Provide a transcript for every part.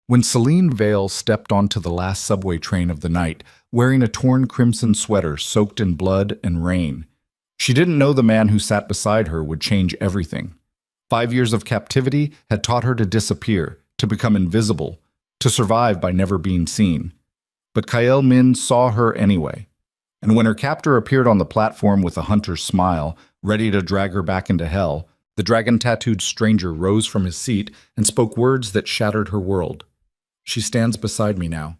When Celine Vale stepped onto the last subway train of the night, wearing a torn crimson sweater soaked in blood and rain, she didn't know the man who sat beside her would change everything. 5 years of captivity had taught her to disappear, to become invisible, to survive by never being seen. But Kael Min saw her anyway. And when her captor appeared on the platform with a hunter's smile, ready to drag her back into hell, the dragon-tattooed stranger rose from his seat and spoke words that shattered her world. She stands beside me now.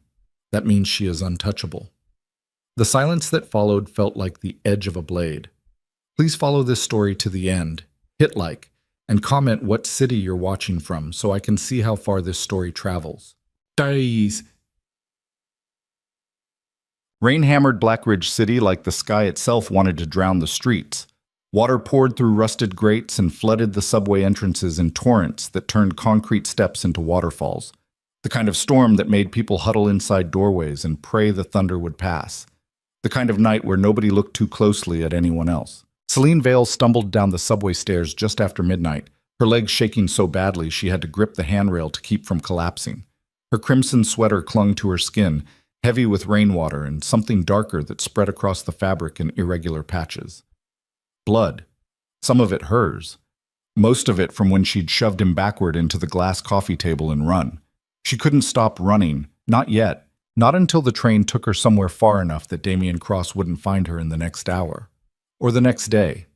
That means she is untouchable. The silence that followed felt like the edge of a blade. Please follow this story to the end, hit like, and comment what city you're watching from so I can see how far this story travels. Dies. Rain hammered Blackridge City like the sky itself wanted to drown the streets. Water poured through rusted grates and flooded the subway entrances in torrents that turned concrete steps into waterfalls. The kind of storm that made people huddle inside doorways and pray the thunder would pass. The kind of night where nobody looked too closely at anyone else. Celine Vale stumbled down the subway stairs just after midnight, her legs shaking so badly she had to grip the handrail to keep from collapsing. Her crimson sweater clung to her skin, heavy with rainwater and something darker that spread across the fabric in irregular patches. Blood. Some of it hers. Most of it from when she'd shoved him backward into the glass coffee table and run. She couldn't stop running, not yet, not until the train took her somewhere far enough that Damien Cross wouldn't find her in the next hour. Or the next day,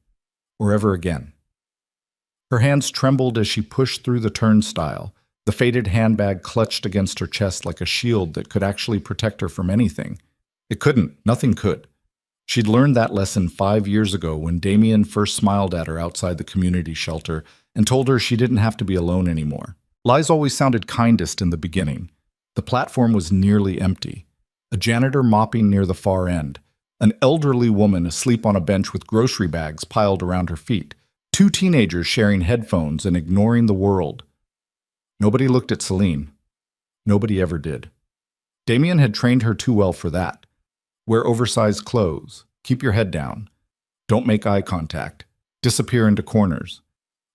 or ever again. Her hands trembled as she pushed through the turnstile, the faded handbag clutched against her chest like a shield that could actually protect her from anything. It couldn't, nothing could. She'd learned that lesson 5 years ago when Damien first smiled at her outside the community shelter and told her she didn't have to be alone anymore. Lies always sounded kindest in the beginning. The platform was nearly empty. A janitor mopping near the far end. An elderly woman asleep on a bench with grocery bags piled around her feet. 2 teenagers sharing headphones and ignoring the world. Nobody looked at Celine. Nobody ever did. Damien had trained her too well for that. Wear oversized clothes. Keep your head down. Don't make eye contact. Disappear into corners.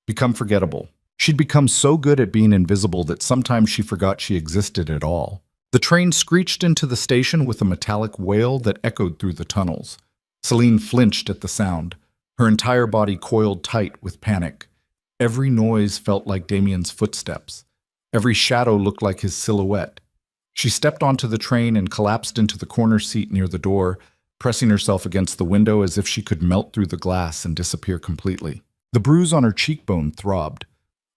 Become forgettable. She'd become so good at being invisible that sometimes she forgot she existed at all. The train screeched into the station with a metallic wail that echoed through the tunnels. Celine flinched at the sound. Her entire body coiled tight with panic. Every noise felt like Damien's footsteps. Every shadow looked like his silhouette. She stepped onto the train and collapsed into the corner seat near the door, pressing herself against the window as if she could melt through the glass and disappear completely. The bruise on her cheekbone throbbed.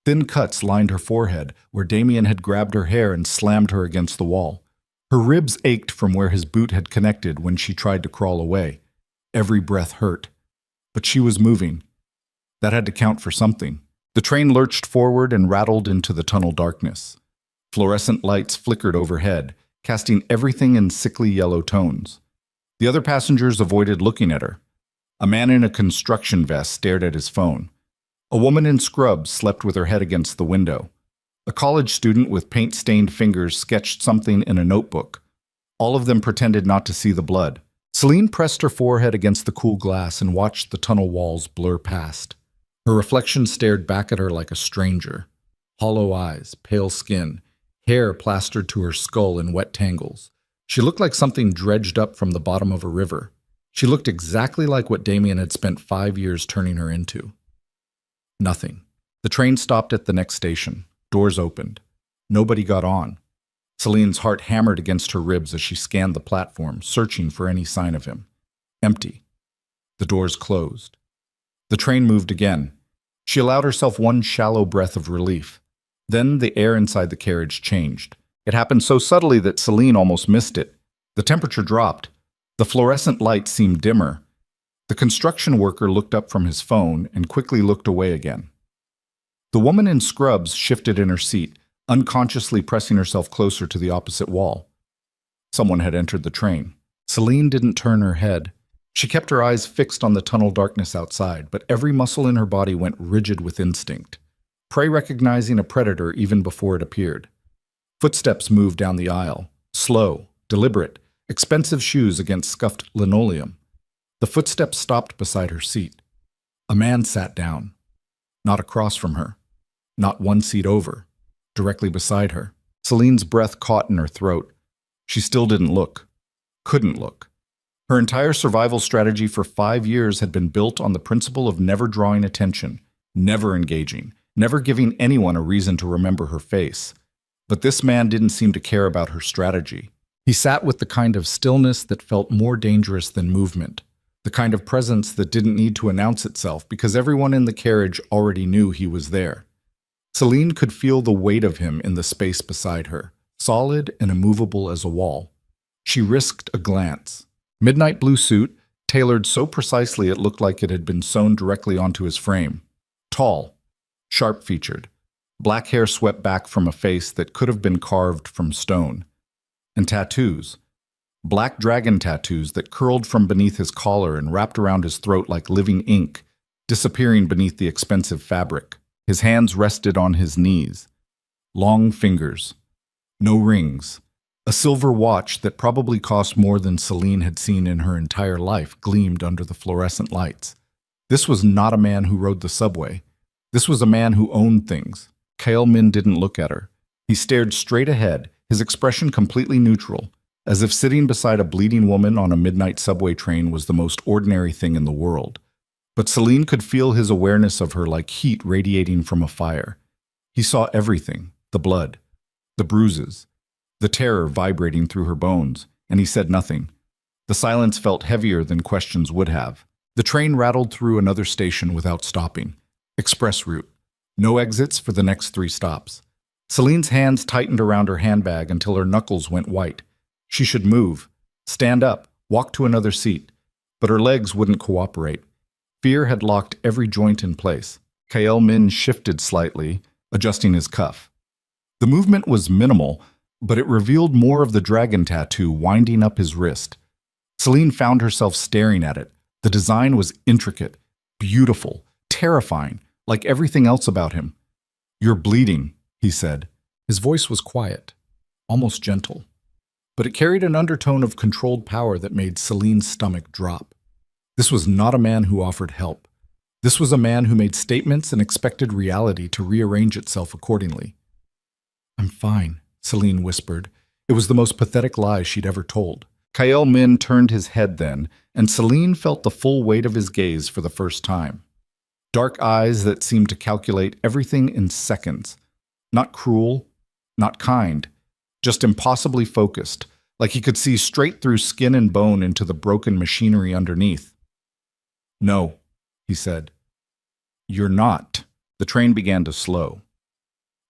Thin cuts lined her forehead, where Damien had grabbed her hair and slammed her against the wall. Her ribs ached from where his boot had connected when she tried to crawl away. Every breath hurt. But she was moving. That had to count for something. The train lurched forward and rattled into the tunnel darkness. Fluorescent lights flickered overhead, casting everything in sickly yellow tones. The other passengers avoided looking at her. A man in a construction vest stared at his phone. A woman in scrubs slept with her head against the window. A college student with paint-stained fingers sketched something in a notebook. All of them pretended not to see the blood. Celine pressed her forehead against the cool glass and watched the tunnel walls blur past. Her reflection stared back at her like a stranger. Hollow eyes, pale skin, hair plastered to her skull in wet tangles. She looked like something dredged up from the bottom of a river. She looked exactly like what Damien had spent 5 years turning her into. Nothing. The train stopped at the next station. Doors opened. Nobody got on. Celine's heart hammered against her ribs as she scanned the platform, searching for any sign of him. Empty. The doors closed. The train moved again. She allowed herself one shallow breath of relief. Then the air inside the carriage changed. It happened so subtly that Celine almost missed it. The temperature dropped. The fluorescent light seemed dimmer. The construction worker looked up from his phone and quickly looked away again. The woman in scrubs shifted in her seat, unconsciously pressing herself closer to the opposite wall. Someone had entered the train. Celine didn't turn her head. She kept her eyes fixed on the tunnel darkness outside, but every muscle in her body went rigid with instinct. Prey recognizing a predator even before it appeared. Footsteps moved down the aisle, slow, deliberate, expensive shoes against scuffed linoleum. The footsteps stopped beside her seat. A man sat down, not across from her, not one seat over, directly beside her. Celine's breath caught in her throat. She still didn't look. Couldn't look. Her entire survival strategy for 5 years had been built on the principle of never drawing attention, never engaging, never giving anyone a reason to remember her face. But this man didn't seem to care about her strategy. He sat with the kind of stillness that felt more dangerous than movement, the kind of presence that didn't need to announce itself because everyone in the carriage already knew he was there. Celine could feel the weight of him in the space beside her, solid and immovable as a wall. She risked a glance. Midnight blue suit, tailored so precisely it looked like it had been sewn directly onto his frame. Tall, sharp-featured, black hair swept back from a face that could have been carved from stone. And tattoos. Black dragon tattoos that curled from beneath his collar and wrapped around his throat like living ink, disappearing beneath the expensive fabric. His hands rested on his knees. Long fingers. No rings. A silver watch that probably cost more than Celine had seen in her entire life gleamed under the fluorescent lights. This was not a man who rode the subway. This was a man who owned things. Kyle Min didn't look at her. He stared straight ahead, his expression completely neutral, as if sitting beside a bleeding woman on a midnight subway train was the most ordinary thing in the world. But Celine could feel his awareness of her like heat radiating from a fire. He saw everything, the blood, the bruises, the terror vibrating through her bones, and he said nothing. The silence felt heavier than questions would have. The train rattled through another station without stopping. Express route. No exits for the next 3 stops. Celine's hands tightened around her handbag until her knuckles went white. She should move, stand up, walk to another seat. But her legs wouldn't cooperate. Fear had locked every joint in place. Kyle Min shifted slightly, adjusting his cuff. The movement was minimal, but it revealed more of the dragon tattoo winding up his wrist. Celine found herself staring at it. The design was intricate, beautiful, terrifying, like everything else about him. "You're bleeding," he said. His voice was quiet, almost gentle, but it carried an undertone of controlled power that made Celine's stomach drop. This was not a man who offered help. This was a man who made statements and expected reality to rearrange itself accordingly. "I'm fine," Celine whispered. It was the most pathetic lie she'd ever told. Kyle Min turned his head then, and Celine felt the full weight of his gaze for the first time. Dark eyes that seemed to calculate everything in seconds. Not cruel, not kind, just impossibly focused, like he could see straight through skin and bone into the broken machinery underneath. "No," he said. "You're not." The train began to slow.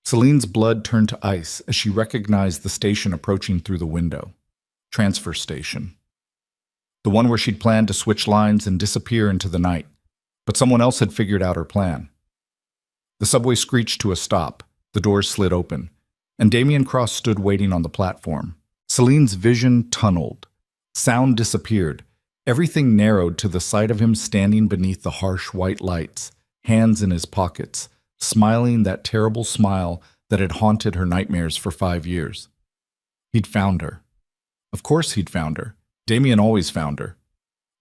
Celine's blood turned to ice as she recognized the station approaching through the window. Transfer station. The one where she'd planned to switch lines and disappear into the night. But someone else had figured out her plan. The subway screeched to a stop. The doors slid open, and Damien Cross stood waiting on the platform. Celine's vision tunneled. Sound disappeared. Everything narrowed to the sight of him standing beneath the harsh white lights, hands in his pockets, smiling that terrible smile that had haunted her nightmares for 5 years. He'd found her. Of course he'd found her. Damien always found her.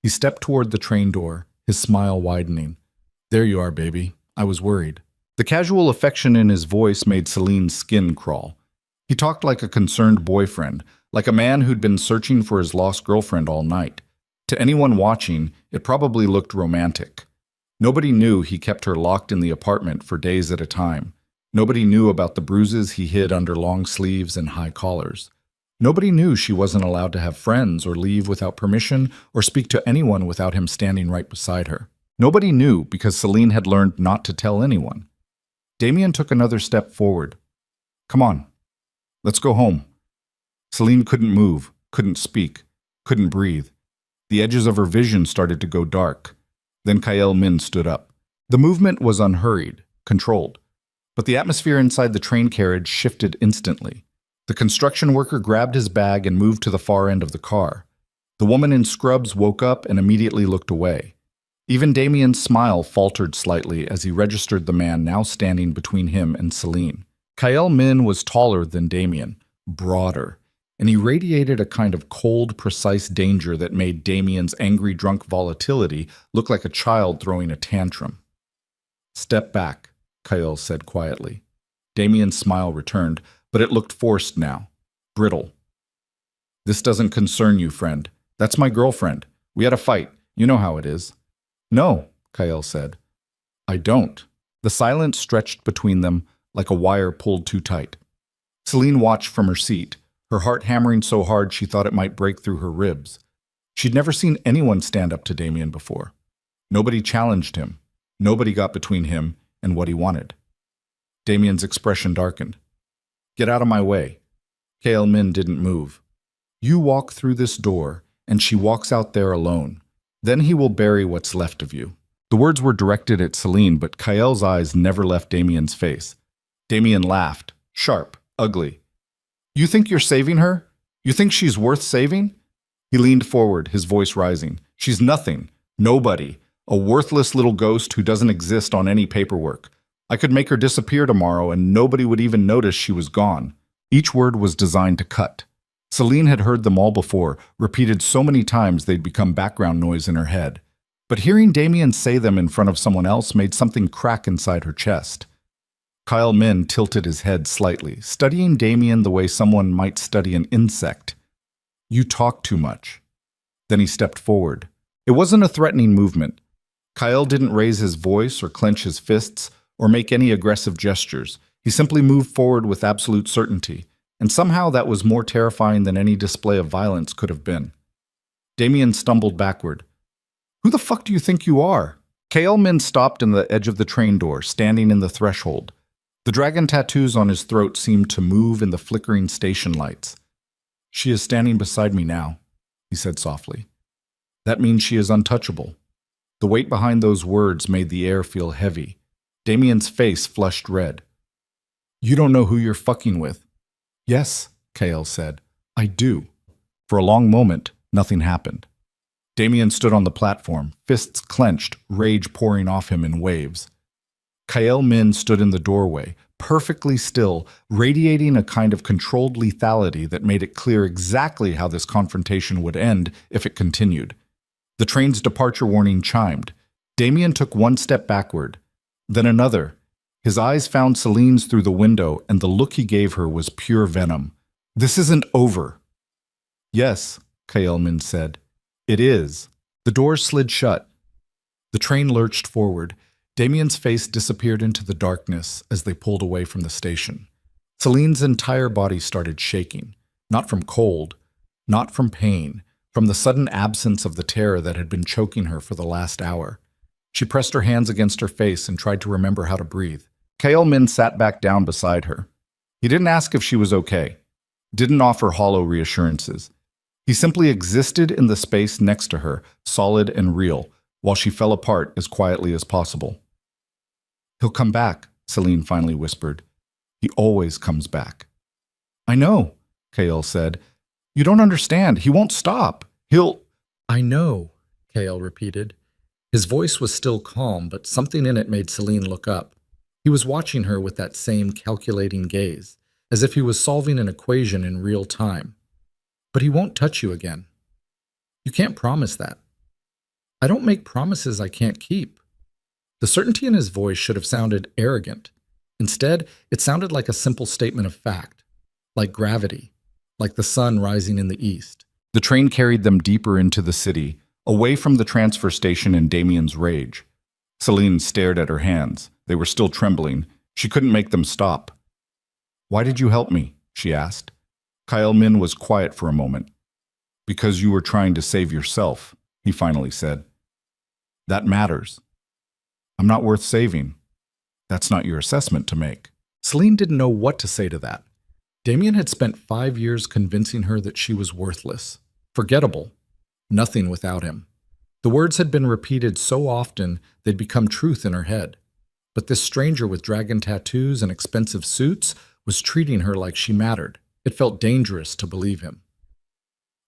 He stepped toward the train door, his smile widening. "There you are, baby. I was worried." The casual affection in his voice made Celine's skin crawl. He talked like a concerned boyfriend, like a man who'd been searching for his lost girlfriend all night. To anyone watching, it probably looked romantic. Nobody knew he kept her locked in the apartment for days at a time. Nobody knew about the bruises he hid under long sleeves and high collars. Nobody knew she wasn't allowed to have friends or leave without permission or speak to anyone without him standing right beside her. Nobody knew because Celine had learned not to tell anyone. Damien took another step forward. "Come on. Let's go home." Celine couldn't move, couldn't speak, couldn't breathe. The edges of her vision started to go dark. Then Kyle Min stood up. The movement was unhurried, controlled. But the atmosphere inside the train carriage shifted instantly. The construction worker grabbed his bag and moved to the far end of the car. The woman in scrubs woke up and immediately looked away. Even Damien's smile faltered slightly as he registered the man now standing between him and Celine. Kyle Min was taller than Damien, broader, and he radiated a kind of cold, precise danger that made Damien's angry, drunk volatility look like a child throwing a tantrum. "Step back," Kyle said quietly. Damien's smile returned, but it looked forced now, brittle. This doesn't concern you, friend. That's my girlfriend. We had a fight. You know how it is. No, Kyle said. I don't. The silence stretched between them like a wire pulled too tight. Celine watched from her seat, her heart hammering so hard she thought it might break through her ribs. She'd never seen anyone stand up to Damien before. Nobody challenged him. Nobody got between him and what he wanted. Damien's expression darkened. Get out of my way. Kale Min didn't move. You walk through this door, and she walks out there alone. Then he will bury what's left of you. The words were directed at Celine, but Kael's eyes never left Damien's face. Damien laughed, sharp, ugly. You think you're saving her? You think she's worth saving? He leaned forward, his voice rising. She's nothing, nobody, a worthless little ghost who doesn't exist on any paperwork. I could make her disappear tomorrow and nobody would even notice she was gone. Each word was designed to cut. Celine had heard them all before, repeated so many times they'd become background noise in her head. But hearing Damien say them in front of someone else made something crack inside her chest. Kyle Min tilted his head slightly, studying Damien the way someone might study an insect. You talk too much. Then he stepped forward. It wasn't a threatening movement. Kyle didn't raise his voice or clench his fists or make any aggressive gestures. He simply moved forward with absolute certainty, and somehow that was more terrifying than any display of violence could have been. Damien stumbled backward. Who the fuck do you think you are? Kale Min stopped in the edge of the train door, standing in the threshold. The dragon tattoos on his throat seemed to move in the flickering station lights. She is standing beside me now, he said softly. That means she is untouchable. The weight behind those words made the air feel heavy. Damien's face flushed red. You don't know who you're fucking with. Yes, Kale said. I do. For a long moment, nothing happened. Damien stood on the platform, fists clenched, rage pouring off him in waves. Kyle Min stood in the doorway, perfectly still, radiating a kind of controlled lethality that made it clear exactly how this confrontation would end if it continued. The train's departure warning chimed. Damien took one step backward, then another. His eyes found Celine's through the window, and the look he gave her was pure venom. This isn't over. Yes, Kyle Min said. It is. The doors slid shut. The train lurched forward. Damien's face disappeared into the darkness as they pulled away from the station. Celine's entire body started shaking, not from cold, not from pain, from the sudden absence of the terror that had been choking her for the last hour. She pressed her hands against her face and tried to remember how to breathe. Kale Min sat back down beside her. He didn't ask if she was okay, didn't offer hollow reassurances. He simply existed in the space next to her, solid and real, while she fell apart as quietly as possible. He'll come back, Celine finally whispered. He always comes back. I know, Kale said. You don't understand. He won't stop. He'll... I know, Kale repeated. His voice was still calm, but something in it made Celine look up. He was watching her with that same calculating gaze, as if he was solving an equation in real time. But he won't touch you again. You can't promise that. I don't make promises I can't keep. The certainty in his voice should have sounded arrogant. Instead, it sounded like a simple statement of fact, like gravity, like the sun rising in the east. The train carried them deeper into the city, away from the transfer station in Damien's rage. Celine stared at her hands. They were still trembling. She couldn't make them stop. Why did you help me? She asked. Kyle Min was quiet for a moment. Because you were trying to save yourself, he finally said. That matters. I'm not worth saving. That's not your assessment to make. Celine didn't know what to say to that. Damien had spent 5 years convincing her that she was worthless, forgettable, nothing without him. The words had been repeated so often they'd become truth in her head. But this stranger with dragon tattoos and expensive suits was treating her like she mattered. It felt dangerous to believe him.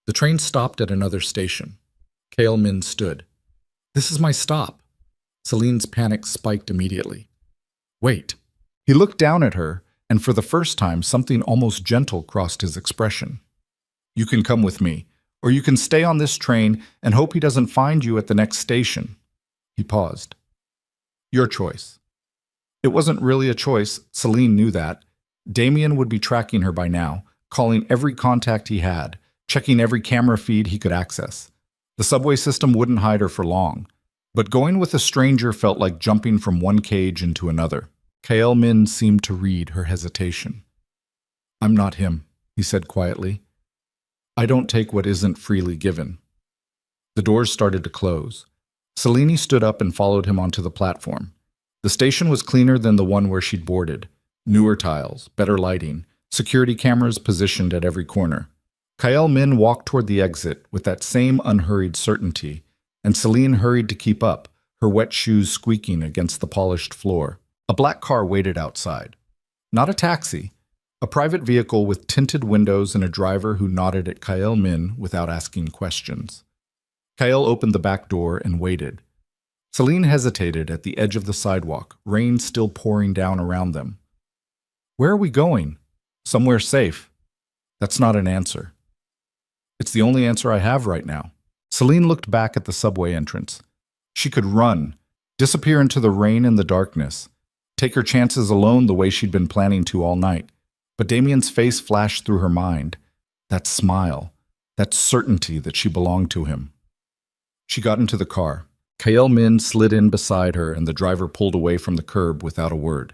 The train stopped at another station. Kale Min stood. This is my stop. Celine's panic spiked immediately. Wait. He looked down at her, and for the first time something almost gentle crossed his expression. You can come with me, or you can stay on this train and hope he doesn't find you at the next station. He paused. Your choice. It wasn't really a choice, Celine knew that. Damien would be tracking her by now, calling every contact he had, checking every camera feed he could access. The subway system wouldn't hide her for long, but going with a stranger felt like jumping from one cage into another. Kael Min seemed to read her hesitation. "I'm not him," he said quietly. "I don't take what isn't freely given." The doors started to close. Selene stood up and followed him onto the platform. The station was cleaner than the one where she'd boarded. Newer tiles, better lighting, security cameras positioned at every corner. Kael Min walked toward the exit with that same unhurried certainty, and Selene hurried to keep up, her wet shoes squeaking against the polished floor. A black car waited outside. Not a taxi, a private vehicle with tinted windows and a driver who nodded at Kael Min without asking questions. Kael opened the back door and waited. Selene hesitated at the edge of the sidewalk, rain still pouring down around them. "Where are we going?" "Somewhere safe." That's not an answer. "It's the only answer I have right now." Selene looked back at the subway entrance. She could run, disappear into the rain and the darkness, take her chances alone the way she'd been planning to all night. But Damien's face flashed through her mind. That smile, that certainty that she belonged to him. She got into the car. Kael Min slid in beside her and the driver pulled away from the curb without a word.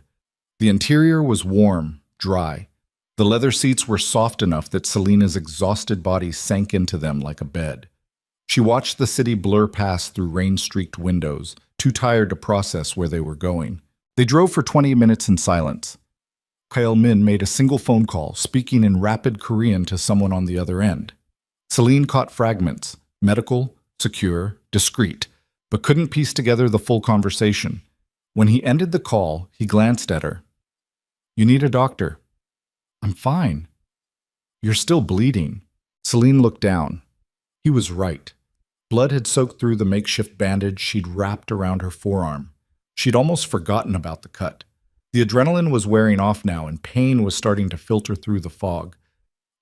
The interior was warm, dry. The leather seats were soft enough that Selena's exhausted body sank into them like a bed. She watched the city blur past through rain-streaked windows, too tired to process where they were going. They drove for 20 minutes in silence. Kael Min made a single phone call, speaking in rapid Korean to someone on the other end. Selene caught fragments, medical, secure, discreet, but couldn't piece together the full conversation. When he ended the call, he glanced at her. "You need a doctor." "I'm fine." "You're still bleeding." Selene looked down. He was right. Blood had soaked through the makeshift bandage she'd wrapped around her forearm. She'd almost forgotten about the cut. The adrenaline was wearing off now, and pain was starting to filter through the fog.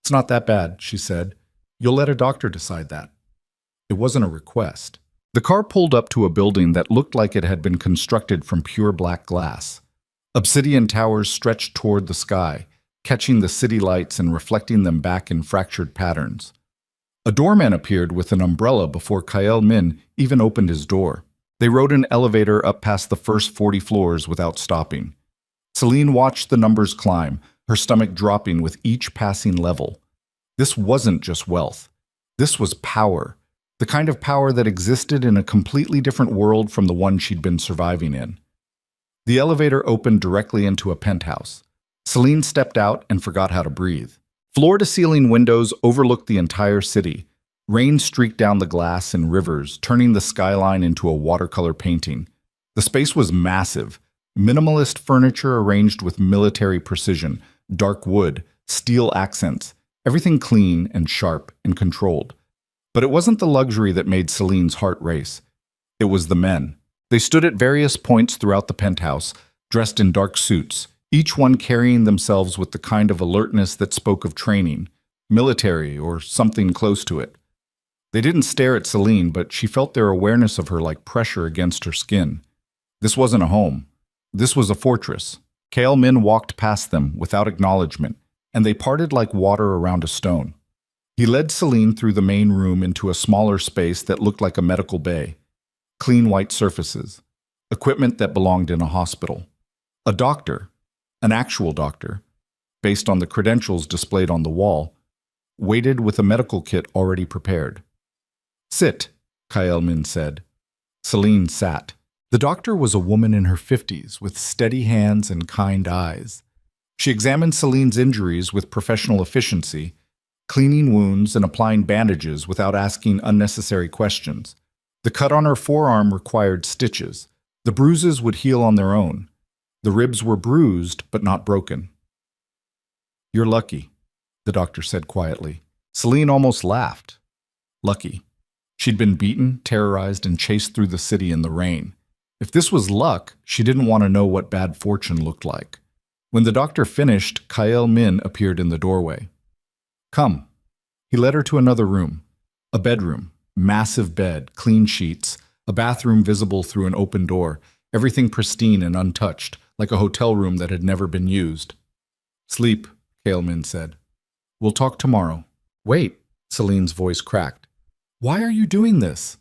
"It's not that bad," she said. "You'll let a doctor decide that." It wasn't a request. The car pulled up to a building that looked like it had been constructed from pure black glass. Obsidian towers stretched toward the sky, catching the city lights and reflecting them back in fractured patterns. A doorman appeared with an umbrella before Kael Min even opened his door. They rode an elevator up past the first 40 floors without stopping. Selene watched the numbers climb, her stomach dropping with each passing level. This wasn't just wealth. This was power. The kind of power that existed in a completely different world from the one she'd been surviving in. The elevator opened directly into a penthouse. Selene stepped out and forgot how to breathe. Floor-to-ceiling windows overlooked the entire city. Rain streaked down the glass in rivers, turning the skyline into a watercolor painting. The space was massive. Minimalist furniture arranged with military precision, dark wood, steel accents, everything clean and sharp and controlled. But it wasn't the luxury that made Selene's heart race. It was the men. They stood at various points throughout the penthouse, dressed in dark suits, each one carrying themselves with the kind of alertness that spoke of training, military or something close to it. They didn't stare at Selene, but she felt their awareness of her like pressure against her skin. This wasn't a home. This was a fortress. Kael Min walked past them without acknowledgement, and they parted like water around a stone. He led Selene through the main room into a smaller space that looked like a medical bay. Clean white surfaces. Equipment that belonged in a hospital. A doctor, an actual doctor, based on the credentials displayed on the wall, waited with a medical kit already prepared. "Sit," Kael Min said. Selene sat. The doctor was a woman in her 50s with steady hands and kind eyes. She examined Selene's injuries with professional efficiency, cleaning wounds and applying bandages without asking unnecessary questions. The cut on her forearm required stitches. The bruises would heal on their own. The ribs were bruised, but not broken. "You're lucky," the doctor said quietly. Selene almost laughed. Lucky. She'd been beaten, terrorized, and chased through the city in the rain. If this was luck, she didn't want to know what bad fortune looked like. When the doctor finished, Kael Min appeared in the doorway. "Come." He led her to another room. A bedroom, massive bed, clean sheets, a bathroom visible through an open door, everything pristine and untouched, like a hotel room that had never been used. Sleep, Kaelmin said. We'll talk tomorrow. Wait, Celine's voice cracked. Why are you doing this?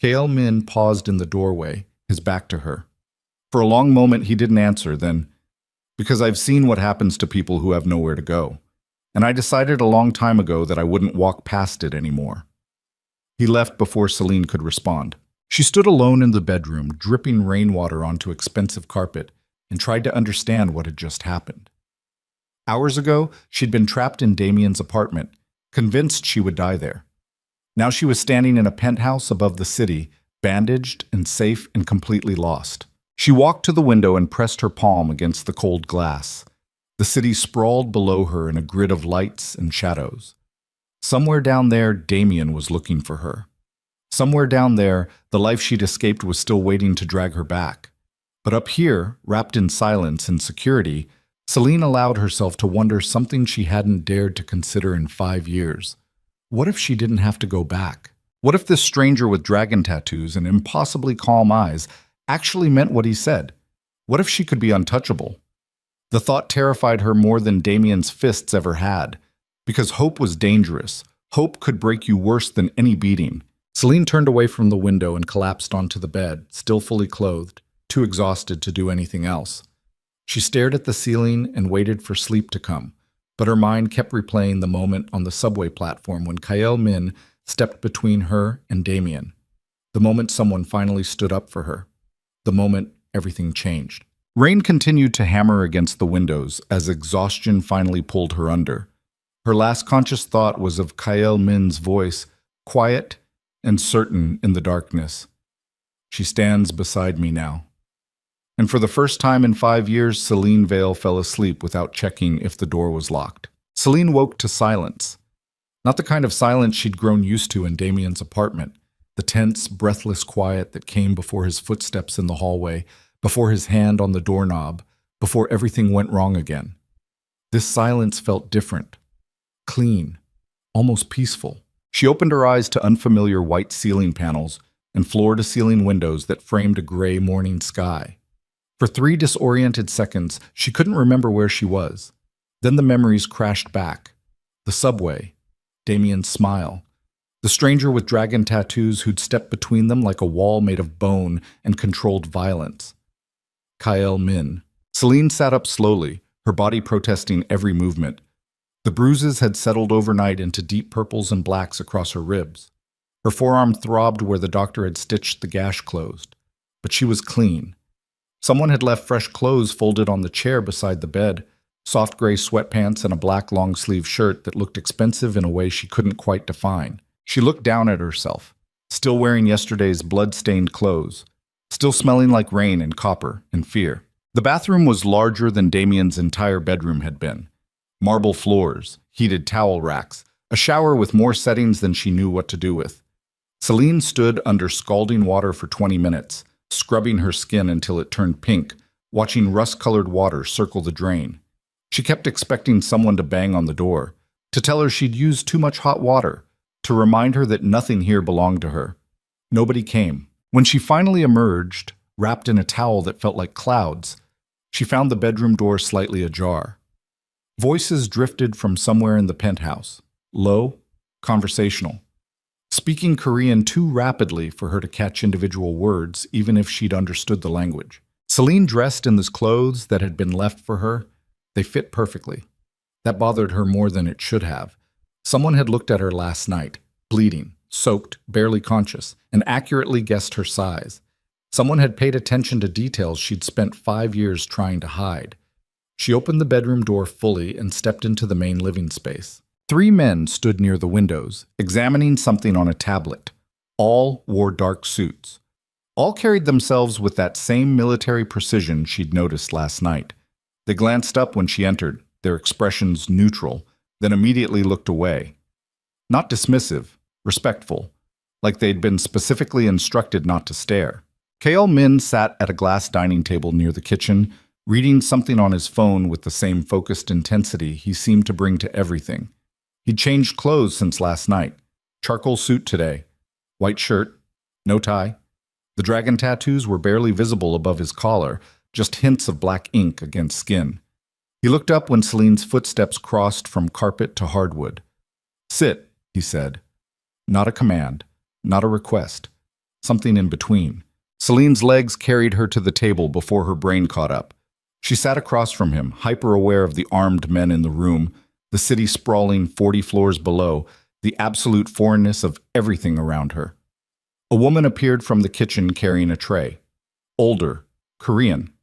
Kaelmin paused in the doorway, his back to her. For a long moment he didn't answer, then, because I've seen what happens to people who have nowhere to go, and I decided a long time ago that I wouldn't walk past it anymore. He left before Celine could respond. She stood alone in the bedroom, dripping rainwater onto expensive carpet, and tried to understand what had just happened. Hours ago, she'd been trapped in Damien's apartment, convinced she would die there. Now she was standing in a penthouse above the city, bandaged and safe and completely lost. She walked to the window and pressed her palm against the cold glass. The city sprawled below her in a grid of lights and shadows. Somewhere down there, Damien was looking for her. Somewhere down there, the life she'd escaped was still waiting to drag her back. But up here, wrapped in silence and security, Celine allowed herself to wonder something she hadn't dared to consider in 5 years. What if she didn't have to go back? What if this stranger with dragon tattoos and impossibly calm eyes actually meant what he said? What if she could be untouchable? The thought terrified her more than Damien's fists ever had, because hope was dangerous. Hope could break you worse than any beating. Celine turned away from the window and collapsed onto the bed, still fully clothed, too exhausted to do anything else. She stared at the ceiling and waited for sleep to come, but her mind kept replaying the moment on the subway platform when Kaelmin stepped between her and Damien. The moment someone finally stood up for her. The moment everything changed. Rain continued to hammer against the windows as exhaustion finally pulled her under. Her last conscious thought was of Kaelmin's voice, quiet and certain in the darkness. She stands beside me now. And for the first time in 5 years, Celine Vale fell asleep without checking if the door was locked. Celine woke to silence. Not the kind of silence she'd grown used to in Damien's apartment, the tense, breathless quiet that came before his footsteps in the hallway, before his hand on the doorknob, before everything went wrong again. This silence felt different, clean, almost peaceful. She opened her eyes to unfamiliar white ceiling panels and floor-to-ceiling windows that framed a gray morning sky. For 3 disoriented seconds, she couldn't remember where she was. Then the memories crashed back. The subway, Damien's smile, the stranger with dragon tattoos who'd stepped between them like a wall made of bone and controlled violence. Kaelmin. Celine sat up slowly, her body protesting every movement. The bruises had settled overnight into deep purples and blacks across her ribs. Her forearm throbbed where the doctor had stitched the gash closed. But she was clean. Someone had left fresh clothes folded on the chair beside the bed, soft gray sweatpants and a black long-sleeve shirt that looked expensive in a way she couldn't quite define. She looked down at herself, still wearing yesterday's blood-stained clothes, still smelling like rain and copper and fear. The bathroom was larger than Damien's entire bedroom had been. Marble floors, heated towel racks, a shower with more settings than she knew what to do with. Celine stood under scalding water for 20 minutes, scrubbing her skin until it turned pink, watching rust-colored water circle the drain. She kept expecting someone to bang on the door, to tell her she'd used too much hot water, to remind her that nothing here belonged to her. Nobody came. When she finally emerged, wrapped in a towel that felt like clouds, she found the bedroom door slightly ajar. Voices drifted from somewhere in the penthouse, low, conversational, speaking Korean too rapidly for her to catch individual words, even if she'd understood the language. Celine dressed in those clothes that had been left for her. They fit perfectly. That bothered her more than it should have. Someone had looked at her last night, bleeding, soaked, barely conscious, and accurately guessed her size. Someone had paid attention to details she'd spent 5 years trying to hide. She opened the bedroom door fully and stepped into the main living space. 3 men stood near the windows, examining something on a tablet. All wore dark suits. All carried themselves with that same military precision she'd noticed last night. They glanced up when she entered, their expressions neutral, then immediately looked away. Not dismissive, respectful, like they'd been specifically instructed not to stare. Kaelmin sat at a glass dining table near the kitchen, reading something on his phone with the same focused intensity he seemed to bring to everything. He'd changed clothes since last night. Charcoal suit today. White shirt. No tie. The dragon tattoos were barely visible above his collar, just hints of black ink against skin. He looked up when Celine's footsteps crossed from carpet to hardwood. Sit, he said. Not a command, not a request. Something in between. Celine's legs carried her to the table before her brain caught up. She sat across from him, hyper-aware of the armed men in the room, the city sprawling 40 floors below, the absolute foreignness of everything around her. A woman appeared from the kitchen carrying a tray. Older, Korean.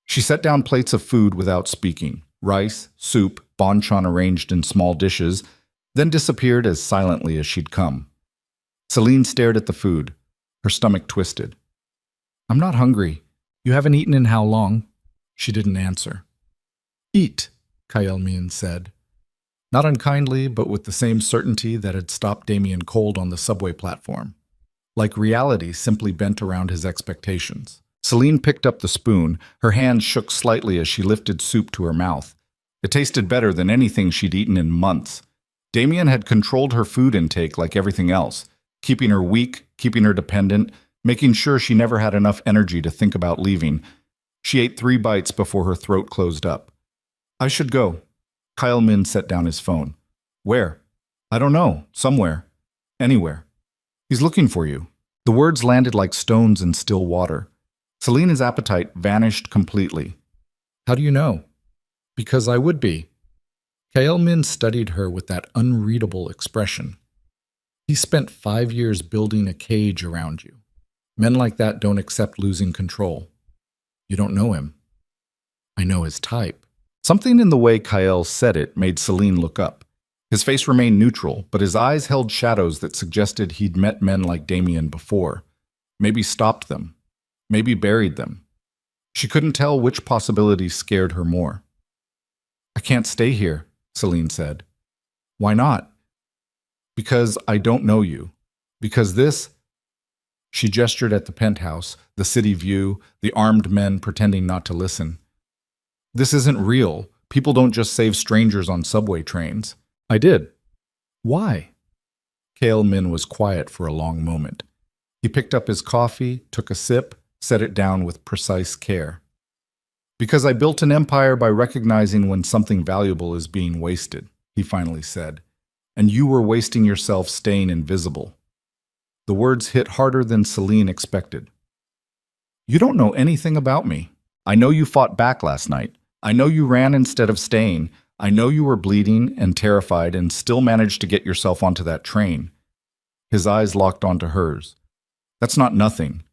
She set down plates of food without speaking. Rice, soup, banchan arranged in small dishes, then disappeared as silently as she'd come. Celine stared at the food, her stomach twisted. I'm not hungry. You haven't eaten in how long? She didn't answer. Eat, Kyle-min said. Not unkindly, but with the same certainty that had stopped Damien cold on the subway platform. Like reality simply bent around his expectations. Celine picked up the spoon. Her hand shook slightly as she lifted soup to her mouth. It tasted better than anything she'd eaten in months. Damien had controlled her food intake like everything else, keeping her weak, keeping her dependent, making sure she never had enough energy to think about leaving. She ate 3 bites before her throat closed up. I should go. Kyle-min set down his phone. Where? I don't know. Somewhere. Anywhere. He's looking for you. The words landed like stones in still water. Celine's appetite vanished completely. How do you know? Because I would be. Kyle-min studied her with that unreadable expression. He spent 5 years building a cage around you. Men like that don't accept losing control. You don't know him. I know his type. Something in the way Kyle said it made Celine look up. His face remained neutral, but his eyes held shadows that suggested he'd met men like Damien before. Maybe stopped them. Maybe buried them. She couldn't tell which possibility scared her more. I can't stay here, Celine said. Why not? Because I don't know you. Because this... She gestured at the penthouse, the city view, the armed men pretending not to listen. This isn't real. People don't just save strangers on subway trains. I did. Why? Kyle-min was quiet for a long moment. He picked up his coffee, took a sip, set it down with precise care. Because I built an empire by recognizing when something valuable is being wasted, he finally said. And you were wasting yourself staying invisible. The words hit harder than Celine expected. You don't know anything about me. I know you fought back last night. I know you ran instead of staying. I know you were bleeding and terrified and still managed to get yourself onto that train. His eyes locked onto hers. That's not nothing.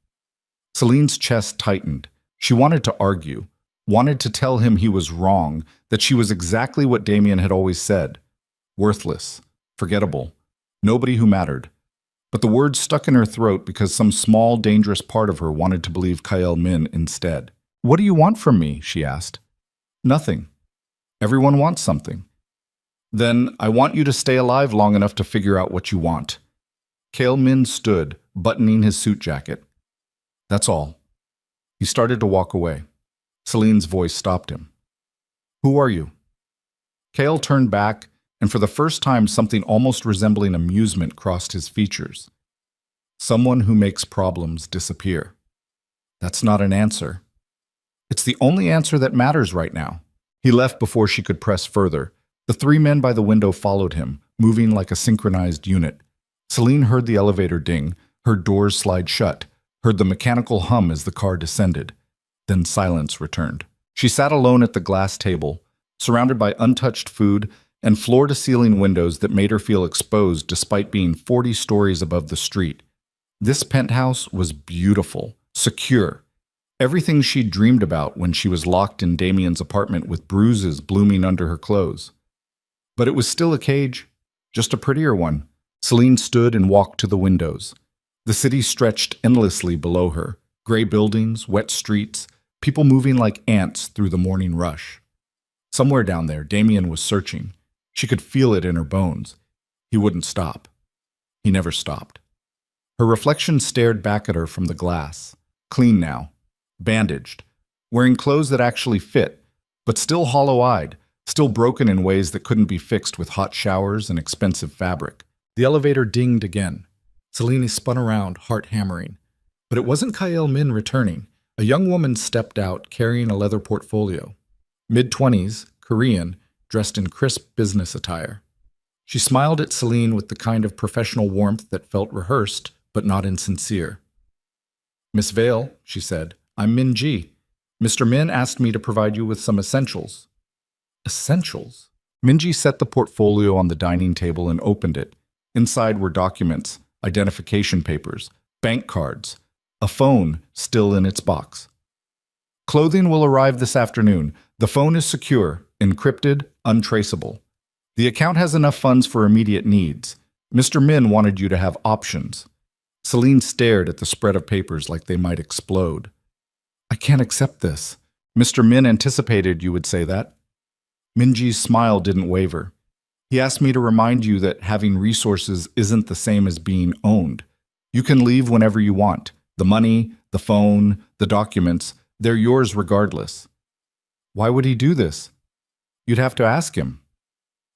Celine's chest tightened. She wanted to argue, wanted to tell him he was wrong, that she was exactly what Damien had always said. Worthless, forgettable, nobody who mattered. But the words stuck in her throat because some small, dangerous part of her wanted to believe Kyle-min instead. What do you want from me? She asked. Nothing. Everyone wants something. Then I want you to stay alive long enough to figure out what you want. Kyle-min stood, buttoning his suit jacket. That's all. He started to walk away. Celine's voice stopped him. Who are you? Kale turned back, and for the first time something almost resembling amusement crossed his features. Someone who makes problems disappear. That's not an answer. It's the only answer that matters right now. He left before she could press further. The 3 men by the window followed him, moving like a synchronized unit. Celine heard the elevator ding, heard doors slide shut, heard the mechanical hum as the car descended. Then silence returned. She sat alone at the glass table, surrounded by untouched food and floor-to-ceiling windows that made her feel exposed despite being 40 stories above the street. This penthouse was beautiful, secure. Everything she'd dreamed about when she was locked in Damien's apartment with bruises blooming under her clothes. But it was still a cage, just a prettier one. Celine stood and walked to the windows. The city stretched endlessly below her. Gray buildings, wet streets, people moving like ants through the morning rush. Somewhere down there, Damien was searching. She could feel it in her bones. He wouldn't stop. He never stopped. Her reflection stared back at her from the glass. Clean now. Bandaged. Wearing clothes that actually fit, but still hollow-eyed, still broken in ways that couldn't be fixed with hot showers and expensive fabric. The elevator dinged again. Celine spun around, heart hammering. But it wasn't Kyle-min returning. A young woman stepped out, carrying a leather portfolio. Mid-20s, Korean, dressed in crisp business attire. She smiled at Celine with the kind of professional warmth that felt rehearsed but not insincere. "Miss Vale," she said, "I'm Min Ji. Mr. Min asked me to provide you with some essentials." Essentials? Minji set the portfolio on the dining table and opened it. Inside were documents, identification papers, bank cards, a phone still in its box. "Clothing will arrive this afternoon. The phone is secure, encrypted, untraceable. The account has enough funds for immediate needs. Mr. Min wanted you to have options." Celine stared at the spread of papers like they might explode. "I can't accept this. Mr. Min anticipated you would say that." Minji's smile didn't waver. "He asked me to remind you that having resources isn't the same as being owned. You can leave whenever you want. The money, the phone, the documents, they're yours regardless." "Why would he do this?" "You'd have to ask him."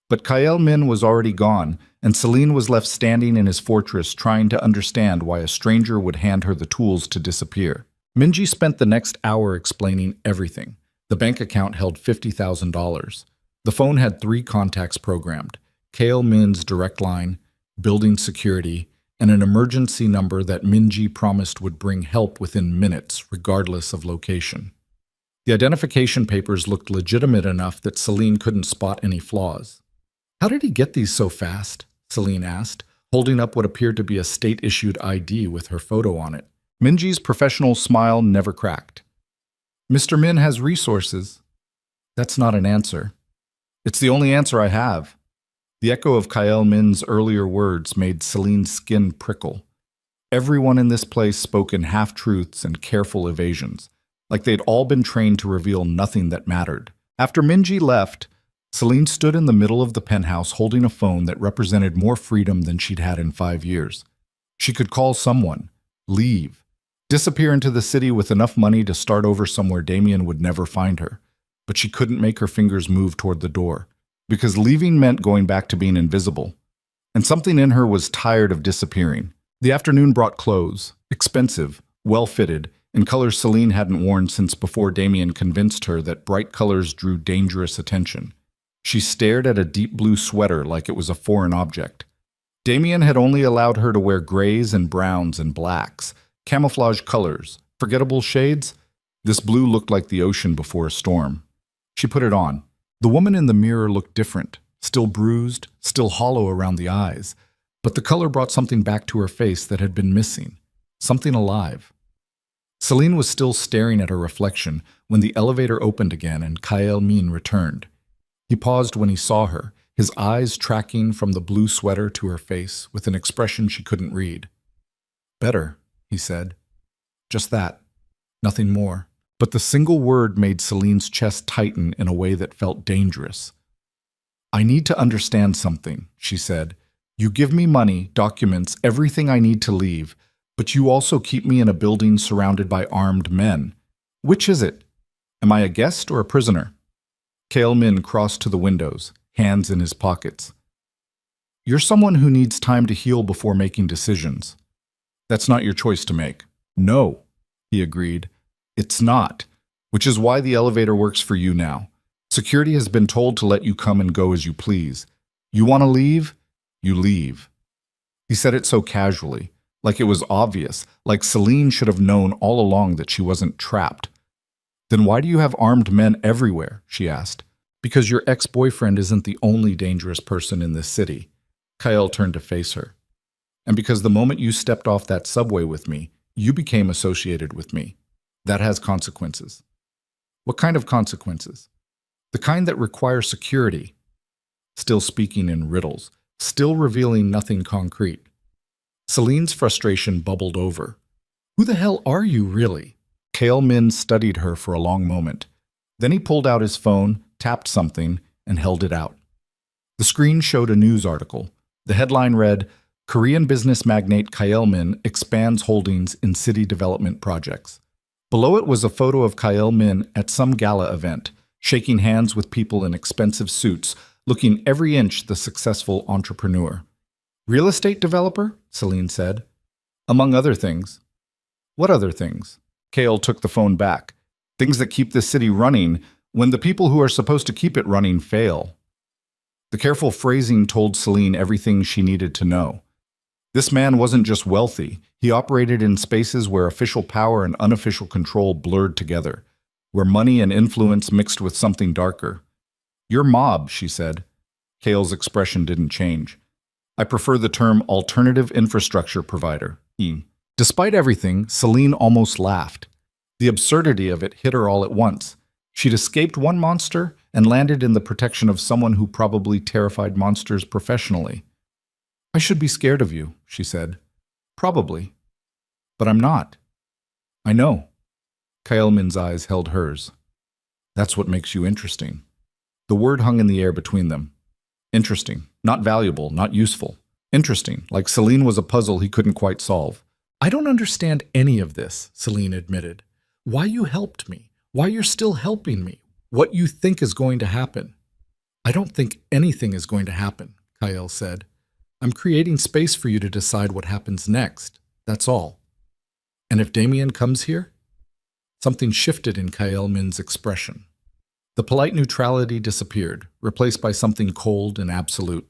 But Kael Min was already gone, and Celine was left standing in his fortress trying to understand why a stranger would hand her the tools to disappear. Minji spent the next hour explaining everything. The bank account held $50,000. The phone had 3 contacts programmed: Kael Min's direct line, building security, and an emergency number that Minji promised would bring help within minutes, regardless of location. The identification papers looked legitimate enough that Celine couldn't spot any flaws. "How did he get these so fast?" Celine asked, holding up what appeared to be a state-issued ID with her photo on it. Minji's professional smile never cracked. "Mr. Min has resources." "That's not an answer." "It's the only answer I have." The echo of Kael Min's earlier words made Celine's skin prickle. Everyone in this place spoke in half-truths and careful evasions, like they'd all been trained to reveal nothing that mattered. After Minji left, Celine stood in the middle of the penthouse holding a phone that represented more freedom than she'd had in 5 years. She could call someone, leave, disappear into the city with enough money to start over somewhere Damien would never find her. But she couldn't make her fingers move toward the door, because leaving meant going back to being invisible. And something in her was tired of disappearing. The afternoon brought clothes, expensive, well-fitted, in colors Celine hadn't worn since before Damien convinced her that bright colors drew dangerous attention. She stared at a deep blue sweater like it was a foreign object. Damien had only allowed her to wear grays and browns and blacks, camouflage colors, forgettable shades. This blue looked like the ocean before a storm. She put it on. The woman in the mirror looked different, still bruised, still hollow around the eyes, but the color brought something back to her face that had been missing, something alive. Celine was still staring at her reflection when the elevator opened again and Kael Min returned. He paused when he saw her, his eyes tracking from the blue sweater to her face with an expression she couldn't read. "Better," he said. Just that. Nothing more. But the single word made Celine's chest tighten in a way that felt dangerous. "I need to understand something," she said. "You give me money, documents, everything I need to leave, but you also keep me in a building surrounded by armed men. Which is it? Am I a guest or a prisoner?" Kael Min crossed to the windows, hands in his pockets. "You're someone who needs time to heal before making decisions. That's not your choice to make." "No," he agreed. "It's not, which is why the elevator works for you now. Security has been told to let you come and go as you please. You want to leave? You leave." He said it so casually, like it was obvious, like Celine should have known all along that she wasn't trapped. "Then why do you have armed men everywhere?" she asked. "Because your ex-boyfriend isn't the only dangerous person in this city." Kael turned to face her. "And because the moment you stepped off that subway with me, you became associated with me. That has consequences." "What kind of consequences?" "The kind that require security." Still speaking in riddles, still revealing nothing concrete. Celine's frustration bubbled over. "Who the hell are you, really?" Kael Min studied her for a long moment. Then he pulled out his phone, tapped something, and held it out. The screen showed a news article. The headline read, "Korean business magnate Kael Min expands holdings in city development projects." Below it was a photo of Kael Min at some gala event, shaking hands with people in expensive suits, looking every inch the successful entrepreneur. "Real estate developer?" Celine said. "Among other things." "What other things?" Kael took the phone back. "Things that keep this city running, When the people who are supposed to keep it running fail. The careful phrasing told Celine everything she needed to know. This man wasn't just wealthy, he operated in spaces where official power and unofficial control blurred together, where money and influence mixed with something darker. "Your mob," she said. Cale's expression didn't change. "I prefer the term alternative infrastructure provider." Despite everything, Celine almost laughed. The absurdity of it hit her all at once. She'd escaped one monster and landed in the protection of someone who probably terrified monsters professionally. "I should be scared of you," she said. "Probably. But I'm not." "I know." Kaelmin's eyes held hers. "That's what makes you interesting." The word hung in the air between them. Interesting. Not valuable, not useful. Interesting, like Celine was a puzzle he couldn't quite solve. "I don't understand any of this," Celine admitted. "Why you helped me, why you're still helping me, what you think is going to happen." "I don't think anything is going to happen," Kael said. "I'm creating space for you to decide what happens next, that's all." "And if Damien comes here?" Something shifted in Kaelmin's expression. The polite neutrality disappeared, replaced by something cold and absolute.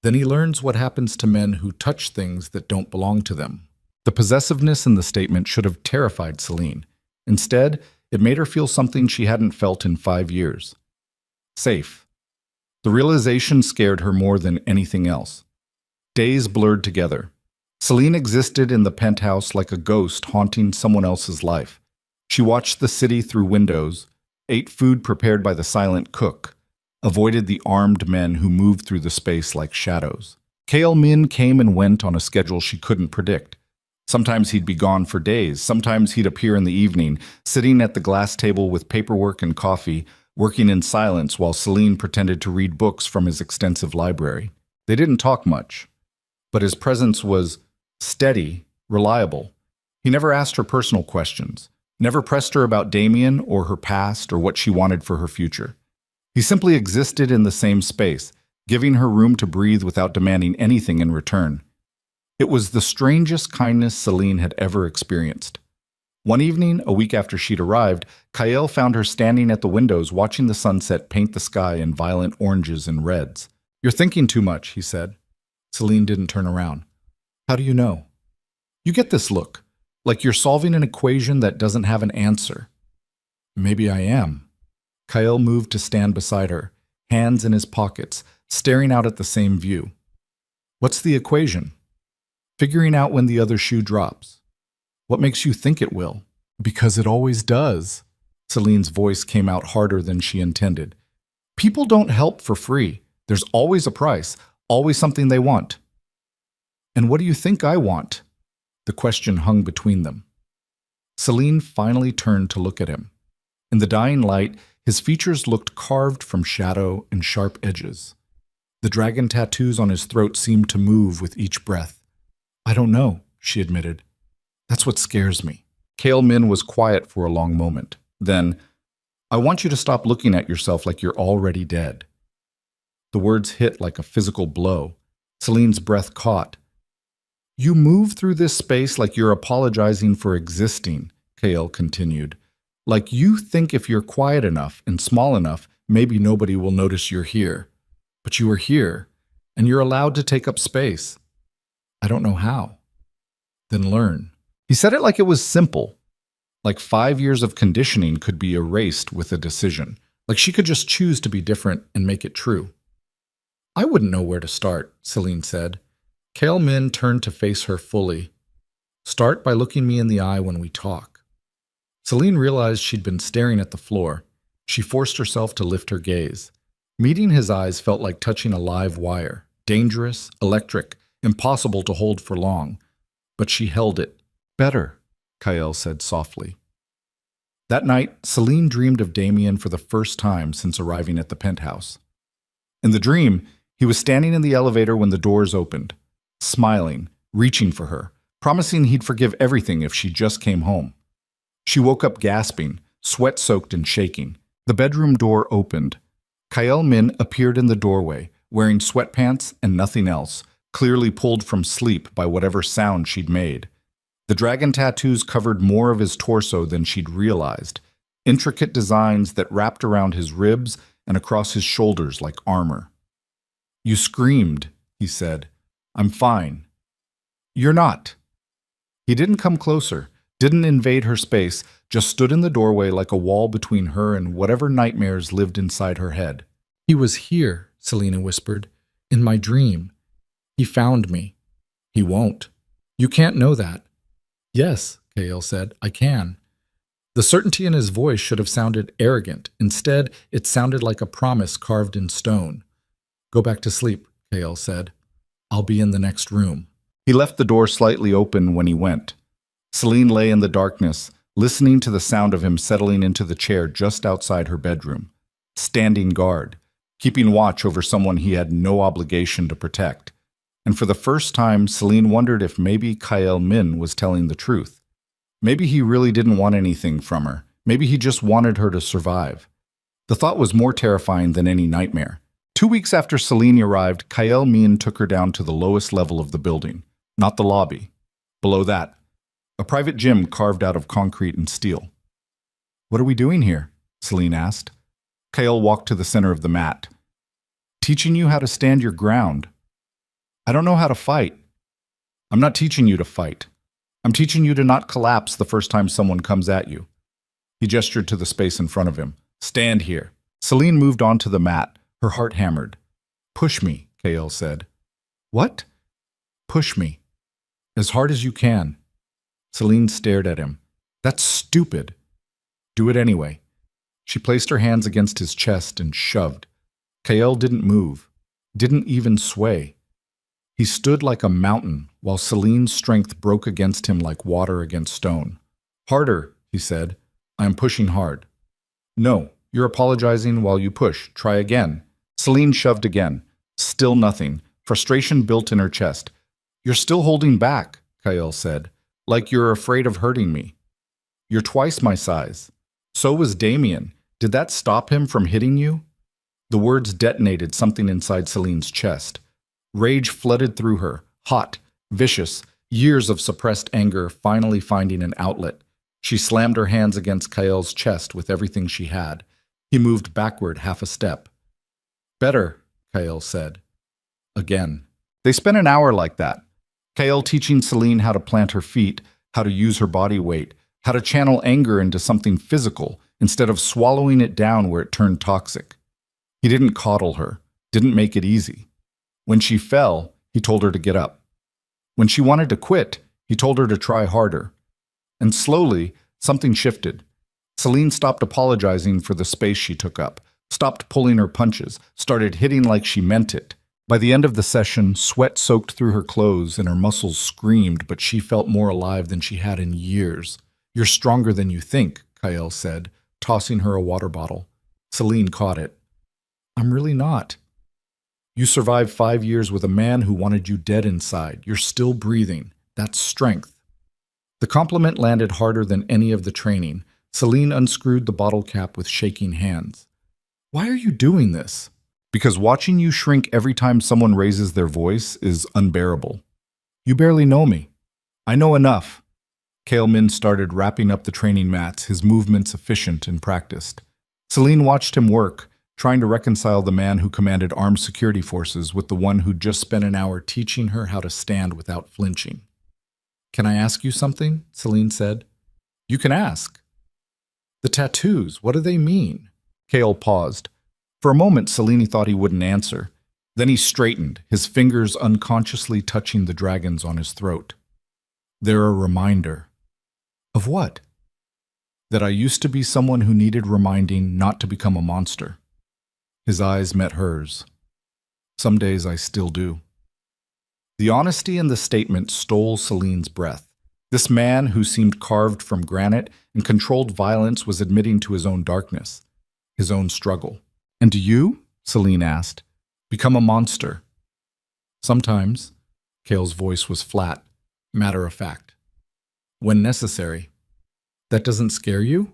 "Then he learns what happens to men who touch things that don't belong to them." The possessiveness in the statement should have terrified Celine. Instead, it made her feel something she hadn't felt in 5 years. Safe. The realization scared her more than anything else. Days blurred together. Celine existed in the penthouse like a ghost haunting someone else's life. She watched the city through windows, ate food prepared by the silent cook, avoided the armed men who moved through the space like shadows. Kael came and went on a schedule she couldn't predict. Sometimes he'd be gone for days, sometimes he'd appear in the evening, sitting at the glass table with paperwork and coffee, working in silence while Celine pretended to read books from his extensive library. They didn't talk much, but his presence was steady, reliable. He never asked her personal questions, never pressed her about Damien or her past or what she wanted for her future. He simply existed in the same space, giving her room to breathe without demanding anything in return. It was the strangest kindness Celine had ever experienced. One evening, a week after she'd arrived, Kael found her standing at the windows watching the sunset paint the sky in violent oranges and reds. "You're thinking too much," he said. Celine didn't turn around. "How do you know?" "You get this look, like you're solving an equation that doesn't have an answer." "Maybe I am." Kael moved to stand beside her, hands in his pockets, staring out at the same view. "What's the equation?" "Figuring out when the other shoe drops." "What makes you think it will?" "Because it always does." Celine's voice came out harder than she intended. "People don't help for free. There's always a price, always something they want." "And what do you think I want?" The question hung between them. Celine finally turned to look at him. In the dying light, his features looked carved from shadow and sharp edges. The dragon tattoos on his throat seemed to move with each breath. "I don't know," she admitted. "That's what scares me." Kael was quiet for a long moment. Then, "I want you to stop looking at yourself like you're already dead." The words hit like a physical blow. Celine's breath caught. "You move through this space like you're apologizing for existing," Kael continued. "Like you think if you're quiet enough and small enough, maybe nobody will notice you're here. But you are here, and you're allowed to take up space. I don't know how." "Then learn." He said it like it was simple. Like 5 years of conditioning could be erased with a decision. Like she could just choose to be different and make it true. "I wouldn't know where to start," Celine said. Kael turned to face her fully. "Start by looking me in the eye when we talk." Celine realized she'd been staring at the floor. She forced herself to lift her gaze. Meeting his eyes felt like touching a live wire. Dangerous, electric, impossible to hold for long. But she held it. "Better," Kael said softly. That night, Celine dreamed of Damien for the first time since arriving at the penthouse. In the dream, he was standing in the elevator when the doors opened, smiling, reaching for her, promising he'd forgive everything if she just came home. She woke up gasping, sweat-soaked and shaking. The bedroom door opened. Kael appeared in the doorway, wearing sweatpants and nothing else, clearly pulled from sleep by whatever sound she'd made. The dragon tattoos covered more of his torso than she'd realized. intricate designs that wrapped around his ribs and across his shoulders like armor. "You screamed," he said. "I'm fine." "You're not." He didn't come closer, didn't invade her space, just stood in the doorway like a wall between her and whatever nightmares lived inside her head. "He was here," Selena whispered, "in my dream. He found me." "He won't." "You can't know that." "Yes," Kael said, "I can." The certainty in his voice should have sounded arrogant. Instead, it sounded like a promise carved in stone. "Go back to sleep," Kael said. "I'll be in the next room." He left the door slightly open when he went. Celine lay in the darkness, listening to the sound of him settling into the chair just outside her bedroom, standing guard, keeping watch over someone he had no obligation to protect. And for the first time, Celine wondered if maybe Kael Min was telling the truth. Maybe he really didn't want anything from her. Maybe he just wanted her to survive. The thought was more terrifying than any nightmare. 2 weeks after Celine arrived, Kael Min took her down to the lowest level of the building, not the lobby. Below that, a private gym carved out of concrete and steel. "What are we doing here?" Celine asked. Kael walked to the center of the mat. "Teaching you how to stand your ground." "I don't know how to fight." "I'm not teaching you to fight. I'm teaching you to not collapse the first time someone comes at you." He gestured to the space in front of him. "Stand here." Celine moved onto the mat, her heart hammered. "Push me," Kael said. "What?" "Push me. As hard as you can." Celine stared at him. "That's stupid." "Do it anyway." She placed her hands against his chest and shoved. Kael didn't move, didn't even sway. He stood like a mountain, while Celine's strength broke against him like water against stone. "Harder," he said. "I am pushing hard." "No, you're apologizing while you push. Try again." Celine shoved again. Still nothing. Frustration built in her chest. "You're still holding back," Kael said. "Like you're afraid of hurting me." "You're twice my size." "So was Damien. Did that stop him from hitting you?" The words detonated something inside Celine's chest. Rage flooded through her, hot, vicious, years of suppressed anger finally finding an outlet. She slammed her hands against Kael's chest with everything she had. He moved backward half a step. "Better," Kael said. Again. They spent an hour like that. Kael teaching Celine how to plant her feet, how to use her body weight, how to channel anger into something physical instead of swallowing it down where it turned toxic. He didn't coddle her, didn't make it easy. When she fell, he told her to get up. When she wanted to quit, he told her to try harder. And slowly, something shifted. Celine stopped apologizing for the space she took up, stopped pulling her punches, started hitting like she meant it. By the end of the session, sweat soaked through her clothes and her muscles screamed, but she felt more alive than she had in years. "You're stronger than you think," Kael said, tossing her a water bottle. Celine caught it. "I'm really not." "You survived 5 years with a man who wanted you dead inside. You're still breathing. That's strength." The compliment landed harder than any of the training. Celine unscrewed the bottle cap with shaking hands. "Why are you doing this?" "Because watching you shrink every time someone raises their voice is unbearable. You barely know me." "I know enough." Kael Min started wrapping up the training mats, his movements efficient and practiced. Celine watched him work, trying to reconcile the man who commanded armed security forces with the one who'd just spent an hour teaching her how to stand without flinching. "Can I ask you something?" Celine said. "You can ask." "The tattoos, what do they mean?" Kael paused. For a moment, Celine thought he wouldn't answer. Then he straightened, his fingers unconsciously touching the dragons on his throat. "They're a reminder." "Of what?" "That I used to be someone who needed reminding not to become a monster." His eyes met hers. "Some days I still do." The honesty in the statement stole Celine's breath. This man who seemed carved from granite and controlled violence was admitting to his own darkness, his own struggle. "And do you?" Celine asked. "Become a monster?" "Sometimes." Kael's voice was flat, matter of fact. "When necessary." "That doesn't scare you?"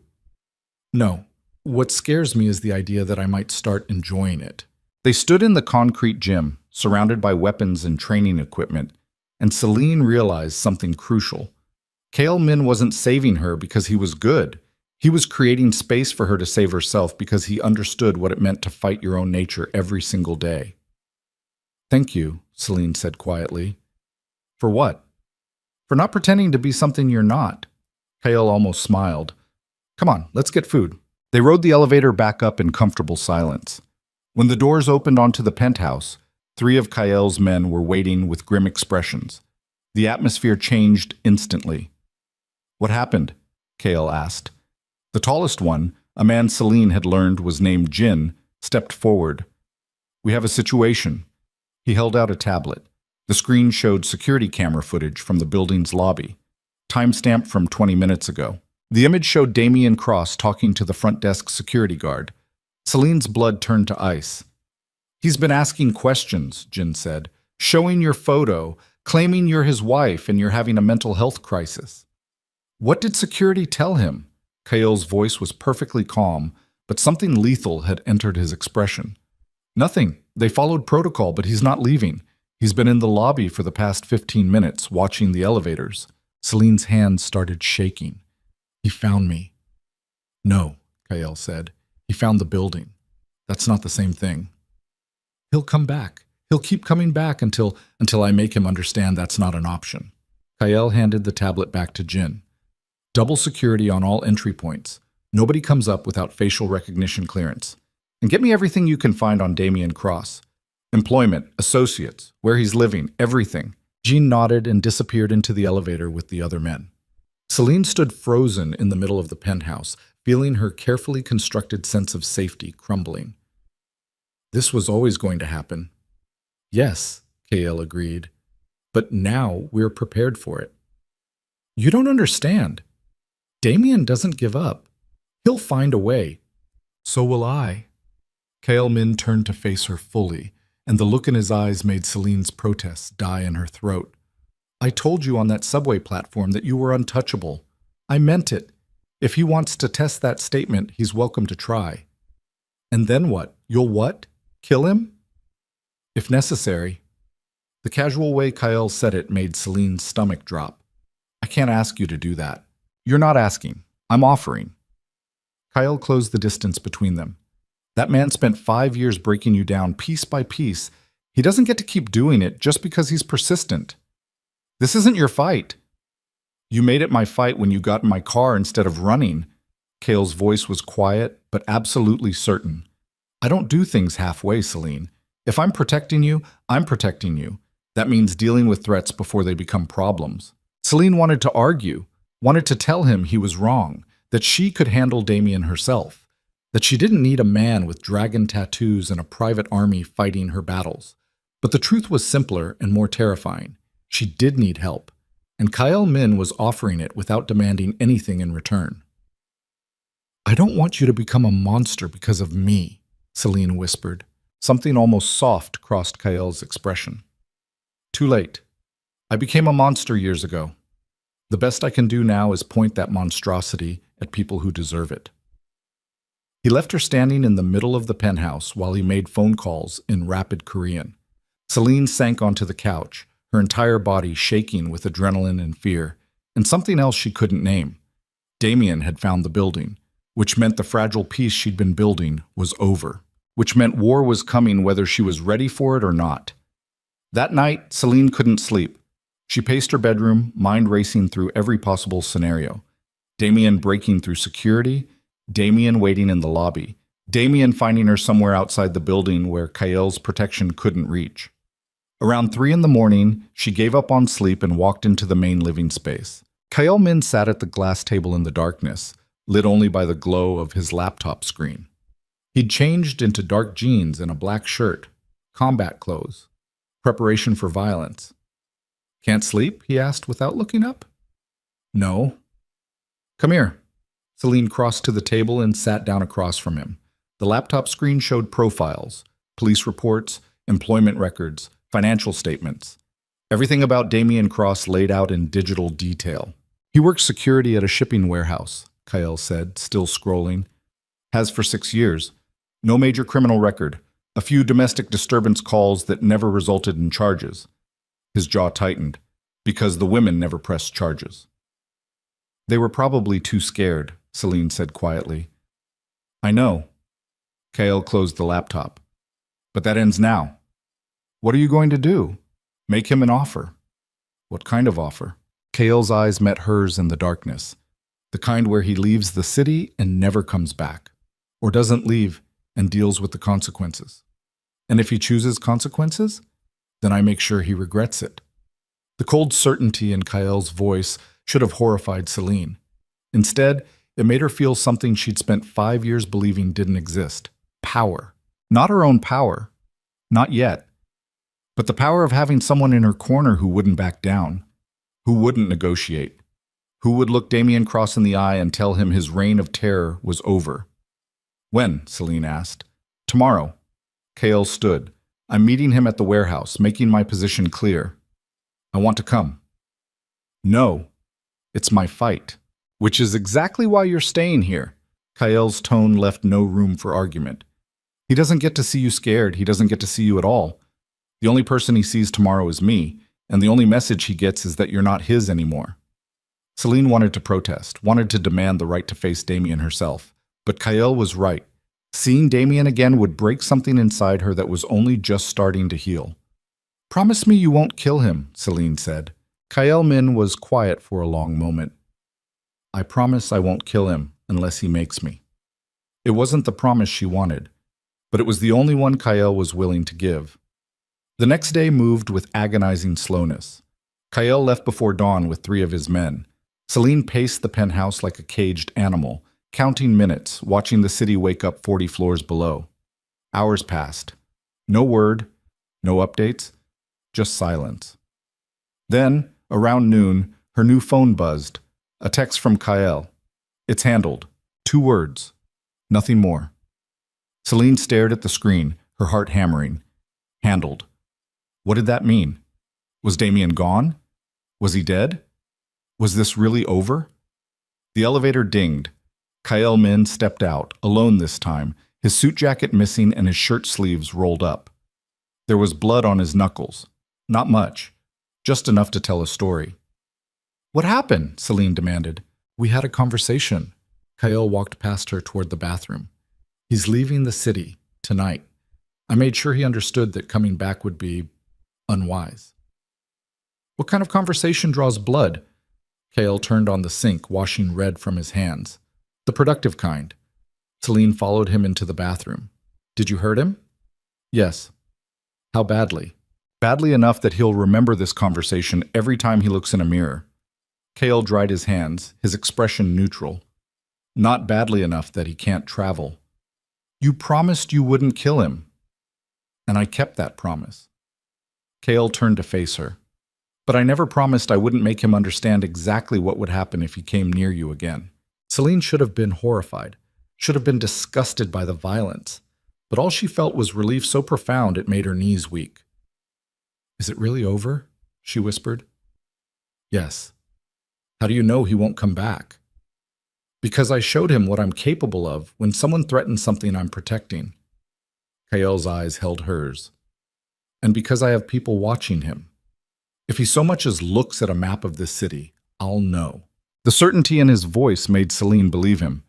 "No. What scares me is the idea that I might start enjoying it." They stood in the concrete gym, surrounded by weapons and training equipment, and Celine realized something crucial. Kael Min wasn't saving her because he was good. He was creating space for her to save herself because he understood what it meant to fight your own nature every single day. "Thank you," Celine said quietly. "For what?" "For not pretending to be something you're not." Kael almost smiled. "Come on, let's get food." They rode the elevator back up in comfortable silence. When the doors opened onto the penthouse, 3 of Kael's men were waiting with grim expressions. The atmosphere changed instantly. "What happened?" Kael asked. The tallest one, a man Celine had learned was named Jin, stepped forward. "We have a situation." He held out a tablet. The screen showed security camera footage from the building's lobby, timestamped from 20 minutes ago. The image showed Damien Cross talking to the front desk security guard. Celine's blood turned to ice. "He's been asking questions," Jin said, "showing your photo, claiming you're his wife and you're having a mental health crisis." "What did security tell him?" Kael's voice was perfectly calm, but something lethal had entered his expression. "Nothing. They followed protocol, but he's not leaving. He's been in the lobby for the past 15 minutes, watching the elevators." Celine's hands started shaking. "He found me." "No," Kael said. "He found the building. That's not the same thing." "He'll come back. He'll keep coming back until I make him understand that's not an option." Kael handed the tablet back to Jin. "Double security on all entry points. Nobody comes up without facial recognition clearance. And get me everything you can find on Damien Cross. Employment, associates, where he's living, everything." Jean nodded and disappeared into the elevator with the other men. Celine stood frozen in the middle of the penthouse, feeling her carefully constructed sense of safety crumbling. This was always going to happen. "Yes," Kael agreed, "but now we're prepared for it." "You don't understand. Damien doesn't give up. He'll find a way." "So will I." Kael Min turned to face her fully, and the look in his eyes made Celine's protests die in her throat. "I told you on that subway platform that you were untouchable. I meant it. If he wants to test that statement, he's welcome to try." "And then what? You'll what? Kill him?" "If necessary." The casual way Kael said it made Celine's stomach drop. "I can't ask you to do that." "You're not asking. I'm offering." Kael closed the distance between them. "That man spent 5 years breaking you down piece by piece. He doesn't get to keep doing it just because he's persistent. This isn't your fight." "You made it my fight when you got in my car instead of running." Kael's voice was quiet, but absolutely certain. "I don't do things halfway, Celine. If I'm protecting you, I'm protecting you. That means dealing with threats before they become problems." Celine wanted to argue, wanted to tell him he was wrong, that she could handle Damien herself, that she didn't need a man with dragon tattoos and a private army fighting her battles. But the truth was simpler and more terrifying. She did need help, and Kael Min was offering it without demanding anything in return. "I don't want you to become a monster because of me," Celine whispered. Something almost soft crossed Kael's expression. "Too late. I became a monster years ago. The best I can do now is point that monstrosity at people who deserve it." He left her standing in the middle of the penthouse while he made phone calls in rapid Korean. Celine sank onto the couch, her entire body shaking with adrenaline and fear, and something else she couldn't name. Damien had found the building, which meant the fragile peace she'd been building was over, which meant war was coming whether she was ready for it or not. That night, Celine couldn't sleep. She paced her bedroom, mind racing through every possible scenario. Damien breaking through security, Damien waiting in the lobby, Damien finding her somewhere outside the building where Kael's protection couldn't reach. Around 3 in the morning, she gave up on sleep and walked into the main living space. Kael Min sat at the glass table in the darkness, lit only by the glow of his laptop screen. He'd changed into dark jeans and a black shirt, combat clothes, preparation for violence. "Can't sleep?" he asked without looking up. "No." "Come here." Celine crossed to the table and sat down across from him. The laptop screen showed profiles, police reports, employment records, financial statements. Everything about Damien Cross laid out in digital detail. "He works security at a shipping warehouse," Kael said, still scrolling. "Has for 6 years. No major criminal record. A few domestic disturbance calls that never resulted in charges." His jaw tightened, because the women never pressed charges. "They were probably too scared," Celine said quietly. I know. Kael closed the laptop. But that ends now. What are you going to do? Make him an offer. What kind of offer? Kael's eyes met hers in the darkness. The kind where he leaves the city and never comes back. Or doesn't leave and deals with the consequences. And if he chooses consequences, then I make sure he regrets it. The cold certainty in Kael's voice should have horrified Celine. Instead, it made her feel something she'd spent 5 years believing didn't exist. Power. Not her own power. Not yet. But the power of having someone in her corner who wouldn't back down. Who wouldn't negotiate. Who would look Damien Cross in the eye and tell him his reign of terror was over. When? Celine asked. Tomorrow. Kael stood. I'm meeting him at the warehouse, making my position clear. I want to come. No. It's my fight. Which is exactly why you're staying here. Kael's tone left no room for argument. He doesn't get to see you scared. He doesn't get to see you at all. The only person he sees tomorrow is me, and the only message he gets is that you're not his anymore. Celine wanted to protest, wanted to demand the right to face Damien herself. But Kael was right. Seeing Damien again would break something inside her that was only just starting to heal. Promise me you won't kill him, Celine said. Kael Min was quiet for a long moment. I promise I won't kill him unless he makes me. It wasn't the promise she wanted, but it was the only one Kael was willing to give. The next day moved with agonizing slowness. Kael left before dawn with 3 of his men. Celine paced the penthouse like a caged animal, counting minutes, watching the city wake up 40 floors below. Hours passed. No word, no updates, just silence. Then, around noon, her new phone buzzed. A text from Kael. It's handled. 2 words. Nothing more. Celine stared at the screen, her heart hammering. Handled. What did that mean? Was Damien gone? Was he dead? Was this really over? The elevator dinged. Kael Min stepped out, alone this time, his suit jacket missing and his shirt sleeves rolled up. There was blood on his knuckles. Not much. Just enough to tell a story. What happened? Celine demanded. We had a conversation. Kael walked past her toward the bathroom. He's leaving the city, tonight. I made sure he understood that coming back would be unwise. What kind of conversation draws blood? Kael turned on the sink, washing red from his hands. The productive kind. Celine followed him into the bathroom. Did you hurt him? Yes. How badly? Badly enough that he'll remember this conversation every time he looks in a mirror. Kael dried his hands, his expression neutral. Not badly enough that he can't travel. You promised you wouldn't kill him. And I kept that promise. Kael turned to face her. But I never promised I wouldn't make him understand exactly what would happen if he came near you again. Celine should have been horrified, should have been disgusted by the violence. But all she felt was relief so profound it made her knees weak. Is it really over? She whispered. Yes. How do you know he won't come back? Because I showed him what I'm capable of when someone threatens something I'm protecting. Kael's eyes held hers. And because I have people watching him. If he so much as looks at a map of this city, I'll know. The certainty in his voice made Celine believe him.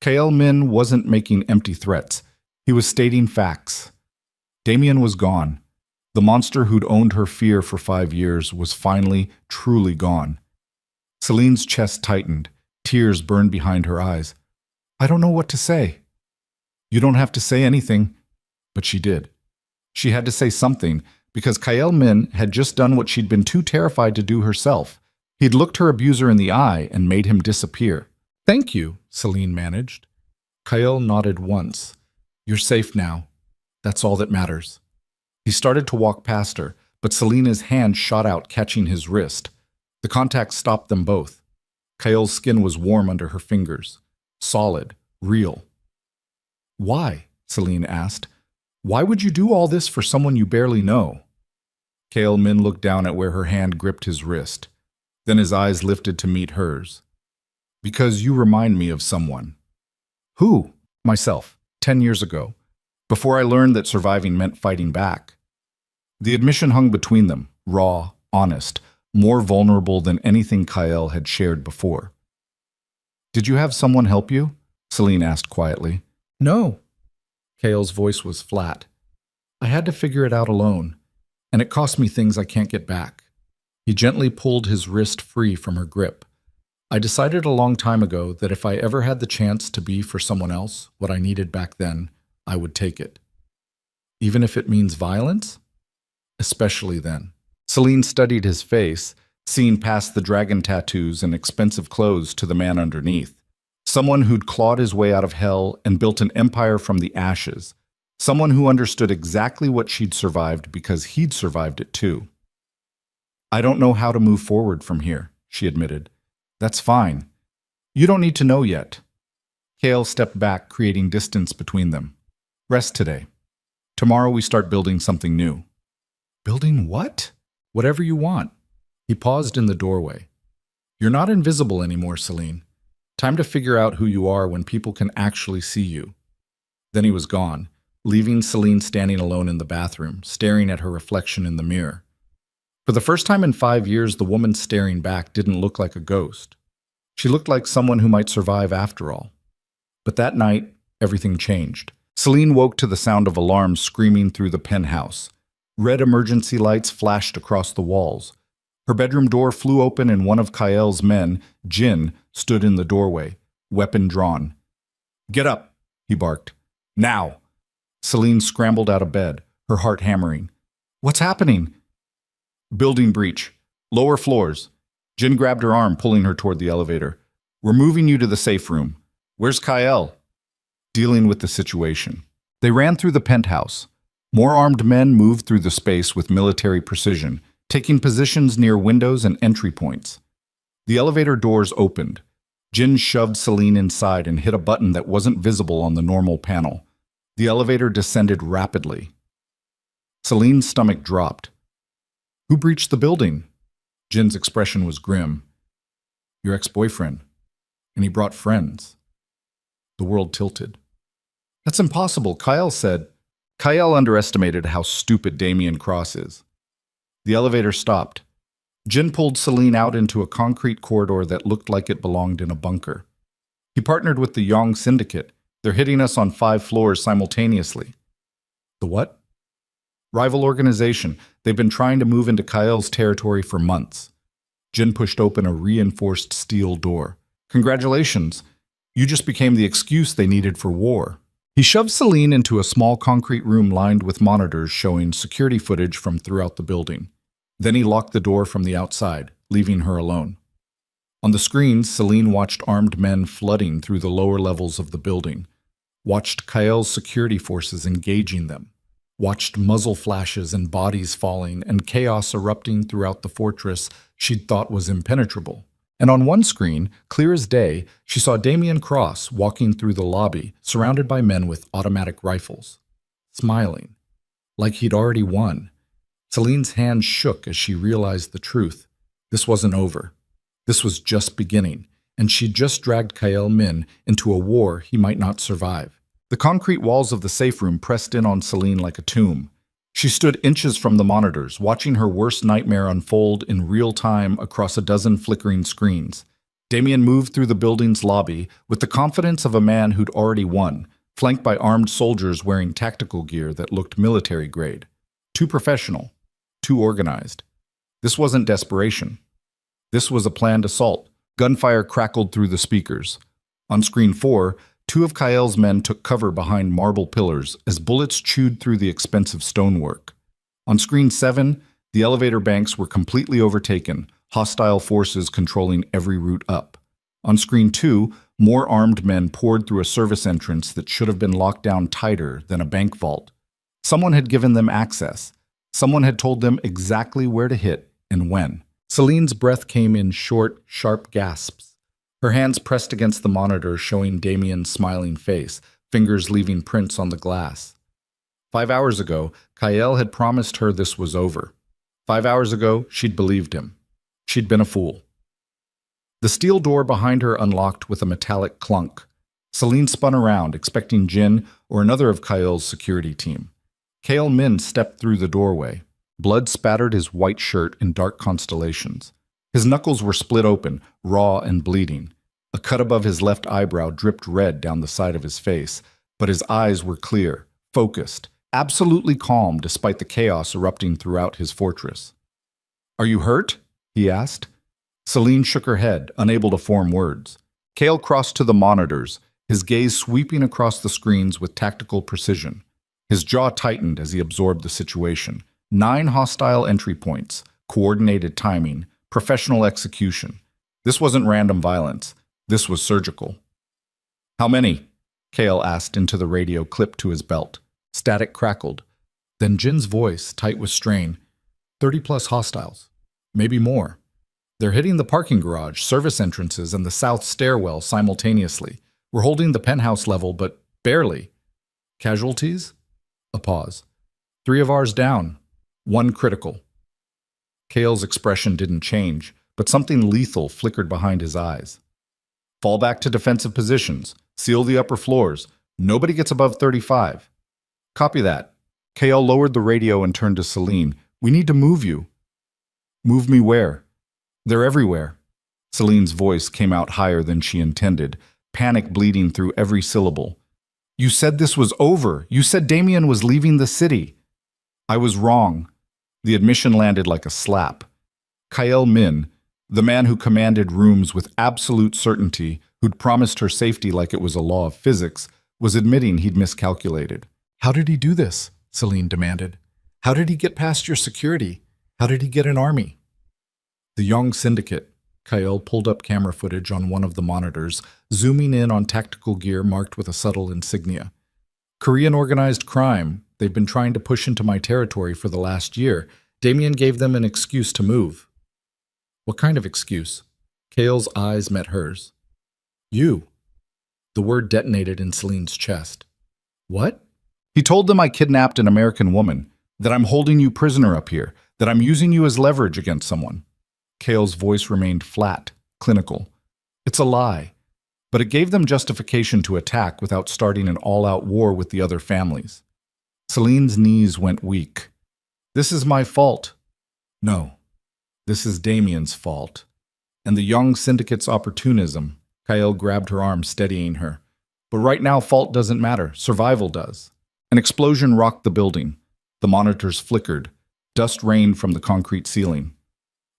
Kael Min wasn't making empty threats. He was stating facts. Damien was gone. The monster who'd owned her fear for 5 years was finally, truly gone. Celine's chest tightened. Tears burned behind her eyes. I don't know what to say. You don't have to say anything. But she did. She had to say something, because Kael Min had just done what she'd been too terrified to do herself. He'd looked her abuser in the eye and made him disappear. Thank you, Celine managed. Kael nodded once. You're safe now. That's all that matters. He started to walk past her, but Celine's hand shot out, catching his wrist. The contact stopped them both. Kael's skin was warm under her fingers. Solid, real. Why? Celine asked. Why would you do all this for someone you barely know? Kael Min looked down at where her hand gripped his wrist. Then his eyes lifted to meet hers. Because you remind me of someone. Who? Myself, 10 years ago, before I learned that surviving meant fighting back. The admission hung between them, raw, honest, more vulnerable than anything Kael had shared before. Did you have someone help you? Celine asked quietly. No. Kale's voice was flat. I had to figure it out alone, and it cost me things I can't get back. He gently pulled his wrist free from her grip. I decided a long time ago that if I ever had the chance to be for someone else what I needed back then, I would take it. Even if it means violence? Especially then. Celine studied his face, seeing past the dragon tattoos and expensive clothes to the man underneath. Someone who'd clawed his way out of hell and built an empire from the ashes. Someone who understood exactly what she'd survived because he'd survived it too. I don't know how to move forward from here, she admitted. That's fine. You don't need to know yet. Kale stepped back, creating distance between them. Rest today. Tomorrow we start building something new. Building what? Whatever you want. He paused in the doorway. You're not invisible anymore, Celine. Time to figure out who you are when people can actually see you. Then he was gone, leaving Celine standing alone in the bathroom, staring at her reflection in the mirror. For the first time in 5 years, the woman staring back didn't look like a ghost. She looked like someone who might survive after all. But that night, everything changed. Celine woke to the sound of alarms screaming through the penthouse. Red emergency lights flashed across the walls. Her bedroom door flew open and one of Kael's men, Jin, stood in the doorway, weapon drawn. Get up, he barked. Now! Celine scrambled out of bed, her heart hammering. What's happening? Building breach. Lower floors. Jin grabbed her arm, pulling her toward the elevator. We're moving you to the safe room. Where's Kael? Dealing with the situation. They ran through the penthouse. More armed men moved through the space with military precision, taking positions near windows and entry points. The elevator doors opened. Jin shoved Celine inside and hit a button that wasn't visible on the normal panel. The elevator descended rapidly. Celine's stomach dropped. Who breached the building? Jin's expression was grim. Your ex-boyfriend. And he brought friends. The world tilted. That's impossible, Kael said. Kael underestimated how stupid Damien Cross is. The elevator stopped. Jin pulled Celine out into a concrete corridor that looked like it belonged in a bunker. He partnered with the Yong Syndicate. They're hitting us on 5 floors simultaneously. The what? Rival organization. They've been trying to move into Kael's territory for months. Jin pushed open a reinforced steel door. Congratulations. You just became the excuse they needed for war. He shoved Celine into a small concrete room lined with monitors showing security footage from throughout the building. Then he locked the door from the outside, leaving her alone. On the screens, Celine watched armed men flooding through the lower levels of the building, watched Kael's security forces engaging them, watched muzzle flashes and bodies falling and chaos erupting throughout the fortress she'd thought was impenetrable. And on one screen, clear as day, she saw Damien Cross walking through the lobby, surrounded by men with automatic rifles, smiling, like he'd already won. Celine's hand shook as she realized the truth. This wasn't over. This was just beginning, and she'd just dragged Kael Min into a war he might not survive. The concrete walls of the safe room pressed in on Celine like a tomb. She stood inches from the monitors, watching her worst nightmare unfold in real time across a dozen flickering screens. Damien moved through the building's lobby with the confidence of a man who'd already won, flanked by armed soldiers wearing tactical gear that looked military grade. Too professional, too organized. This wasn't desperation. This was a planned assault. Gunfire crackled through the speakers. On screen 4, 2 of Kael's men took cover behind marble pillars as bullets chewed through the expensive stonework. On screen 7, the elevator banks were completely overtaken, hostile forces controlling every route up. On screen 2, more armed men poured through a service entrance that should have been locked down tighter than a bank vault. Someone had given them access. Someone had told them exactly where to hit and when. Celine's breath came in short, sharp gasps. Her hands pressed against the monitor, showing Damien's smiling face, fingers leaving prints on the glass. 5 hours ago, Kael had promised her this was over. 5 hours ago, she'd believed him. She'd been a fool. The steel door behind her unlocked with a metallic clunk. Celine spun around, expecting Jin or another of Kael's security team. Kael Min stepped through the doorway. Blood spattered his white shirt in dark constellations. His knuckles were split open, raw and bleeding. A cut above his left eyebrow dripped red down the side of his face, but his eyes were clear, focused, absolutely calm despite the chaos erupting throughout his fortress. "Are you hurt?" he asked. Celine shook her head, unable to form words. Kale crossed to the monitors, his gaze sweeping across the screens with tactical precision. His jaw tightened as he absorbed the situation. 9 hostile entry points, coordinated timing, professional execution. This wasn't random violence. This was surgical. "How many?" Kale asked into the radio clipped to his belt. Static crackled. Then Jin's voice, tight with strain. 30+ hostiles. Maybe more. They're hitting the parking garage, service entrances, and the south stairwell simultaneously. We're holding the penthouse level, but barely. Casualties? A pause. 3 of ours down. 1 critical. Kale's expression didn't change, but something lethal flickered behind his eyes. "Fall back to defensive positions. Seal the upper floors. Nobody gets above 35. "Copy that." Kale lowered the radio and turned to Celine. "We need to move you." "Move me where?" "They're everywhere." Celine's voice came out higher than she intended, panic bleeding through every syllable. "You said this was over. You said Damien was leaving the city." "I was wrong." The admission landed like a slap. Kyle Min, the man who commanded rooms with absolute certainty, who'd promised her safety like it was a law of physics, was admitting he'd miscalculated. "How did he do this?" Celine demanded. "How did he get past your security? How did he get an army?" "The Young Syndicate." Kyle pulled up camera footage on one of the monitors, zooming in on tactical gear marked with a subtle insignia. "Korean organized crime. They've been trying to push into my territory for the last year. Damien gave them an excuse to move." "What kind of excuse?" Kale's eyes met hers. "You." The word detonated in Celine's chest. "What?" "He told them I kidnapped an American woman, that I'm holding you prisoner up here, that I'm using you as leverage against someone." Kale's voice remained flat, clinical. "It's a lie, but it gave them justification to attack without starting an all-out war with the other families." Celine's knees went weak. "This is my fault." "No, this is Damien's fault. And the Young Syndicate's opportunism." Kyle grabbed her arm, steadying her. "But right now, fault doesn't matter. Survival does." An explosion rocked the building. The monitors flickered. Dust rained from the concrete ceiling.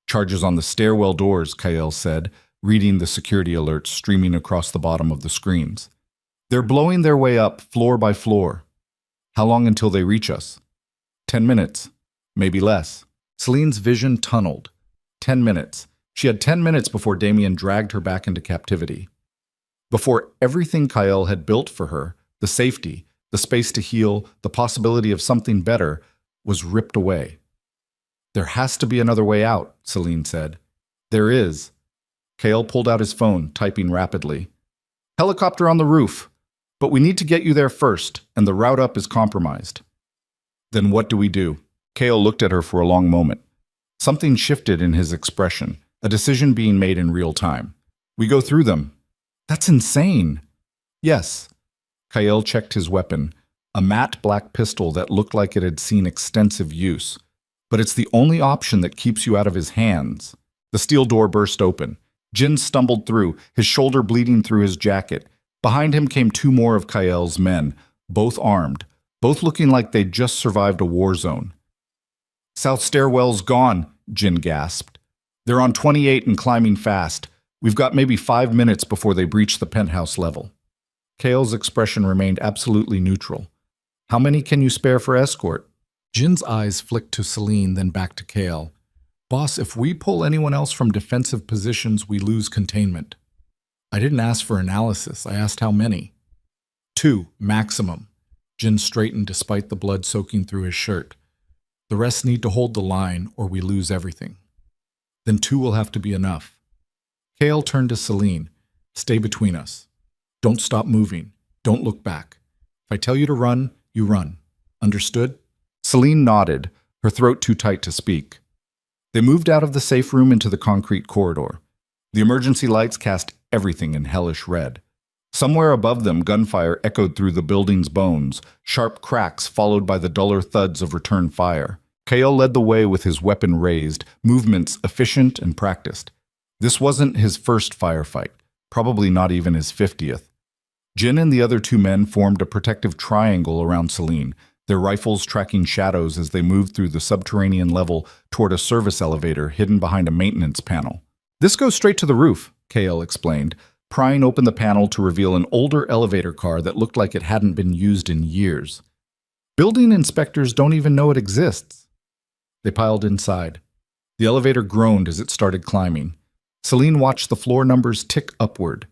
"Charges on the stairwell doors," Kyle said, reading the security alerts streaming across the bottom of the screens. "They're blowing their way up floor by floor." "How long until they reach us?" 10 minutes. Maybe less." Celine's vision tunneled. 10 minutes. She had 10 minutes before Damien dragged her back into captivity. Before everything Kyle had built for her, the safety, the space to heal, the possibility of something better, was ripped away. "There has to be another way out," Celine said. "There is." Kale pulled out his phone, typing rapidly. "Helicopter on the roof. But we need to get you there first, and the route up is compromised." "Then what do we do?" Kale looked at her for a long moment. Something shifted in his expression, a decision being made in real time. "We go through them." "That's insane." "Yes." Kyle checked his weapon, a matte black pistol that looked like it had seen extensive use. "But it's the only option that keeps you out of his hands." The steel door burst open. Jin stumbled through, his shoulder bleeding through his jacket. Behind him came 2 more of Kyle's men, both armed, both looking like they'd just survived a war zone. "South stairwell's gone," Jin gasped. "They're on 28 and climbing fast. We've got maybe 5 minutes before they breach the penthouse level." Kale's expression remained absolutely neutral. "How many can you spare for escort?" Jin's eyes flicked to Celine, then back to Kale. "Boss, if we pull anyone else from defensive positions, we lose containment." "I didn't ask for analysis. I asked how many." 2, maximum." Jin straightened despite the blood soaking through his shirt. "The rest need to hold the line, or we lose everything." "Then 2 will have to be enough." Kale turned to Celine. "Stay between us. Don't stop moving. Don't look back. If I tell you to run, you run. Understood?" Celine nodded, her throat too tight to speak. They moved out of the safe room into the concrete corridor. The emergency lights cast everything in hellish red. Somewhere above them, gunfire echoed through the building's bones, sharp cracks followed by the duller thuds of return fire. Kale led the way with his weapon raised, movements efficient and practiced. This wasn't his first firefight. Probably not even his 50th. Jin and the other two men formed a protective triangle around Celine, their rifles tracking shadows as they moved through the subterranean level toward a service elevator hidden behind a maintenance panel. "This goes straight to the roof," KL explained, prying open the panel to reveal an older elevator car that looked like it hadn't been used in years. "Building inspectors don't even know it exists." They piled inside. The elevator groaned as it started climbing. Celine watched the floor numbers tick upward.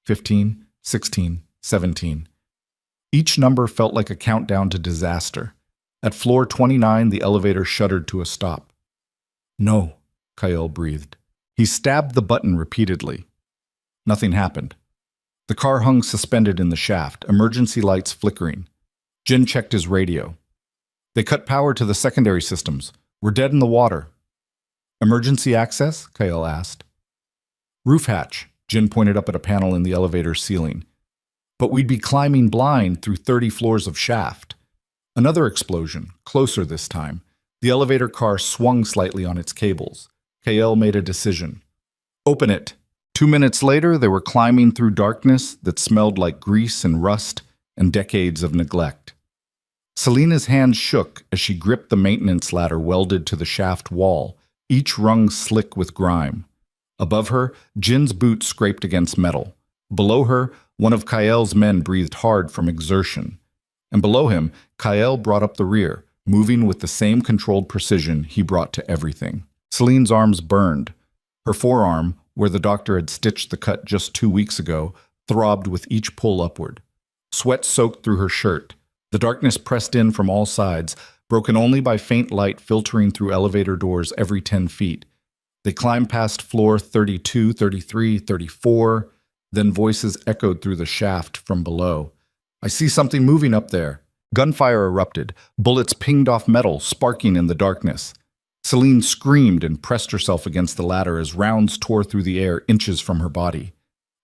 15, 16, 17. Each number felt like a countdown to disaster. At floor 29, the elevator shuddered to a stop. "No," Kyle breathed. He stabbed the button repeatedly. Nothing happened. The car hung suspended in the shaft, emergency lights flickering. Jin checked his radio. "They cut power to the secondary systems. We're dead in the water." "Emergency access?" Kyle asked. "Roof hatch," Jin pointed up at a panel in the elevator's ceiling. "But we'd be climbing blind through 30 floors of shaft." Another explosion, closer this time. The elevator car swung slightly on its cables. KL made a decision. "Open it." 2 minutes later, they were climbing through darkness that smelled like grease and rust and decades of neglect. Selena's hands shook as she gripped the maintenance ladder welded to the shaft wall, each rung slick with grime. Above her, Jin's boots scraped against metal. Below her, one of Kael's men breathed hard from exertion. And below him, Kael brought up the rear, moving with the same controlled precision he brought to everything. Celine's arms burned. Her forearm, where the doctor had stitched the cut just 2 weeks ago, throbbed with each pull upward. Sweat soaked through her shirt. The darkness pressed in from all sides, broken only by faint light filtering through elevator doors every 10 feet. They climbed past floor 32, 33, 34. Then voices echoed through the shaft from below. "I see something moving up there." Gunfire erupted. Bullets pinged off metal, sparking in the darkness. Celine screamed and pressed herself against the ladder as rounds tore through the air inches from her body.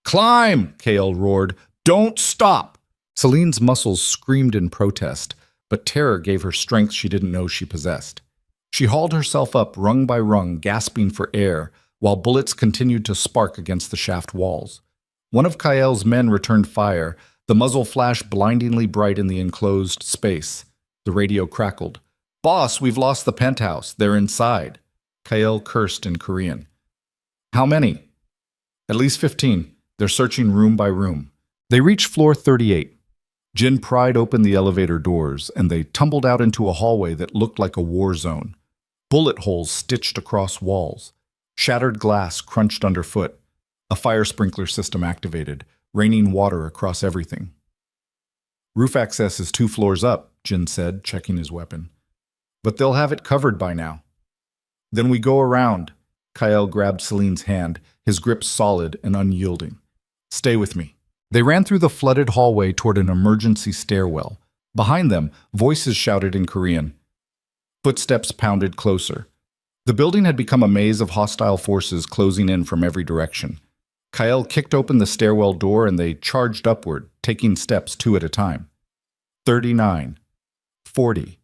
"Climb!" Kael roared. "Don't stop!" Celine's muscles screamed in protest, but terror gave her strength she didn't know she possessed. She hauled herself up rung by rung, gasping for air, while bullets continued to spark against the shaft walls. One of Kael's men returned fire. The muzzle flashed blindingly bright in the enclosed space. The radio crackled. "Boss, we've lost the penthouse. They're inside." Kael cursed in Korean. "How many?" "At least 15. They're searching room by room." They reached floor 38. Jin pried open the elevator doors, and they tumbled out into a hallway that looked like a war zone. Bullet holes stitched across walls. Shattered glass crunched underfoot. A fire sprinkler system activated, raining water across everything. "Roof access is 2 floors up," Jin said, checking his weapon. "But they'll have it covered by now." "Then we go around." Kael grabbed Celine's hand, his grip solid and unyielding. "Stay with me." They ran through the flooded hallway toward an emergency stairwell. Behind them, voices shouted in Korean. Footsteps pounded closer. The building had become a maze of hostile forces closing in from every direction. Kael kicked open the stairwell door and they charged upward, taking steps 2 at a time. 39. 40.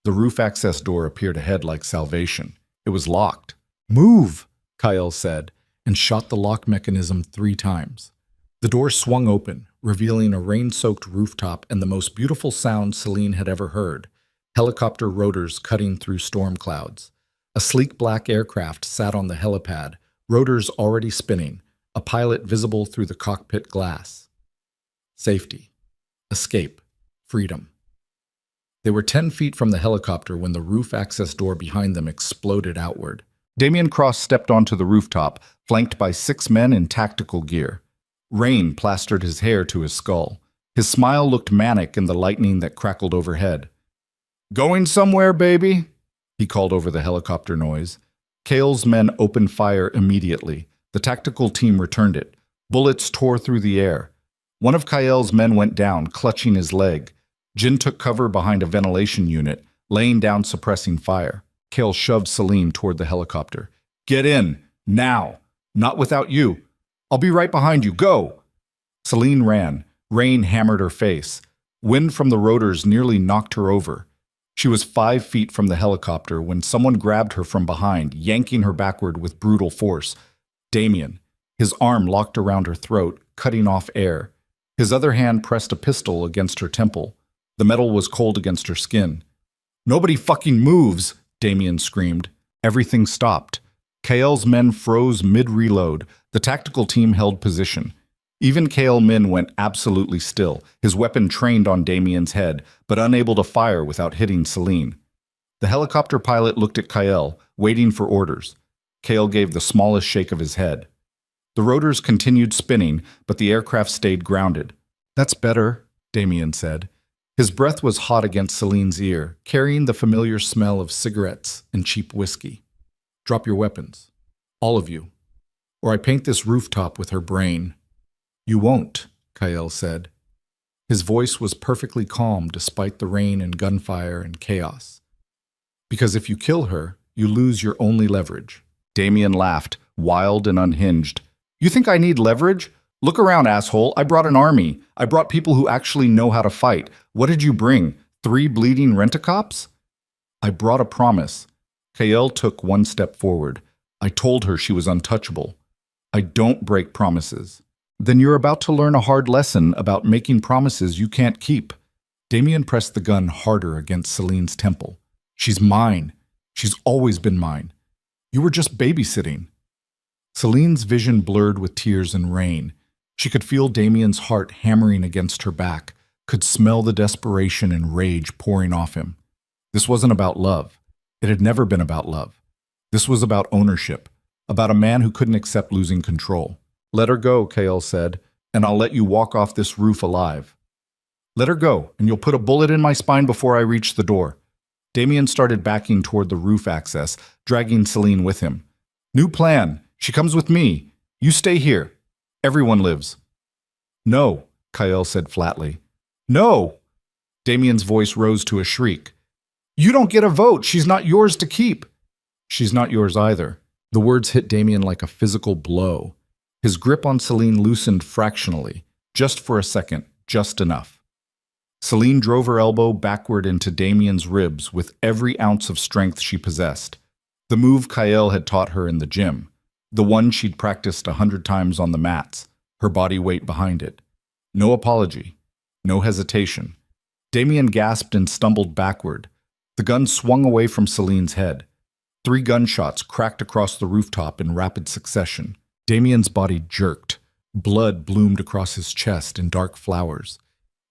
The roof access door appeared ahead like salvation. It was locked. "Move," Kael said, and shot the lock mechanism 3 times. The door swung open, revealing a rain-soaked rooftop and the most beautiful sound Celine had ever heard. Helicopter rotors cutting through storm clouds. A sleek black aircraft sat on the helipad, rotors already spinning, a pilot visible through the cockpit glass. Safety. Escape. Freedom. They were 10 feet from the helicopter when the roof access door behind them exploded outward. Damien Cross stepped onto the rooftop, flanked by 6 men in tactical gear. Rain plastered his hair to his skull. His smile looked manic in the lightning that crackled overhead. "Going somewhere, baby?" he called over the helicopter noise. Kael's men opened fire immediately. The tactical team returned it. Bullets tore through the air. One of Kael's men went down, clutching his leg. Jin took cover behind a ventilation unit, laying down suppressing fire. Kael shoved Celine toward the helicopter. "Get in, now. Not without you. I'll be right behind you. Go!" Celine ran. Rain hammered her face. Wind from the rotors nearly knocked her over. She was 5 feet from the helicopter when someone grabbed her from behind, yanking her backward with brutal force. Damien. His arm locked around her throat, cutting off air. His other hand pressed a pistol against her temple. The metal was cold against her skin. "Nobody fucking moves!" Damien screamed. Everything stopped. Kael's men froze mid-reload. The tactical team held position. Even Kael Min went absolutely still, his weapon trained on Damien's head, but unable to fire without hitting Celine. The helicopter pilot looked at Kael, waiting for orders. Kael gave the smallest shake of his head. The rotors continued spinning, but the aircraft stayed grounded. "That's better," Damien said. His breath was hot against Celine's ear, carrying the familiar smell of cigarettes and cheap whiskey. "Drop your weapons. All of you. Or I paint this rooftop with her brain." "You won't," Kael said. His voice was perfectly calm despite the rain and gunfire and chaos. "Because if you kill her, you lose your only leverage." Damien laughed, wild and unhinged. "You think I need leverage? Look around, asshole. I brought an army. I brought people who actually know how to fight. What did you bring? 3 bleeding rent-a-cops?" "I brought a promise." Kael took one step forward. "I told her she was untouchable. I don't break promises." "Then you're about to learn a hard lesson about making promises you can't keep." Damien pressed the gun harder against Celine's temple. "She's mine. She's always been mine. You were just babysitting." Celine's vision blurred with tears and rain. She could feel Damien's heart hammering against her back, could smell the desperation and rage pouring off him. This wasn't about love. It had never been about love. This was about ownership, about a man who couldn't accept losing control. "Let her go," Kael said, "and I'll let you walk off this roof alive." "Let her go, and you'll put a bullet in my spine before I reach the door." Damien started backing toward the roof access, dragging Celine with him. "New plan. She comes with me. You stay here. Everyone lives." "No," Kael said flatly. "No!" Damien's voice rose to a shriek. "You don't get a vote. She's not yours to keep." "She's not yours either." The words hit Damien like a physical blow. His grip on Celine loosened fractionally, just for a second, just enough. Celine drove her elbow backward into Damien's ribs with every ounce of strength she possessed. The move Kael had taught her in the gym. The one she'd practiced 100 times on the mats, her body weight behind it. No apology. No hesitation. Damien gasped and stumbled backward. The gun swung away from Celine's head. 3 gunshots cracked across the rooftop in rapid succession. Damien's body jerked. Blood bloomed across his chest in dark flowers.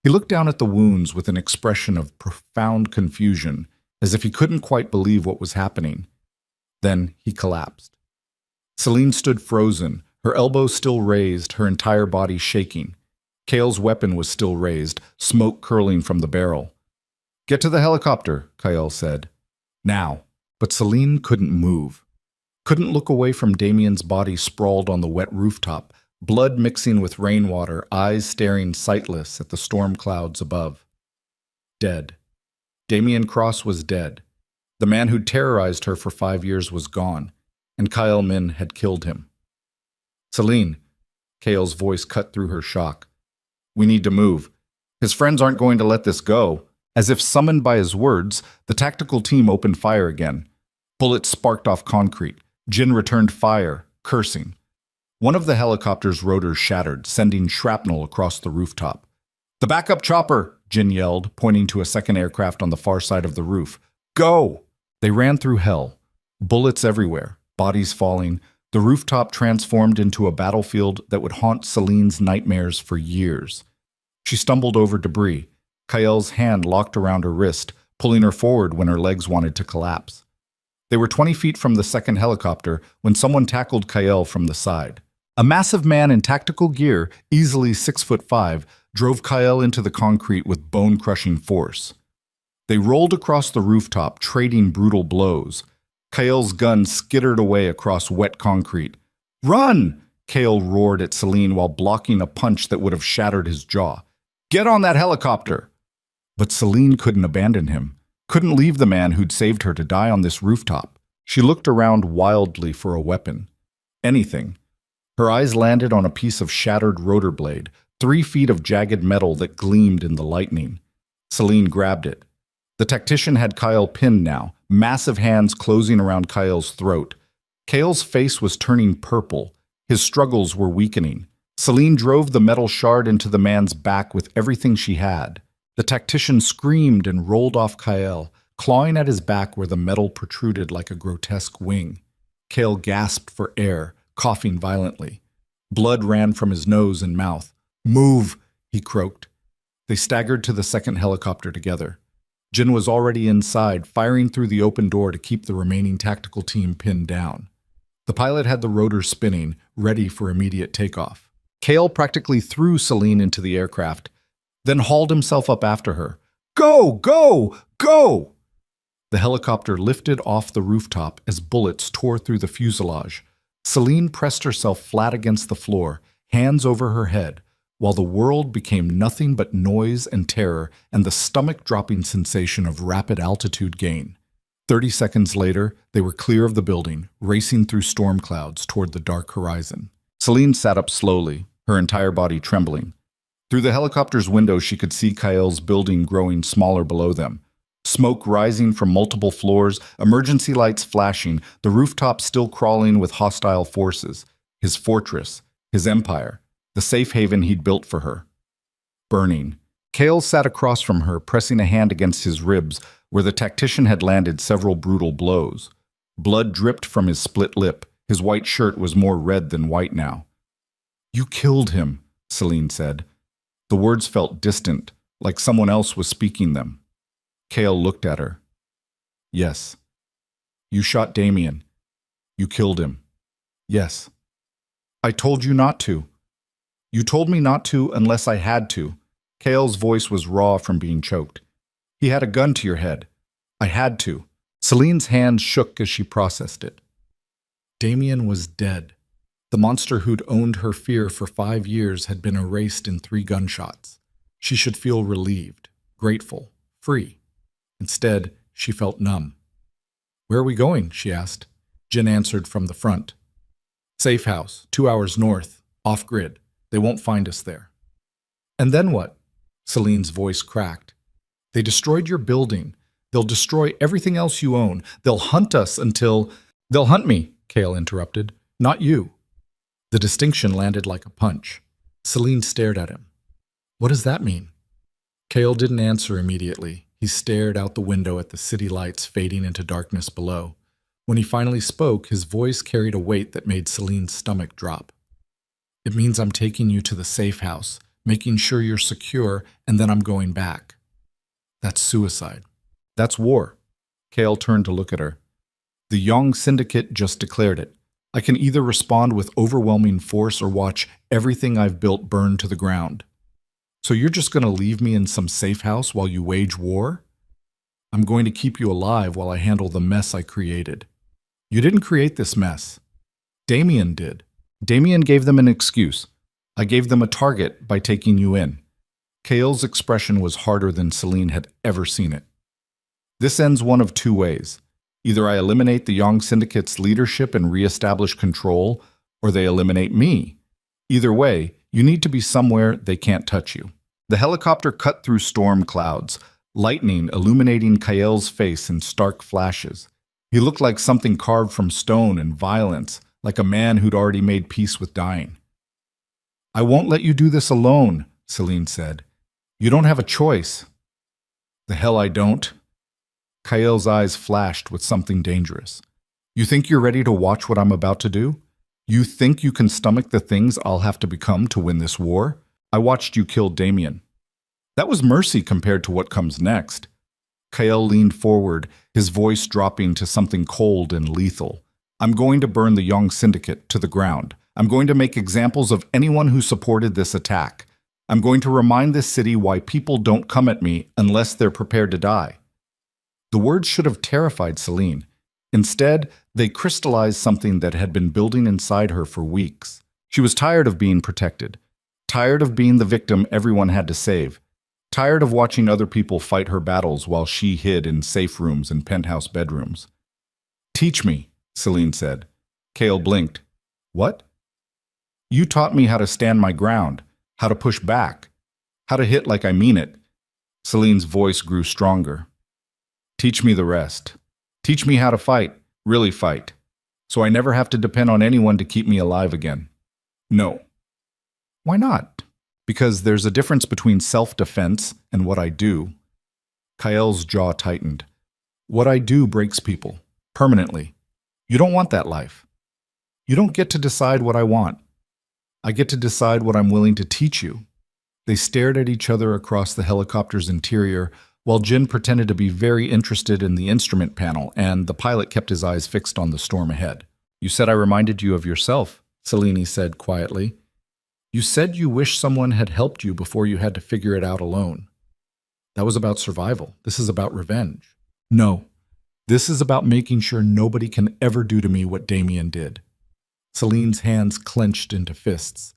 He looked down at the wounds with an expression of profound confusion, as if he couldn't quite believe what was happening. Then he collapsed. Celine stood frozen, her elbows still raised, her entire body shaking. Kael's weapon was still raised, smoke curling from the barrel. "Get to the helicopter," Kael said. "Now." But Celine couldn't move. Couldn't look away from Damien's body sprawled on the wet rooftop, blood mixing with rainwater, eyes staring sightless at the storm clouds above. Dead. Damien Cross was dead. The man who'd terrorized her for 5 years was gone, and Kael Min had killed him. "Celine," Kael's voice cut through her shock. "We need to move. His friends aren't going to let this go." As if summoned by his words, the tactical team opened fire again. Bullets sparked off concrete. Jin returned fire, cursing. One of the helicopter's rotors shattered, sending shrapnel across the rooftop. "The backup chopper!" Jin yelled, pointing to a second aircraft on the far side of the roof. "Go!" They ran through hell. Bullets everywhere, bodies falling. The rooftop transformed into a battlefield that would haunt Celine's nightmares for years. She stumbled over debris. Kael's hand locked around her wrist, pulling her forward when her legs wanted to collapse. They were 20 feet from the second helicopter when someone tackled Kael from the side. A massive man in tactical gear, easily 6'5", drove Kael into the concrete with bone-crushing force. They rolled across the rooftop, trading brutal blows. Kael's gun skittered away across wet concrete. "Run!" Kael roared at Celine while blocking a punch that would have shattered his jaw. "Get on that helicopter!" But Celine couldn't abandon him, couldn't leave the man who'd saved her to die on this rooftop. She looked around wildly for a weapon. Anything. Her eyes landed on a piece of shattered rotor blade, 3 feet of jagged metal that gleamed in the lightning. Celine grabbed it. The tactician had Kael pinned now, massive hands closing around Kael's throat. Kael's face was turning purple. His struggles were weakening. Celine drove the metal shard into the man's back with everything she had. The tactician screamed and rolled off Kyle, clawing at his back where the metal protruded like a grotesque wing. Kale gasped for air, coughing violently. Blood ran from his nose and mouth. "Move," he croaked. They staggered to the second helicopter together. Jin was already inside, firing through the open door to keep the remaining tactical team pinned down. The pilot had the rotor spinning, ready for immediate takeoff. Kale practically threw Celine into the aircraft, then hauled himself up after her. "Go! Go! Go!" The helicopter lifted off the rooftop as bullets tore through the fuselage. Celine pressed herself flat against the floor, hands over her head, while the world became nothing but noise and terror and the stomach-dropping sensation of rapid altitude gain. 30 seconds later, they were clear of the building, racing through storm clouds toward the dark horizon. Celine sat up slowly, her entire body trembling. Through the helicopter's window, she could see Kyle's building growing smaller below them. Smoke rising from multiple floors, emergency lights flashing, the rooftop still crawling with hostile forces. His fortress, his empire, the safe haven he'd built for her. Burning. Kale sat across from her, pressing a hand against his ribs, where the tactician had landed several brutal blows. Blood dripped from his split lip. His white shirt was more red than white now. "You killed him," Celine said. The words felt distant, like someone else was speaking them. Kale looked at her. "Yes." "You shot Damien. You killed him." "Yes." "I told you not to." "You told me not to unless I had to." Kale's voice was raw from being choked. "He had a gun to your head. I had to." Celine's hands shook as she processed it. Damien was dead. The monster who'd owned her fear for 5 years had been erased in 3 gunshots. She should feel relieved, grateful, free. Instead, she felt numb. "Where are we going?" she asked. Jin answered from the front. "Safe house, 2 hours north, off-grid. They won't find us there." "And then what?" Celine's voice cracked. "They destroyed your building. They'll destroy everything else you own. They'll hunt us until—" "They'll hunt me," Kale interrupted. "Not you." The distinction landed like a punch. Celine stared at him. "What does that mean?" Kale didn't answer immediately. He stared out the window at the city lights fading into darkness below. When he finally spoke, his voice carried a weight that made Celine's stomach drop. "It means I'm taking you to the safe house, making sure you're secure, and then I'm going back." "That's suicide." "That's war." Kale turned to look at her. "The Yong Syndicate just declared it. I can either respond with overwhelming force or watch everything I've built burn to the ground. So you're just going to leave me in some safe house while you wage war? I'm going to keep you alive while I handle the mess I created." "You didn't create this mess. Damien did." "Damien gave them an excuse. I gave them a target by taking you in." Kale's expression was harder than Celine had ever seen it. "This ends one of 2 ways. Either I eliminate the Yong Syndicate's leadership and reestablish control, or they eliminate me. Either way, you need to be somewhere they can't touch you." The helicopter cut through storm clouds, lightning illuminating Kael's face in stark flashes. He looked like something carved from stone and violence, like a man who'd already made peace with dying. "I won't let you do this alone," Celine said. "You don't have a choice." "The hell I don't." Kael's eyes flashed with something dangerous. "You think you're ready to watch what I'm about to do? You think you can stomach the things I'll have to become to win this war? I watched you kill Damien. That was mercy compared to what comes next." Kael leaned forward, his voice dropping to something cold and lethal. "I'm going to burn the Yong Syndicate to the ground. I'm going to make examples of anyone who supported this attack. I'm going to remind this city why people don't come at me unless they're prepared to die." The words should have terrified Celine. Instead, they crystallized something that had been building inside her for weeks. She was tired of being protected, tired of being the victim everyone had to save, tired of watching other people fight her battles while she hid in safe rooms and penthouse bedrooms. "Teach me," Celine said. Kale blinked. "What?" "You taught me how to stand my ground, how to push back, how to hit like I mean it." Celine's voice grew stronger. "Teach me the rest. Teach me how to fight, really fight, so I never have to depend on anyone to keep me alive again." No. Why not? Because there's a difference between self-defense and what I do. Kael's jaw tightened. What I do breaks people. Permanently. You don't want that life. You don't get to decide what I want. I get to decide what I'm willing to teach you. They stared at each other across the helicopter's interior, while Jin pretended to be very interested in the instrument panel, and the pilot kept his eyes fixed on the storm ahead. You said I reminded you of yourself, Selene said quietly. You said you wish someone had helped you before you had to figure it out alone. That was about survival. This is about revenge. No, this is about making sure nobody can ever do to me what Damien did. Celine's hands clenched into fists.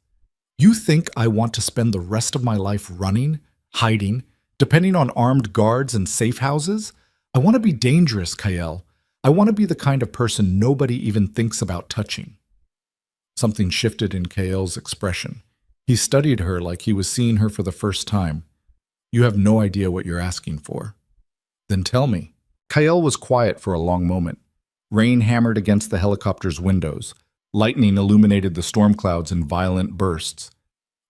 You think I want to spend the rest of my life running, hiding, depending on armed guards and safe houses? I want to be dangerous, Kael. I want to be the kind of person nobody even thinks about touching. Something shifted in Kael's expression. He studied her like he was seeing her for the first time. You have no idea what you're asking for. Then tell me. Kael was quiet for a long moment. Rain hammered against the helicopter's windows. Lightning illuminated the storm clouds in violent bursts.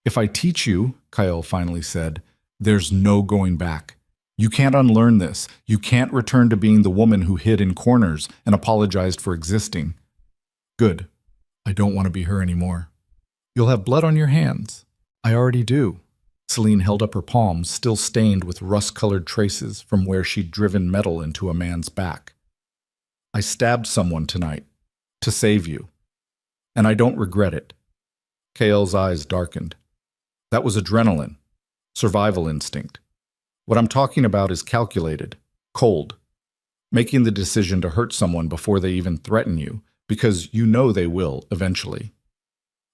If I teach you, Kael finally said, there's no going back. You can't unlearn this. You can't return to being the woman who hid in corners and apologized for existing. Good. I don't want to be her anymore. You'll have blood on your hands. I already do. Selene held up her palms, still stained with rust-colored traces from where she'd driven metal into a man's back. I stabbed someone tonight. To save you. And I don't regret it. Kael's eyes darkened. That was adrenaline. Survival instinct. What I'm talking about is calculated. Cold. Making the decision to hurt someone before they even threaten you, because you know they will, eventually.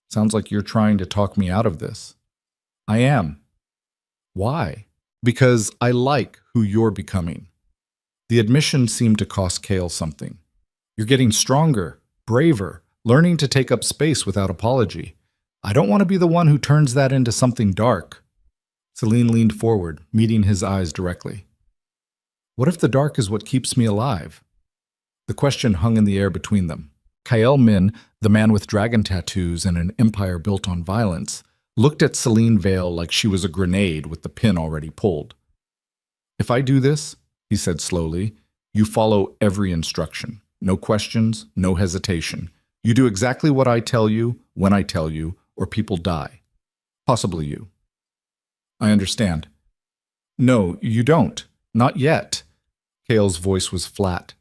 Sounds like you're trying to talk me out of this. I am. Why? Because I like who you're becoming. The admission seemed to cost Kael something. You're getting stronger, braver, learning to take up space without apology. I don't want to be the one who turns that into something dark. Selene leaned forward, meeting his eyes directly. What if the dark is what keeps me alive? The question hung in the air between them. Kael Min, the man with dragon tattoos and an empire built on violence, looked at Selene Vale like she was a grenade with the pin already pulled. If I do this, he said slowly, you follow every instruction. No questions, no hesitation. You do exactly what I tell you, when I tell you, or people die. Possibly you. I understand. No, you don't. Not yet. Kael's voice was flat.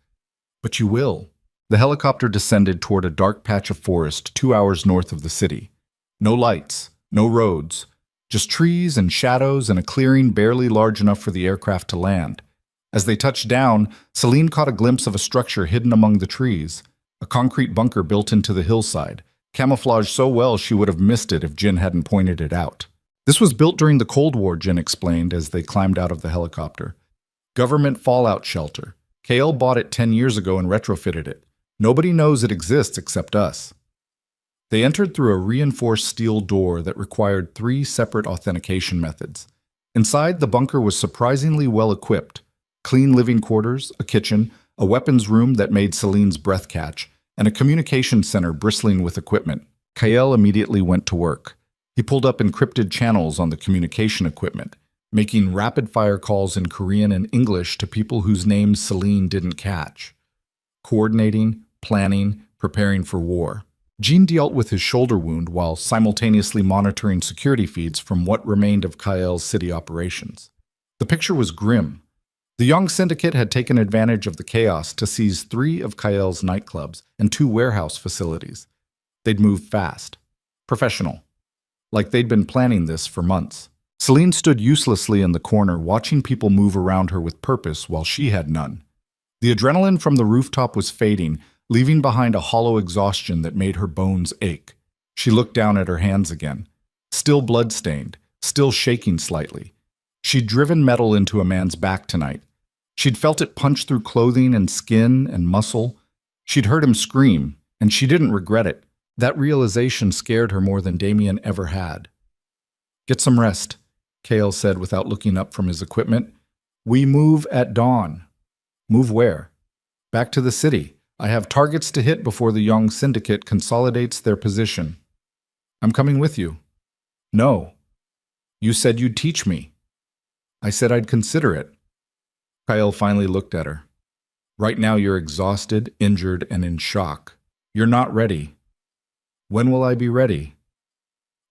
But you will. The helicopter descended toward a dark patch of forest 2 hours north of the city. No lights, no roads, just trees and shadows and a clearing barely large enough for the aircraft to land. As they touched down, Selene caught a glimpse of a structure hidden among the trees. A concrete bunker built into the hillside, camouflaged so well she would have missed it if Jin hadn't pointed it out. This was built during the Cold War, Jin explained as they climbed out of the helicopter. Government fallout shelter. Kael bought it 10 years ago and retrofitted it. Nobody knows it exists except us. They entered through a reinforced steel door that required 3 separate authentication methods. Inside, the bunker was surprisingly well equipped. Clean living quarters, a kitchen, a weapons room that made Selene's breath catch, and a communication center bristling with equipment. Kael immediately went to work. He pulled up encrypted channels on the communication equipment, making rapid-fire calls in Korean and English to people whose names Selene didn't catch. Coordinating, planning, preparing for war. Jean dealt with his shoulder wound while simultaneously monitoring security feeds from what remained of Kael's city operations. The picture was grim. The Young Syndicate had taken advantage of the chaos to seize 3 of Kael's nightclubs and 2 warehouse facilities. They'd moved fast. Professional. Like they'd been planning this for months. Selene stood uselessly in the corner, watching people move around her with purpose while she had none. The adrenaline from the rooftop was fading, leaving behind a hollow exhaustion that made her bones ache. She looked down at her hands again. Still blood-stained, still shaking slightly. She'd driven metal into a man's back tonight. She'd felt it punch through clothing and skin and muscle. She'd heard him scream, and she didn't regret it. That realization scared her more than Damien ever had. Get some rest, Kael said without looking up from his equipment. We move at dawn. Move where? Back to the city. I have targets to hit before the Young Syndicate consolidates their position. I'm coming with you. No. You said you'd teach me. I said I'd consider it. Kyle finally looked at her. Right now you're exhausted, injured, and in shock. You're not ready. When will I be ready?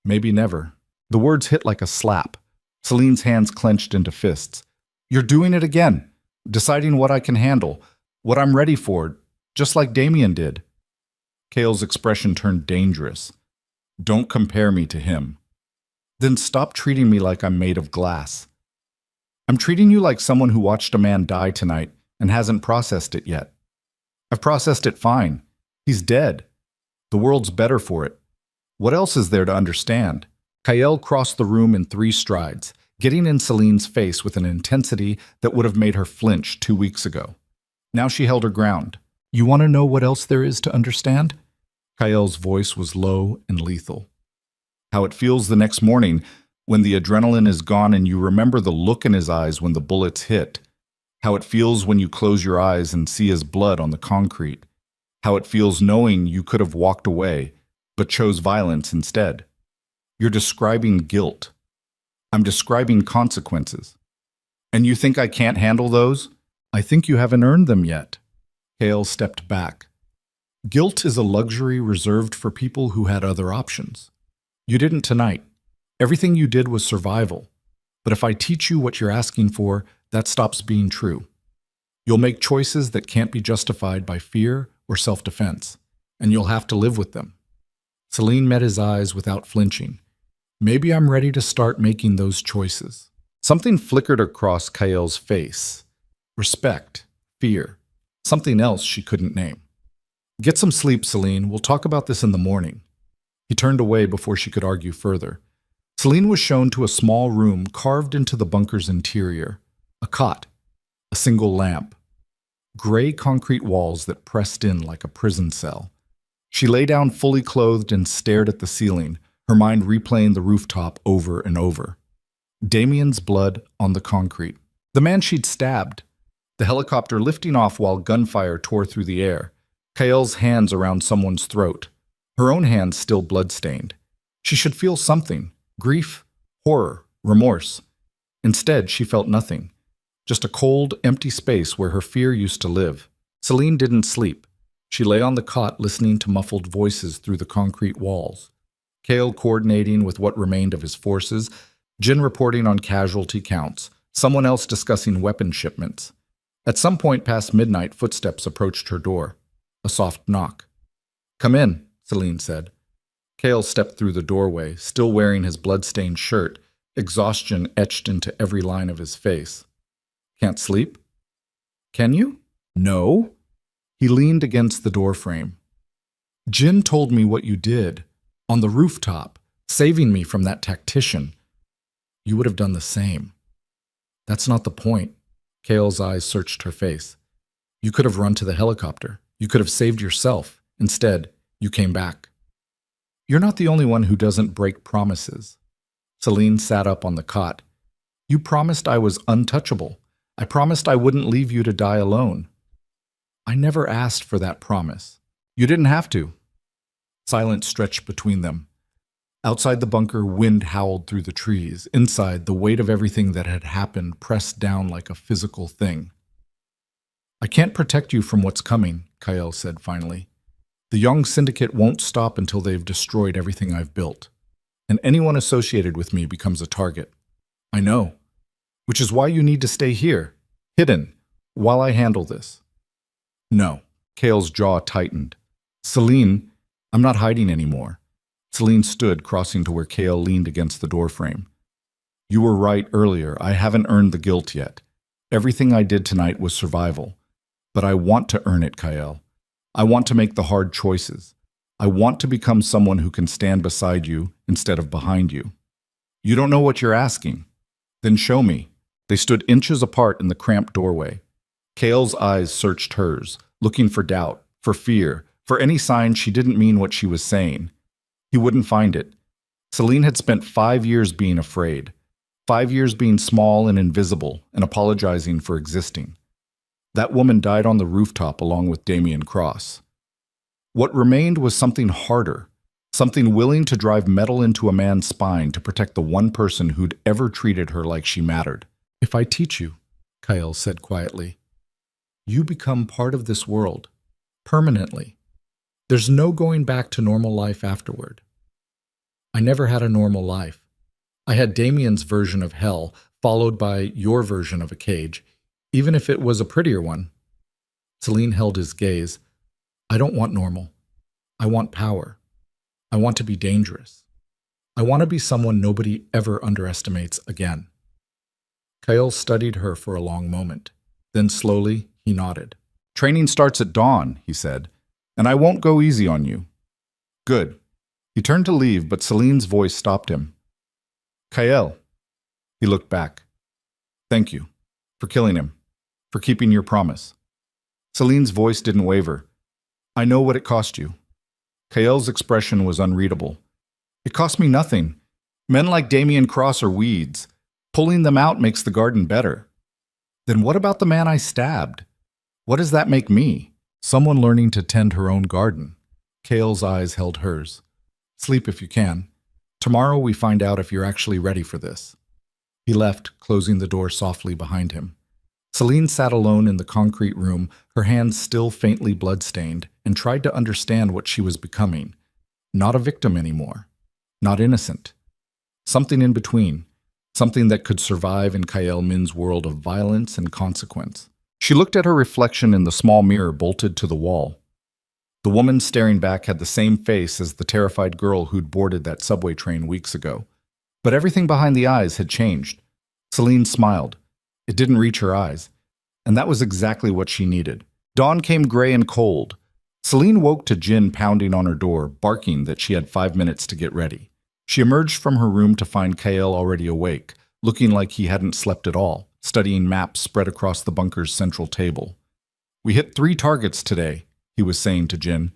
Maybe never. The words hit like a slap. Celine's hands clenched into fists. You're doing it again, deciding what I can handle, what I'm ready for, just like Damien did. Kale's expression turned dangerous. Don't compare me to him. Then stop treating me like I'm made of glass. I'm treating you like someone who watched a man die tonight and hasn't processed it yet. I've processed it fine. He's dead. The world's better for it. What else is there to understand? Kyle crossed the room in 3 strides, getting in Celine's face with an intensity that would have made her flinch 2 weeks ago. Now she held her ground. You want to know what else there is to understand? Kyle's voice was low and lethal. How it feels the next morning when the adrenaline is gone and you remember the look in his eyes when the bullets hit. How it feels when you close your eyes and see his blood on the concrete. How it feels knowing you could have walked away, but chose violence instead. You're describing guilt. I'm describing consequences. And you think I can't handle those? I think you haven't earned them yet. Kale stepped back. Guilt is a luxury reserved for people who had other options. You didn't tonight. Everything you did was survival. But if I teach you what you're asking for, that stops being true. You'll make choices that can't be justified by fear or self-defense, and you'll have to live with them. Celine met his eyes without flinching. Maybe I'm ready to start making those choices. Something flickered across Kyle's face. Respect, fear, something else she couldn't name. Get some sleep, Celine. We'll talk about this in the morning. He turned away before she could argue further. Celine was shown to a small room carved into the bunker's interior. A cot, a single lamp, gray concrete walls that pressed in like a prison cell. She lay down fully clothed and stared at the ceiling, her mind replaying the rooftop over and over. Damien's blood on the concrete. The man she'd stabbed. The helicopter lifting off while gunfire tore through the air. Kyle's hands around someone's throat. Her own hands still blood-stained. She should feel something. Grief, horror, remorse. Instead, she felt nothing. Just a cold, empty space where her fear used to live. Celine didn't sleep. She lay on the cot listening to muffled voices through the concrete walls. Kale coordinating with what remained of his forces, Jin reporting on casualty counts, someone else discussing weapon shipments. At some point past midnight, footsteps approached her door. A soft knock. Come in, Celine said. Kale stepped through the doorway, still wearing his blood-stained shirt, exhaustion etched into every line of his face. Can't sleep? Can you? No. He leaned against the doorframe. Jin told me what you did, on the rooftop, saving me from that tactician. You would have done the same. That's not the point. Kale's eyes searched her face. You could have run to the helicopter. You could have saved yourself. Instead, you came back. You're not the only one who doesn't break promises. Celine sat up on the cot. You promised I was untouchable. I promised I wouldn't leave you to die alone. I never asked for that promise. You didn't have to. Silence stretched between them. Outside the bunker, wind howled through the trees. Inside, the weight of everything that had happened pressed down like a physical thing. I can't protect you from what's coming, Kyle said finally. The Young Syndicate won't stop until they've destroyed everything I've built. And anyone associated with me becomes a target. I know. Which is why you need to stay here, hidden, while I handle this. No. Kale's jaw tightened. Celine, I'm not hiding anymore. Celine stood, crossing to where Kale leaned against the doorframe. You were right earlier. I haven't earned the guilt yet. Everything I did tonight was survival. But I want to earn it, Kyle. I want to make the hard choices. I want to become someone who can stand beside you instead of behind you. You don't know what you're asking. Then show me. They stood inches apart in the cramped doorway. Kale's eyes searched hers, looking for doubt, for fear, for any sign she didn't mean what she was saying. He wouldn't find it. Celine had spent 5 years being afraid, 5 years being small and invisible and apologizing for existing. That woman died on the rooftop along with Damien Cross. What remained was something harder, Something willing to drive metal into a man's spine to protect the one person who'd ever treated her like she mattered. If I teach you, Kyle said quietly, you become part of this world, permanently. There's no going back to normal life afterward. I never had a normal life. I had Damien's version of hell, followed by your version of a cage, even if it was a prettier one. Celine held his gaze. I don't want normal. I want power. I want to be dangerous. I want to be someone nobody ever underestimates again. Kyle studied her for a long moment. Then slowly, he nodded. Training starts at dawn, he said, and I won't go easy on you. Good. He turned to leave, but Celine's voice stopped him. Kyle. He looked back. Thank you. For killing him. For keeping your promise. Celine's voice didn't waver. I know what it cost you. Kael's expression was unreadable. It cost me nothing. Men like Damien Cross are weeds. Pulling them out makes the garden better. Then what about the man I stabbed? What does that make me? Someone learning to tend her own garden. Kael's eyes held hers. Sleep if you can. Tomorrow we find out if you're actually ready for this. He left, closing the door softly behind him. Celine sat alone in the concrete room, her hands still faintly blood-stained, and tried to understand what she was becoming. Not a victim anymore. Not innocent. Something in between. Something that could survive in Kyle Min's world of violence and consequence. She looked at her reflection in the small mirror bolted to the wall. The woman staring back had the same face as the terrified girl who'd boarded that subway train weeks ago. But everything behind the eyes had changed. Celine smiled. It didn't reach her eyes. And that was exactly what she needed. Dawn came gray and cold. Celine woke to Jin pounding on her door, barking that she had 5 minutes to get ready. She emerged from her room to find Kael already awake, looking like he hadn't slept at all, studying maps spread across the bunker's central table. We hit 3 targets today, he was saying to Jin.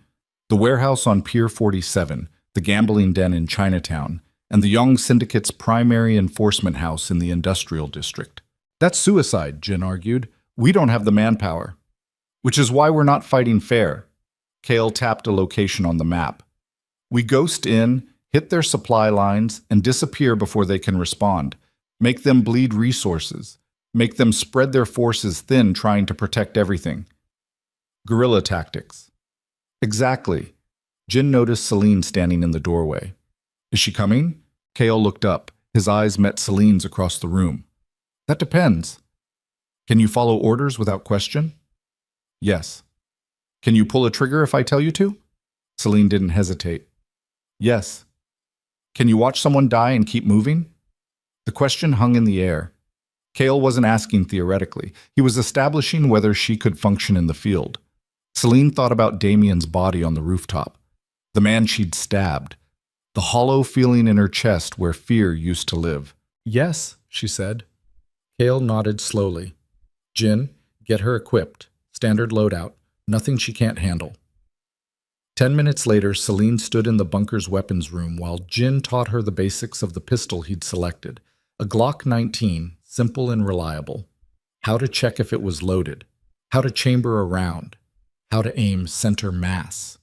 The warehouse on Pier 47, the gambling den in Chinatown, and the Young Syndicate's primary enforcement house in the industrial district. That's suicide, Jin argued. We don't have the manpower. Which is why we're not fighting fair. Kael tapped a location on the map. We ghost in, hit their supply lines, and disappear before they can respond. Make them bleed resources. Make them spread their forces thin trying to protect everything. Guerrilla tactics. Exactly. Jin noticed Celine standing in the doorway. Is she coming? Kael looked up. His eyes met Celine's across the room. That depends. Can you follow orders without question? Yes. Can you pull a trigger if I tell you to? Celine didn't hesitate. Yes. Can you watch someone die and keep moving? The question hung in the air. Kael wasn't asking theoretically. He was establishing whether she could function in the field. Celine thought about Damien's body on the rooftop. The man she'd stabbed. The hollow feeling in her chest where fear used to live. Yes, she said. Kael nodded slowly. Jin, get her equipped. Standard loadout. Nothing she can't handle. 10 minutes later, Celine stood in the bunker's weapons room while Jin taught her the basics of the pistol he'd selected. A Glock 19, simple and reliable. How to check if it was loaded. How to chamber a round. How to aim center mass.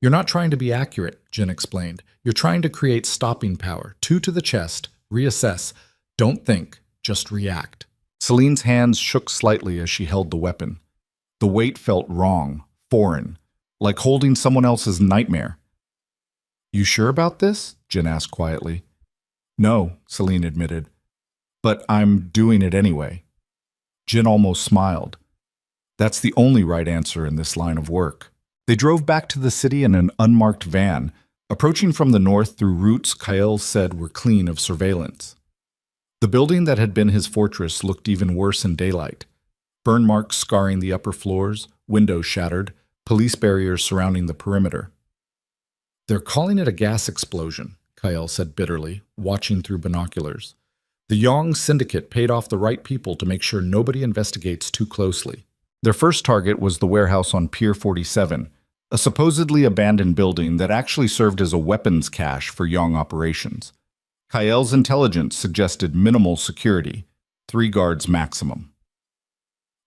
You're not trying to be accurate, Jin explained. You're trying to create stopping power. 2 to the chest. Reassess. Don't think. Just react. Celine's hands shook slightly as she held the weapon. The weight felt wrong, foreign, like holding someone else's nightmare. You sure about this? Jin asked quietly. No, Celine admitted. But I'm doing it anyway. Jin almost smiled. That's the only right answer in this line of work. They drove back to the city in an unmarked van, approaching from the north through routes Kael said were clean of surveillance. The building that had been his fortress looked even worse in daylight. Burn marks scarring the upper floors, windows shattered, police barriers surrounding the perimeter. They're calling it a gas explosion, Kael said bitterly, watching through binoculars. The Young Syndicate paid off the right people to make sure nobody investigates too closely. Their first target was the warehouse on Pier 47, a supposedly abandoned building that actually served as a weapons cache for Young operations. Kael's intelligence suggested minimal security, 3 guards maximum.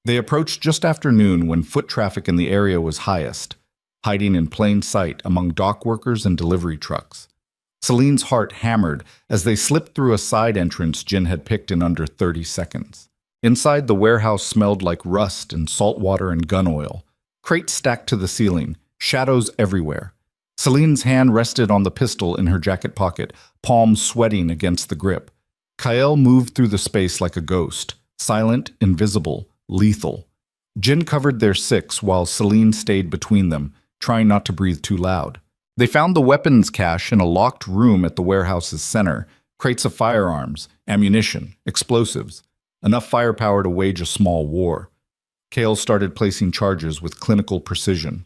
They approached just after noon when foot traffic in the area was highest. hiding in plain sight among dock workers and delivery trucks. Celine's heart hammered as they slipped through a side entrance Jin had picked in under 30 seconds. Inside, the warehouse smelled like rust and salt water and gun oil. Crates stacked to the ceiling, shadows everywhere. Celine's hand rested on the pistol in her jacket pocket, palms sweating against the grip. Kael moved through the space like a ghost, silent, invisible, lethal. Jin covered their six while Celine stayed between them, trying not to breathe too loud. They found the weapons cache in a locked room at the warehouse's center, crates of firearms, ammunition, explosives, enough firepower to wage a small war. Kael started placing charges with clinical precision.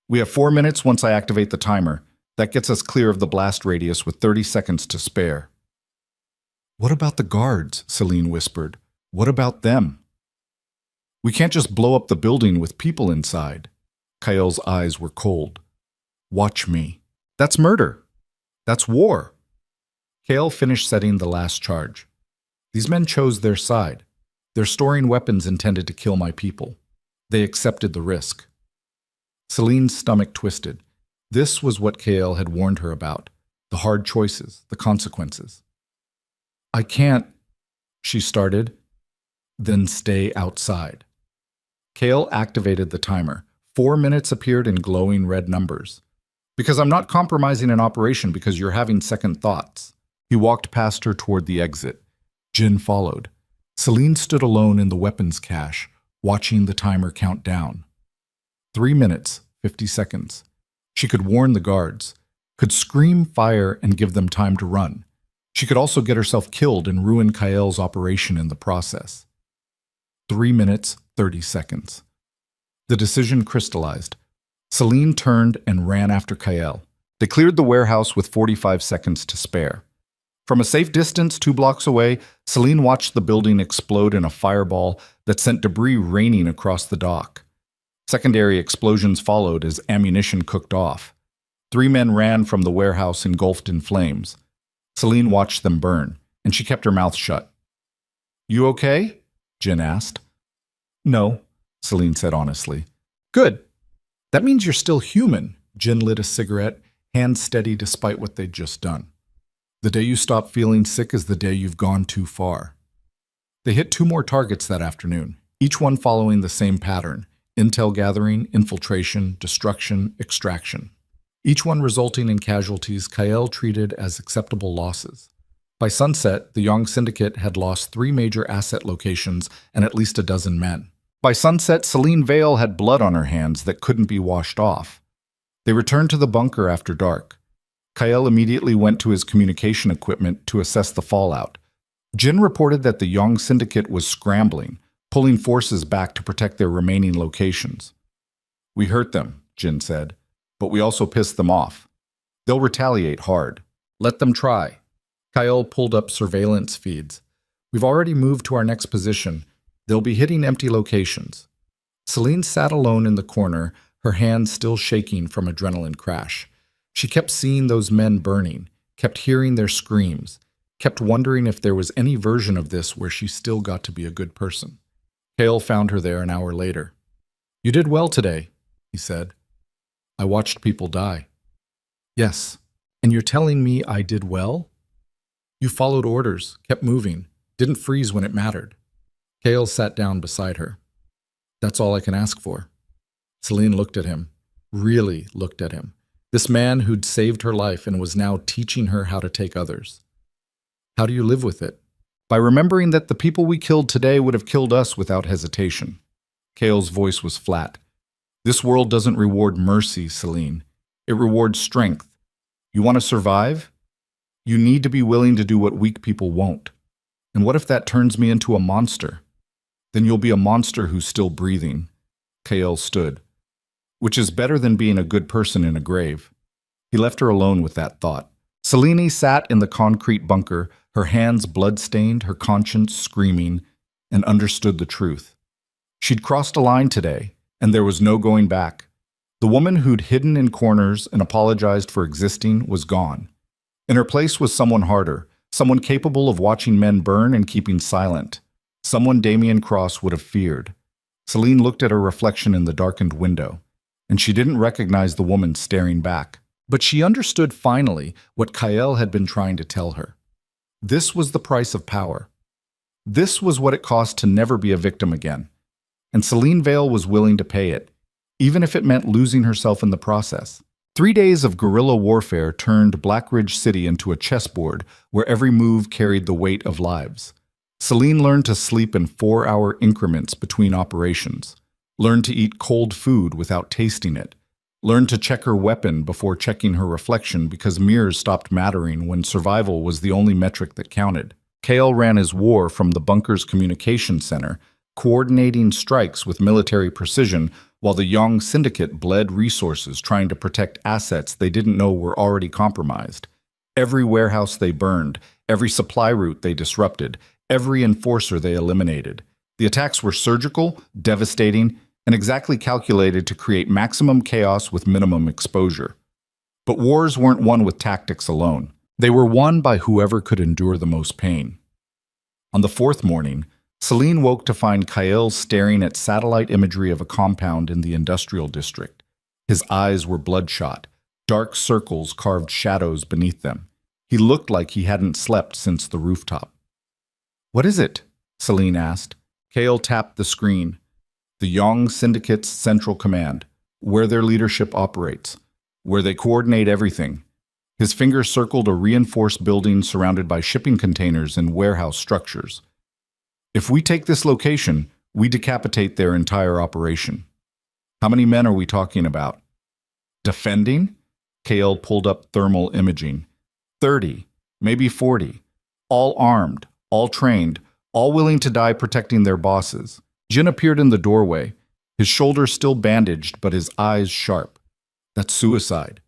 We have 4 minutes once I activate the timer. That gets us clear of the blast radius with 30 seconds to spare. What about the guards? Celine whispered. What about them? We can't just blow up the building with people inside. Kael's eyes were cold. Watch me. That's murder. That's war. Kael finished setting the last charge. These men chose their side. They're storing weapons intended to kill my people. They accepted the risk. Celine's stomach twisted. This was what Kael had warned her about. The hard choices, the consequences. I can't, she started. Then stay outside. Kael activated the timer. 4 minutes appeared in glowing red numbers. Because I'm not compromising an operation because you're having second thoughts. He walked past her toward the exit. Jin followed. Celine stood alone in the weapons cache, watching the timer count down. 3 minutes, 50 seconds. She could warn the guards, could scream fire and give them time to run. She could also get herself killed and ruin Kael's operation in the process. 3 minutes, 30 seconds. The decision crystallized. Celine turned and ran after Kael. They cleared the warehouse with 45 seconds to spare. From a safe distance 2 blocks away, Celine watched the building explode in a fireball that sent debris raining across the dock. Secondary explosions followed as ammunition cooked off. 3 men ran from the warehouse engulfed in flames. Celine watched them burn, and she kept her mouth shut. You okay? Jin asked. No, Celine said honestly. Good. That means you're still human. Jin lit a cigarette, hands steady despite what they'd just done. The day you stop feeling sick is the day you've gone too far. They hit 2 more targets that afternoon, each one following the same pattern: intel gathering, infiltration, destruction, extraction. Each one resulting in casualties Kael treated as acceptable losses. By sunset, the Yang Syndicate had lost 3 major asset locations and at least a dozen men. By sunset, Celine Vale had blood on her hands that couldn't be washed off. They returned to the bunker after dark. Kael immediately went to his communication equipment to assess the fallout. Jin reported that the Yang Syndicate was scrambling, pulling forces back to protect their remaining locations. We hurt them, Jin said, but we also pissed them off. They'll retaliate hard. Let them try. Kael pulled up surveillance feeds. We've already moved to our next position. They'll be hitting empty locations. Celine sat alone in the corner, her hands still shaking from adrenaline crash. She kept seeing those men burning, kept hearing their screams, kept wondering if there was any version of this where she still got to be a good person. Kael found her there an hour later. You did well today, he said. I watched people die. Yes, and you're telling me I did well? You followed orders, kept moving, didn't freeze when it mattered. Kael sat down beside her. That's all I can ask for. Celine looked at him, really looked at him. This man who'd saved her life and was now teaching her how to take others. How do you live with it? By remembering that the people we killed today would have killed us without hesitation. Kael's voice was flat. This world doesn't reward mercy, Celine. It rewards strength. You want to survive? You need to be willing to do what weak people won't. And what if that turns me into a monster? Then you'll be a monster who's still breathing. Kael stood. Which is better than being a good person in a grave. He left her alone with that thought. Celine sat in the concrete bunker, her hands blood-stained, her conscience screaming, and understood the truth. She'd crossed a line today, and there was no going back. The woman who'd hidden in corners and apologized for existing was gone. In her place was someone harder, someone capable of watching men burn and keeping silent. Someone Damien Cross would have feared. Celine looked at her reflection in the darkened window. and she didn't recognize the woman staring back. But she understood finally what Kyle had been trying to tell her. This was the price of power. This was what it cost to never be a victim again. And Celine Vale was willing to pay it, even if it meant losing herself in the process. 3 days of guerrilla warfare turned Black Ridge City into a chessboard where every move carried the weight of lives. Celine learned to sleep in 4-hour increments between operations, learned to eat cold food without tasting it, learned to check her weapon before checking her reflection because mirrors stopped mattering when survival was the only metric that counted. Kale ran his war from the bunker's communication center, coordinating strikes with military precision while the Yang Syndicate bled resources trying to protect assets they didn't know were already compromised. Every warehouse they burned, every supply route they disrupted, every enforcer they eliminated. The attacks were surgical, devastating, and exactly calculated to create maximum chaos with minimum exposure. But wars weren't won with tactics alone. They were won by whoever could endure the most pain. On the 4th morning, Celine woke to find Kyle staring at satellite imagery of a compound in the industrial district. His eyes were bloodshot. Dark circles carved shadows beneath them. He looked like he hadn't slept since the rooftop. "What is it?" Celine asked. Kale tapped the screen. The Yang Syndicate's Central Command, where their leadership operates, where they coordinate everything. His finger circled a reinforced building surrounded by shipping containers and warehouse structures. "If we take this location, we decapitate their entire operation." "How many men are we talking about?" "Defending?" Kale pulled up thermal imaging. 30, maybe 40. All armed, all trained, all willing to die protecting their bosses. Jin appeared in the doorway, his shoulders still bandaged but his eyes sharp. "That's suicide.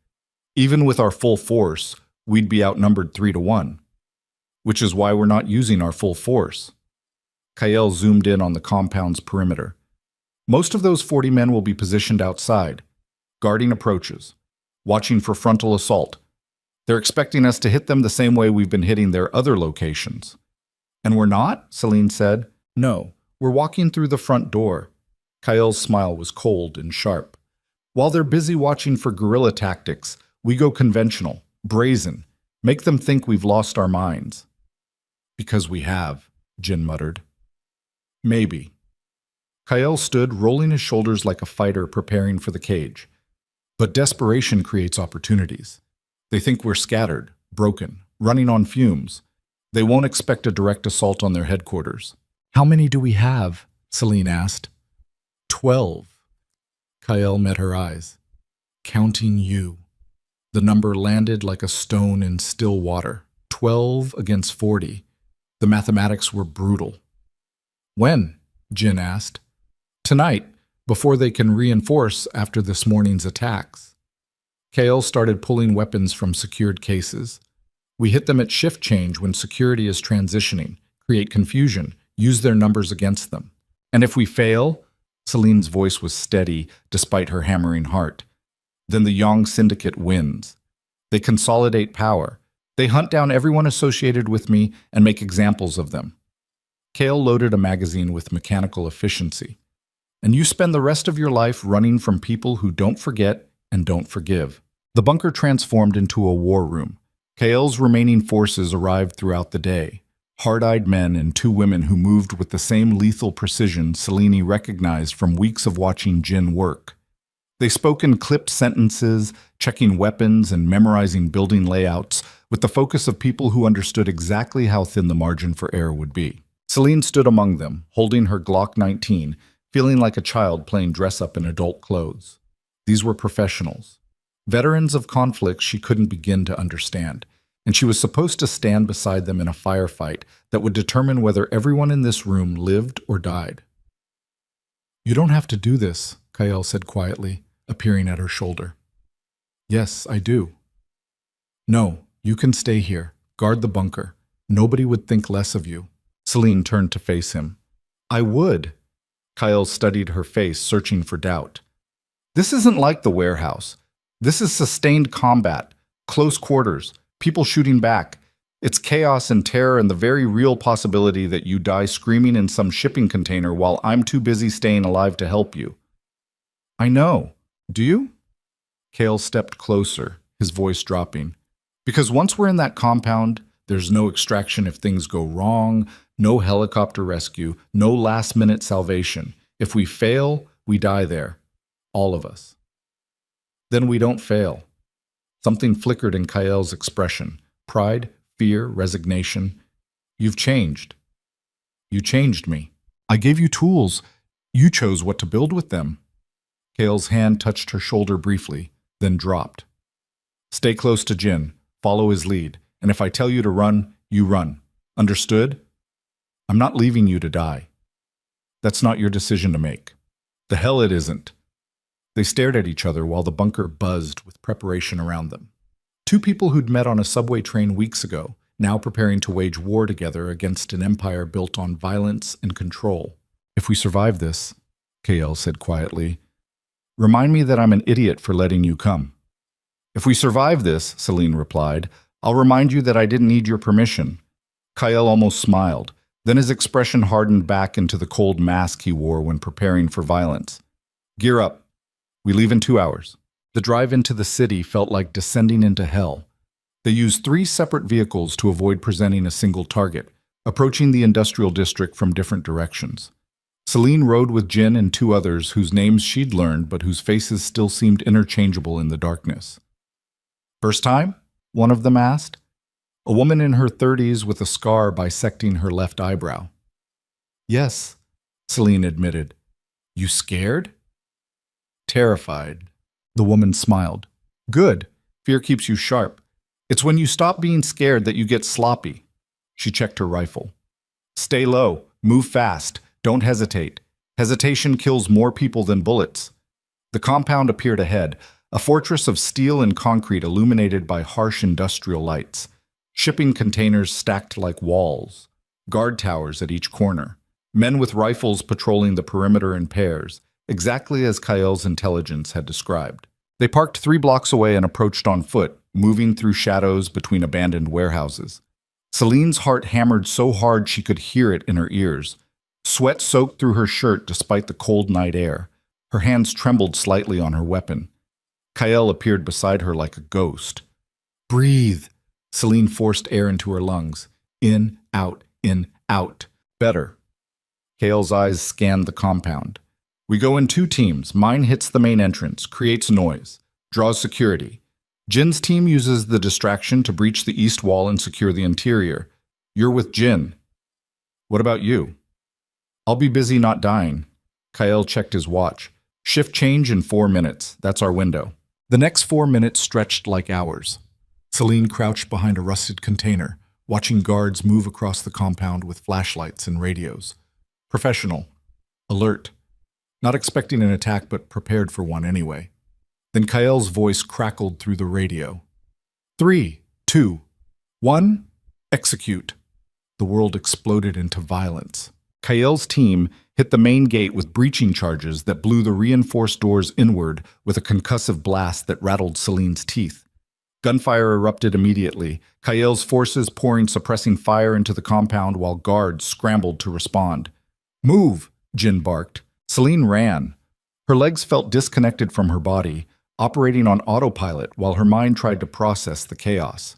Even with our full force, we'd be outnumbered 3-1. Which is why we're not using our full force." Kyle zoomed in on the compound's perimeter. "Most of those 40 men will be positioned outside, guarding approaches, watching for frontal assault. They're expecting us to hit them the same way we've been hitting their other locations." "And we're not?" Celine said. "No, we're walking through the front door." Kyle's smile was cold and sharp. "While they're busy watching for guerrilla tactics, we go conventional, brazen, make them think we've lost our minds." "Because we have," Jin muttered. "Maybe." Kyle stood, rolling his shoulders like a fighter preparing for the cage. "But desperation creates opportunities. They think we're scattered, broken, running on fumes. They won't expect a direct assault on their headquarters." "How many do we have?" Celine asked. 12. Kyle met her eyes. "Counting you." The number landed like a stone in still water. 12 against 40. The mathematics were brutal. "When?" Jin asked. "Tonight, before they can reinforce after this morning's attacks." Kale started pulling weapons from secured cases. "We hit them at shift change when security is transitioning, create confusion, use their numbers against them. And if we fail," Celine's voice was steady despite her hammering heart, "then the Yang Syndicate wins. They consolidate power. They hunt down everyone associated with me and make examples of them." Kale loaded a magazine with mechanical efficiency. "And you spend the rest of your life running from people who don't forget and don't forgive." The bunker transformed into a war room. Kale's remaining forces arrived throughout the day. Hard-eyed men and 2 women who moved with the same lethal precision Celine recognized from weeks of watching Jin work. They spoke in clipped sentences, checking weapons and memorizing building layouts, with the focus of people who understood exactly how thin the margin for error would be. Celine stood among them, holding her Glock 19, feeling like a child playing dress-up in adult clothes. These were professionals. Veterans of conflicts she couldn't begin to understand, and she was supposed to stand beside them in a firefight that would determine whether everyone in this room lived or died. "You don't have to do this," Kyle said quietly, appearing at her shoulder. "Yes, I do." "No, you can stay here. Guard the bunker. Nobody would think less of you." Celine turned to face him. "I would." Kyle studied her face, searching for doubt. "This isn't like the warehouse. This is sustained combat, close quarters, people shooting back. It's chaos and terror and the very real possibility that you die screaming in some shipping container while I'm too busy staying alive to help you." "I know." Do you? Kale stepped closer, his voice dropping. Because once we're in that compound, there's no extraction if things go wrong, no helicopter rescue, no last-minute salvation. If we fail, we die there. All of us. Then we don't fail. Something flickered in Kael's expression. Pride, fear, resignation. You've changed. You changed me. I gave you tools. You chose what to build with them. Kael's hand touched her shoulder briefly, then dropped. Stay close to Jin. Follow his lead. And if I tell you to run, you run. Understood? I'm not leaving you to die. That's not your decision to make. The hell it isn't. They stared at each other while the bunker buzzed with preparation around them. Two people who'd met on a subway train weeks ago, now preparing to wage war together against an empire built on violence and control. If we survive this, Kael said quietly, remind me that I'm an idiot for letting you come. If we survive this, Celine replied, I'll remind you that I didn't need your permission. Kael almost smiled. Then his expression hardened back into the cold mask he wore when preparing for violence. Gear up. We leave in 2 hours. The drive into the city felt like descending into hell. They used 3 separate vehicles to avoid presenting a single target, approaching the industrial district from different directions. Celine rode with Jin and 2 others whose names she'd learned but whose faces still seemed interchangeable in the darkness. First time? One of them asked. A woman in her 30s with a scar bisecting her left eyebrow. Yes, Celine admitted. You scared? Terrified. The woman smiled. Good. Fear keeps you sharp. It's when you stop being scared that you get sloppy. She checked her rifle. Stay low. Move fast. Don't hesitate. Hesitation kills more people than bullets. The compound appeared ahead, a fortress of steel and concrete illuminated by harsh industrial lights. Shipping containers stacked like walls. Guard towers at each corner. Men with rifles patrolling the perimeter in pairs, exactly as Kael's intelligence had described. They parked 3 blocks away and approached on foot, moving through shadows between abandoned warehouses. Celine's heart hammered so hard she could hear it in her ears. Sweat soaked through her shirt despite the cold night air. Her hands trembled slightly on her weapon. Kael appeared beside her like a ghost. Breathe. Celine forced air into her lungs. In, out, better. Kael's eyes scanned the compound. We go in 2 teams. Mine hits the main entrance, creates noise, draws security. Jin's team uses the distraction to breach the east wall and secure the interior. You're with Jin. What about you? I'll be busy not dying. Kael checked his watch. Shift change in 4 minutes. That's our window. The next 4 minutes stretched like hours. Celine crouched behind a rusted container, watching guards move across the compound with flashlights and radios. Professional. Alert. Not expecting an attack, but prepared for one anyway. Then Kael's voice crackled through the radio. 3, 2, 1, execute. The world exploded into violence. Kael's team hit the main gate with breaching charges that blew the reinforced doors inward with a concussive blast that rattled Celine's teeth. Gunfire erupted immediately, Kael's forces pouring suppressing fire into the compound while guards scrambled to respond. Move, Jin barked. Celine ran. Her legs felt disconnected from her body, operating on autopilot while her mind tried to process the chaos.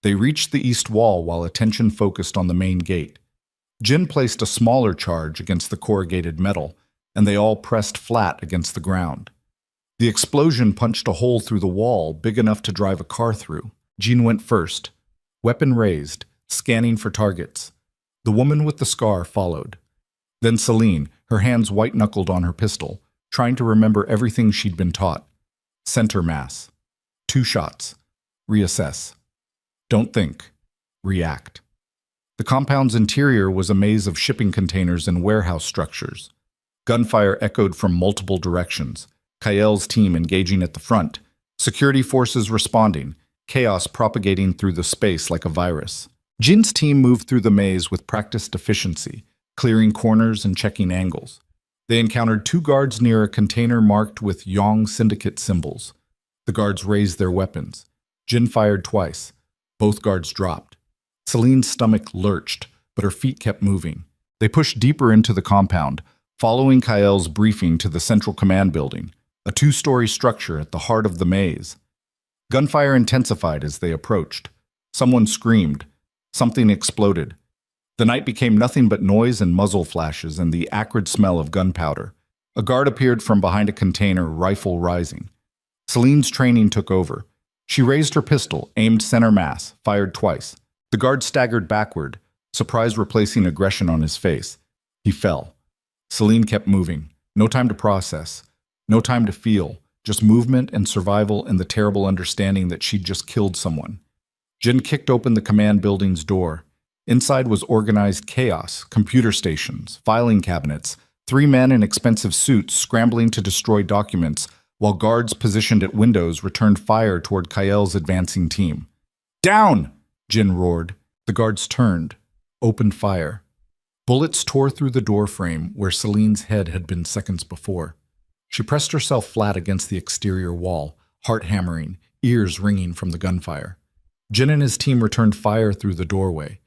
They reached the east wall while attention focused on the main gate. Jin placed a smaller charge against the corrugated metal, and they all pressed flat against the ground. The explosion punched a hole through the wall big enough to drive a car through. Jin went first, weapon raised, scanning for targets. The woman with the scar followed. Then Celine, her hands white-knuckled on her pistol, trying to remember everything she'd been taught. Center mass. 2 shots. Reassess. Don't think. React. The compound's interior was a maze of shipping containers and warehouse structures. Gunfire echoed from multiple directions. Kael's team engaging at the front. Security forces responding. Chaos propagating through the space like a virus. Jin's team moved through the maze with practiced efficiency, clearing corners and checking angles. They encountered 2 guards near a container marked with Yong Syndicate symbols. The guards raised their weapons. Jin fired twice. Both guards dropped. Celine's stomach lurched, but her feet kept moving. They pushed deeper into the compound, following Kael's briefing to the central command building. a two-story structure at the heart of the maze. Gunfire intensified as they approached. Someone screamed. Something exploded. The night became nothing but noise and muzzle flashes and the acrid smell of gunpowder. A guard appeared from behind a container, rifle rising. Celine's training took over. She raised her pistol, aimed center mass, fired twice. The guard staggered backward, surprise replacing aggression on his face. He fell. Celine kept moving. No time to process. No time to feel. Just movement and survival and the terrible understanding that she'd just killed someone. Jin kicked open the command building's door. Inside was organized chaos, computer stations, filing cabinets, 3 men in expensive suits scrambling to destroy documents, while guards positioned at windows returned fire toward Kael's advancing team. "Down!" Jin roared. The guards turned, opened fire. Bullets tore through the door frame where Celine's head had been seconds before. She pressed herself flat against the exterior wall, heart hammering, ears ringing from the gunfire. Jin and his team returned fire through the doorway.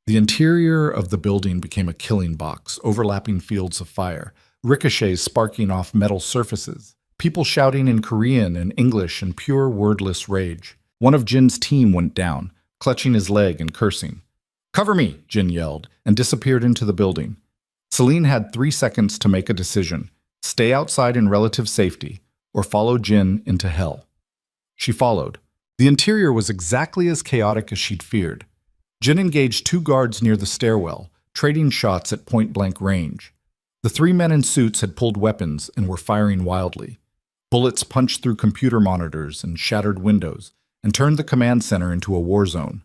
The interior of the building became a killing box, overlapping fields of fire, ricochets sparking off metal surfaces, people shouting in Korean and English in pure wordless rage. One of Jin's team went down, clutching his leg and cursing. "Cover me!" Jin yelled, and disappeared into the building. Celine had 3 seconds to make a decision: stay outside in relative safety, or follow Jin into hell. She followed. The interior was exactly as chaotic as she'd feared. Jin engaged 2 guards near the stairwell, trading shots at point-blank range. The 3 men in suits had pulled weapons and were firing wildly. Bullets punched through computer monitors and shattered windows, and turned the command center into a war zone.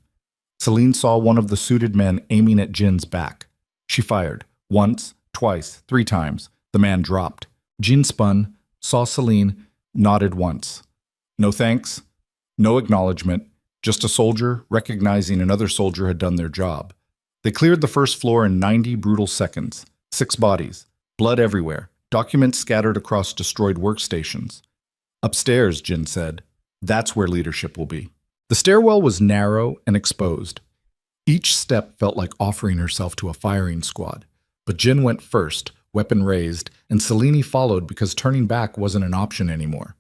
Celine saw one of the suited men aiming at Jin's back. She fired. Once, twice, 3 times. The man dropped. Jin spun, saw Celine, nodded once. No thanks. No acknowledgement. Just a soldier recognizing another soldier had done their job. They cleared the first floor in 90 brutal seconds. 6 bodies. Blood everywhere. Documents scattered across destroyed workstations. "Upstairs," Jin said. "That's where leadership will be." The stairwell was narrow and exposed. Each step felt like offering herself to a firing squad. But Jin went first, weapon raised, and Celine followed because turning back wasn't an option anymore.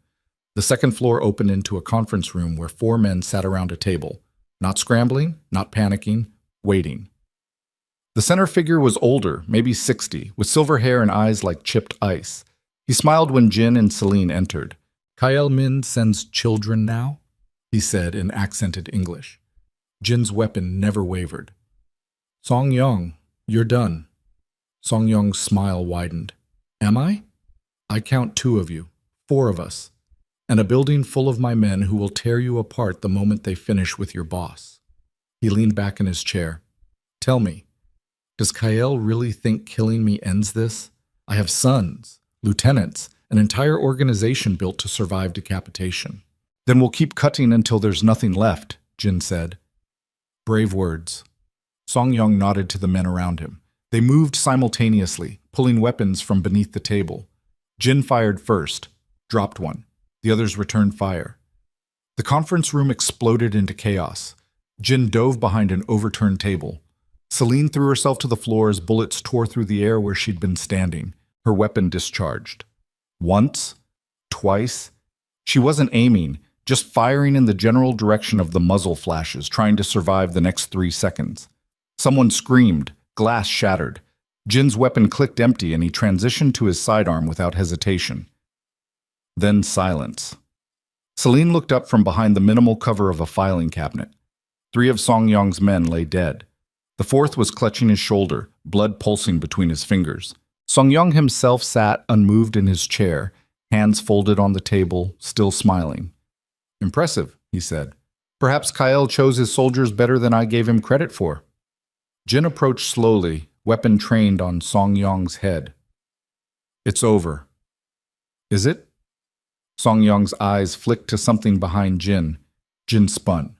The second floor opened into a conference room where 4 men sat around a table, not scrambling, not panicking, waiting. The center figure was older, maybe 60, with silver hair and eyes like chipped ice. He smiled when Jin and Celine entered. "Kael Min sends children now?" he said in accented English. Jin's weapon never wavered. "Song Yong, you're done." Song Yong's smile widened. "Am I? I count 2 of you, 4 of us, and a building full of my men who will tear you apart the moment they finish with your boss." He leaned back in his chair. "Tell me, does Kael really think killing me ends this? I have sons, lieutenants, an entire organization built to survive decapitation." "Then we'll keep cutting until there's nothing left," Jin said. Brave words. Song Yong nodded to the men around him. They moved simultaneously, pulling weapons from beneath the table. Jin fired first, dropped one. The others returned fire. The conference room exploded into chaos. Jin dove behind an overturned table. Celine threw herself to the floor as bullets tore through the air where she'd been standing, her weapon discharged. Once, twice. She wasn't aiming, just firing in the general direction of the muzzle flashes, trying to survive the next 3 seconds. Someone screamed, glass shattered. Jin's weapon clicked empty and he transitioned to his sidearm without hesitation. Then silence. Celine looked up from behind the minimal cover of a filing cabinet. 3 of Song Yong's men lay dead. The 4th was clutching his shoulder, blood pulsing between his fingers. Song Yong himself sat unmoved in his chair, hands folded on the table, still smiling. "Impressive," he said. "Perhaps Kael chose his soldiers better than I gave him credit for." Jin approached slowly, weapon trained on Song Yong's head. "It's over." "Is it?" Song Yong's eyes flicked to something behind Jin. Jin spun.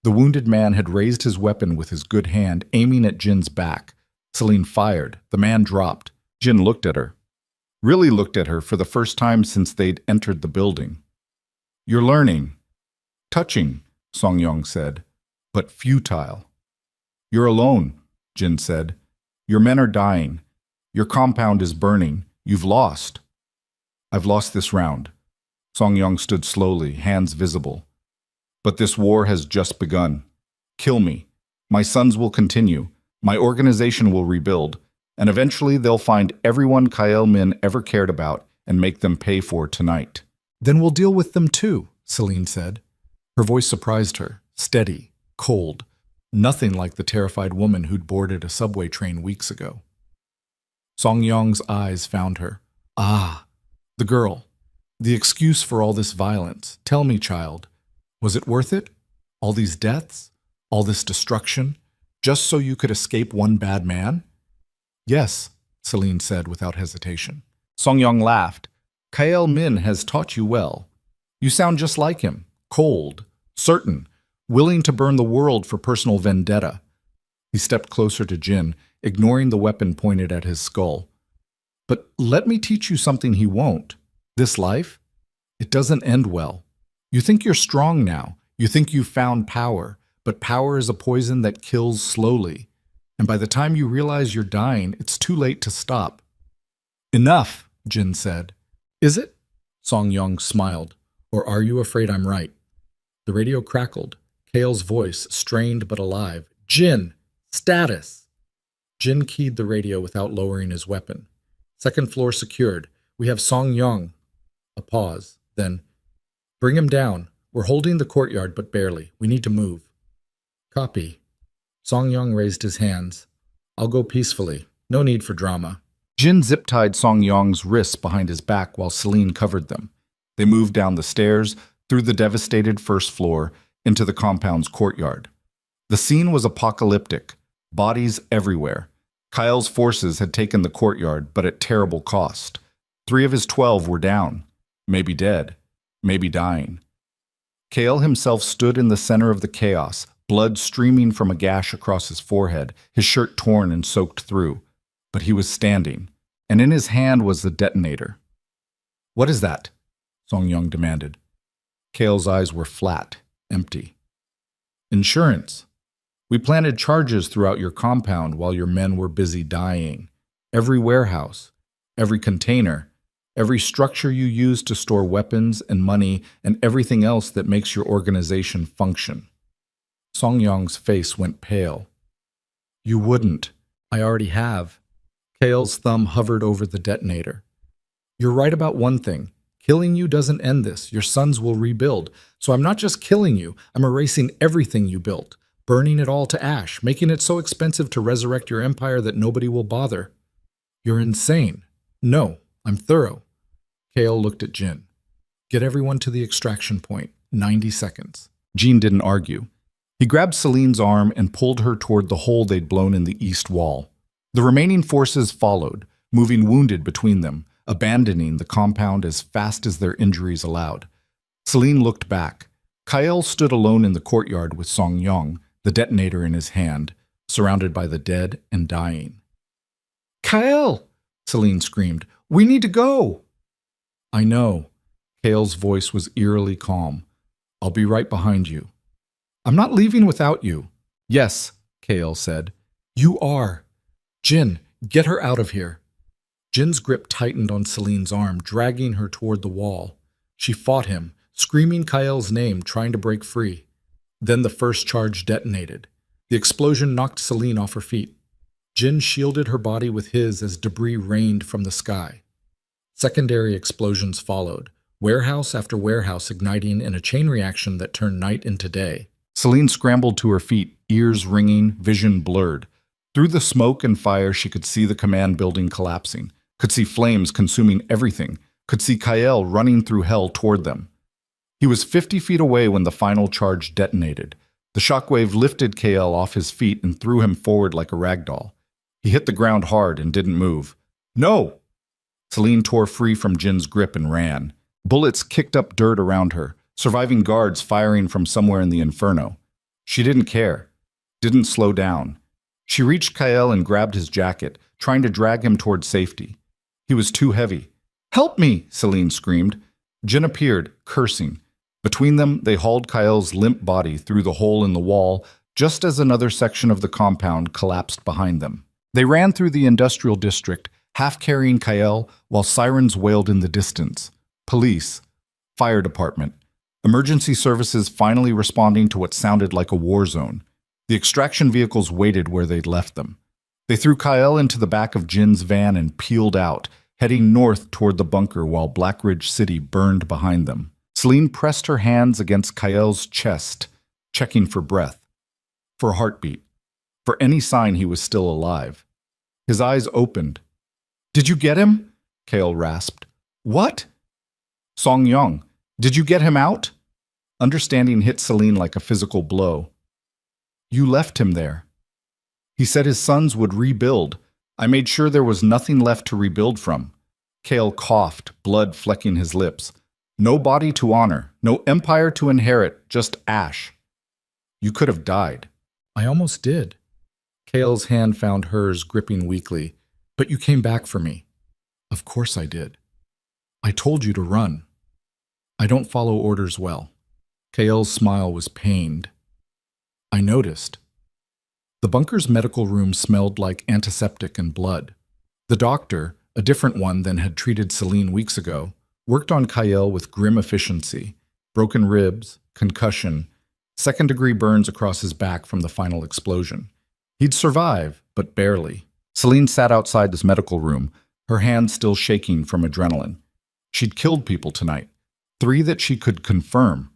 The wounded man had raised his weapon with his good hand, aiming at Jin's back. Celine fired. The man dropped. Jin looked at her. Really looked at her for the first time since they'd entered the building. "You're learning." "Touching," Song Yong said, "but futile." "You're alone," Jin said. "Your men are dying. Your compound is burning. You've lost." "I've lost this round." Song-yong stood slowly, hands visible. But this war has just begun. Kill me. My sons will continue. My organization will rebuild. And eventually they'll find everyone Kael Min ever cared about and make them pay for tonight. Then we'll deal with them too, Celine said. Her voice surprised her, steady, cold, nothing like the terrified woman who'd boarded a subway train weeks ago. Song-yong's eyes found her. Ah, the girl. The excuse for all this violence. Tell me, child, was it worth it? All these deaths? All this destruction? Just so you could escape one bad man? Yes, Celine said without hesitation. Song-yong laughed. Kael Min has taught you well. You sound just like him, cold, certain, willing to burn the world for personal vendetta. He stepped closer to Jin, ignoring the weapon pointed at his skull. But let me teach you something he won't. This life, it doesn't end well. You think you're strong now. You think you've found power, but power is a poison that kills slowly. And by the time you realize you're dying, it's too late to stop. Enough, Jin said. Is it? Song-yong smiled. Or are you afraid I'm right? The radio crackled. Kael's voice, strained but alive. Jin! Status! Jin keyed the radio without lowering his weapon. Second floor secured. We have Song-yong. A pause. Then, bring him down. We're holding the courtyard, but barely. We need to move. Copy. Song-yong raised his hands. I'll go peacefully. No need for drama. Jin zip-tied Song-yong's wrists behind his back while Celine covered them. They moved down the stairs, through the devastated first floor, into the compound's courtyard. The scene was apocalyptic. Bodies everywhere. Kyle's forces had taken the courtyard, but at terrible cost. 3 of his 12 were down. Maybe dead. Maybe dying. Kael himself stood in the center of the chaos, blood streaming from a gash across his forehead, his shirt torn and soaked through. But he was standing, and in his hand was the detonator. What is that? Song-yong demanded. Kael's eyes were flat, empty. Insurance. We planted charges throughout your compound while your men were busy dying. Every warehouse, every container, every structure you use to store weapons and money and everything else that makes your organization function. Song-yong's face went pale. You wouldn't. I already have. Kael's thumb hovered over the detonator. You're right about one thing. Killing you doesn't end this. Your sons will rebuild. So I'm not just killing you. I'm erasing everything you built, burning it all to ash, making it so expensive to resurrect your empire that nobody will bother. You're insane. No, I'm thorough. Kael looked at Jin. Get everyone to the extraction point. 90 seconds. Jin didn't argue. He grabbed Celine's arm and pulled her toward the hole they'd blown in the east wall. The remaining forces followed, moving wounded between them, abandoning the compound as fast as their injuries allowed. Celine looked back. Kael stood alone in the courtyard with Song-yong, the detonator in his hand, surrounded by the dead and dying. Kael! Celine screamed. We need to go! I know. Kael's voice was eerily calm. I'll be right behind you. I'm not leaving without you. Yes, Kael said. You are. Jin, get her out of here. Jin's grip tightened on Celine's arm, dragging her toward the wall. She fought him, screaming Kael's name, trying to break free. Then the first charge detonated. The explosion knocked Celine off her feet. Jin shielded her body with his as debris rained from the sky. Secondary explosions followed, warehouse after warehouse igniting in a chain reaction that turned night into day. Celine scrambled to her feet, ears ringing, vision blurred. Through the smoke and fire, she could see the command building collapsing, could see flames consuming everything, could see Kael running through hell toward them. He was 50 feet away when the final charge detonated. The shockwave lifted Kael off his feet and threw him forward like a ragdoll. He hit the ground hard and didn't move. No! Celine tore free from Jin's grip and ran. Bullets kicked up dirt around her, surviving guards firing from somewhere in the inferno. She didn't care, didn't slow down. She reached Kael and grabbed his jacket, trying to drag him toward safety. He was too heavy. Help me! Celine screamed. Jin appeared, cursing. Between them, they hauled Kael's limp body through the hole in the wall just as another section of the compound collapsed behind them. They ran through the industrial district, half carrying Kael while sirens wailed in the distance. Police. Fire department. Emergency services finally responding to what sounded like a war zone. The extraction vehicles waited where they'd left them. They threw Kyle into the back of Jin's van and peeled out, heading north toward the bunker while Black Ridge City burned behind them. Celine pressed her hands against Kyle's chest, checking for breath, for a heartbeat, for any sign he was still alive. His eyes opened. "Did you get him?" Kyle rasped. "What?" "Song Yong. Did you get him out?" Understanding hit Celine like a physical blow. "You left him there. He said his sons would rebuild. I made sure there was nothing left to rebuild from." Kale coughed, blood flecking his lips. "No body to honor, no empire to inherit, just ash. You could have died." "I almost did." Kale's hand found hers, gripping weakly. "But you came back for me." "Of course I did. I told you to run. I don't follow orders well." Kale's smile was pained. "I noticed." The bunker's medical room smelled like antiseptic and blood. The doctor, a different one than had treated Celine weeks ago, worked on Kyle with grim efficiency. Broken ribs, concussion, second-degree burns across his back from the final explosion. He'd survive, but barely. Celine sat outside this medical room, her hands still shaking from adrenaline. She'd killed people tonight. 3 that she could confirm.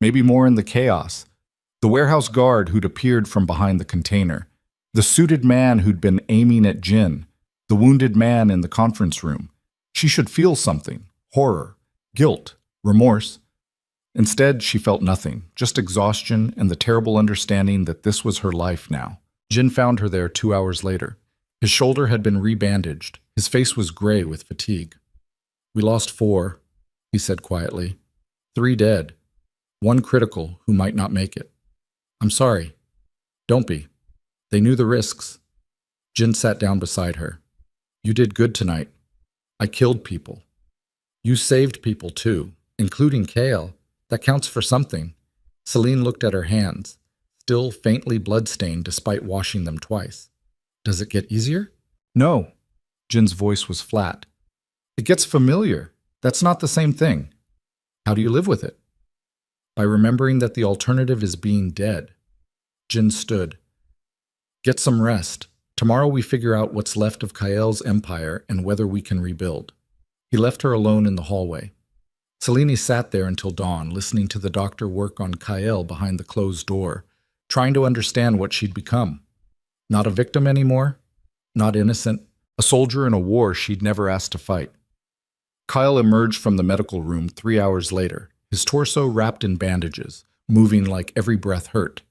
Maybe more in the chaos. The warehouse guard who'd appeared from behind the container. The suited man who'd been aiming at Jin. The wounded man in the conference room. She should feel something. Horror, guilt, remorse. Instead, she felt nothing, just exhaustion and the terrible understanding that this was her life now. Jin found her there 2 hours later. His shoulder had been rebandaged. His face was gray with fatigue. "We lost 4, he said quietly. 3 dead. 1 critical who might not make it. I'm sorry." "Don't be. They knew the risks." Jin sat down beside her. "You did good tonight. I killed people. You saved people too, including Kale. That counts for something." Celine looked at her hands, still faintly bloodstained despite washing them twice. "Does it get easier?" "No." Jin's voice was flat. "It gets familiar. That's not the same thing." "How do you live with it?" "By remembering that the alternative is being dead." Jin stood. "Get some rest. Tomorrow we figure out what's left of Kyle's empire and whether we can rebuild." He left her alone in the hallway. Celine sat there until dawn, listening to the doctor work on Kyle behind the closed door, trying to understand what she'd become. Not a victim anymore, not innocent, a soldier in a war she'd never asked to fight. Kyle emerged from the medical room 3 hours later, his torso wrapped in bandages, moving like every breath hurt.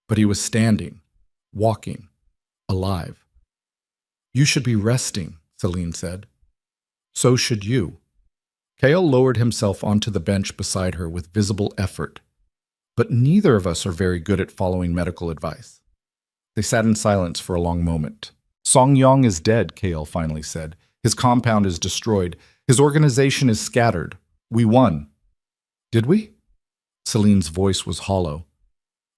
But he was standing, walking, alive. "You should be resting," Celine said. "So should you." Kale lowered himself onto the bench beside her with visible effort. "But neither of us are very good at following medical advice." They sat in silence for a long moment. "Song Yong is dead," Kale finally said. "His compound is destroyed. His organization is scattered. We won." "Did we?" Celine's voice was hollow.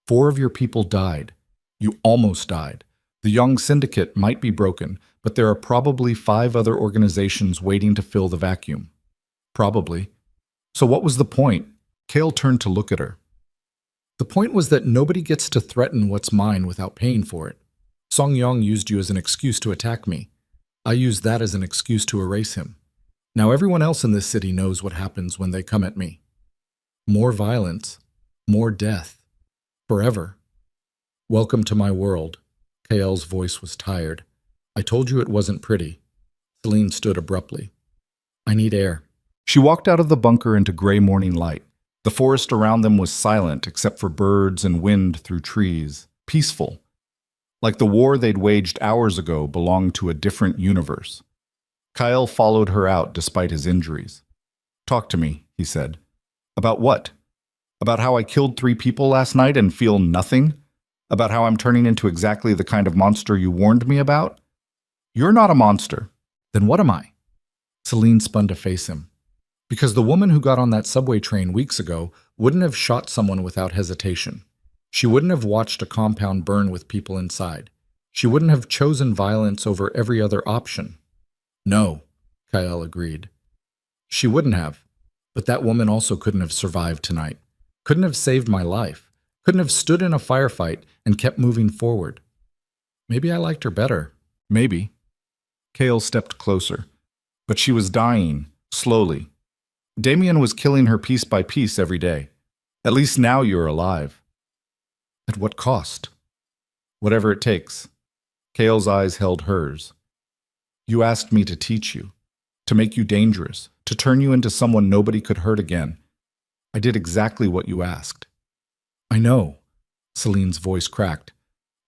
4 of your people died. You almost died. The Young Syndicate might be broken, but there are probably 5 other organizations waiting to fill the vacuum. Probably. So what was the point? Kale turned to look at her. The point was that nobody gets to threaten what's mine without paying for it. Song Yong used you as an excuse to attack me. I used that as an excuse to erase him. Now everyone else in this city knows what happens when they come at me. More violence, more death, forever. Welcome to my world. Kael's voice was tired. I told you it wasn't pretty. Celine stood abruptly. I need air. She walked out of the bunker into gray morning light. The forest around them was silent except for birds and wind through trees, peaceful. Like the war they'd waged hours ago belonged to a different universe. Kyle followed her out despite his injuries. Talk to me, he said. About what? About how I killed 3 people last night and feel nothing? About how I'm turning into exactly the kind of monster you warned me about? You're not a monster. Then what am I? Celine spun to face him. Because the woman who got on that subway train weeks ago wouldn't have shot someone without hesitation. She wouldn't have watched a compound burn with people inside. She wouldn't have chosen violence over every other option. No, Kyle agreed. She wouldn't have. But that woman also couldn't have survived tonight. Couldn't have saved my life. Couldn't have stood in a firefight and kept moving forward. Maybe I liked her better. Maybe. Kale stepped closer. But she was dying, slowly. Damien was killing her piece by piece every day. At least now you're alive. At what cost? Whatever it takes. Kale's eyes held hers. You asked me to teach you, to make you dangerous, to turn you into someone nobody could hurt again. I did exactly what you asked. I know, Celine's voice cracked,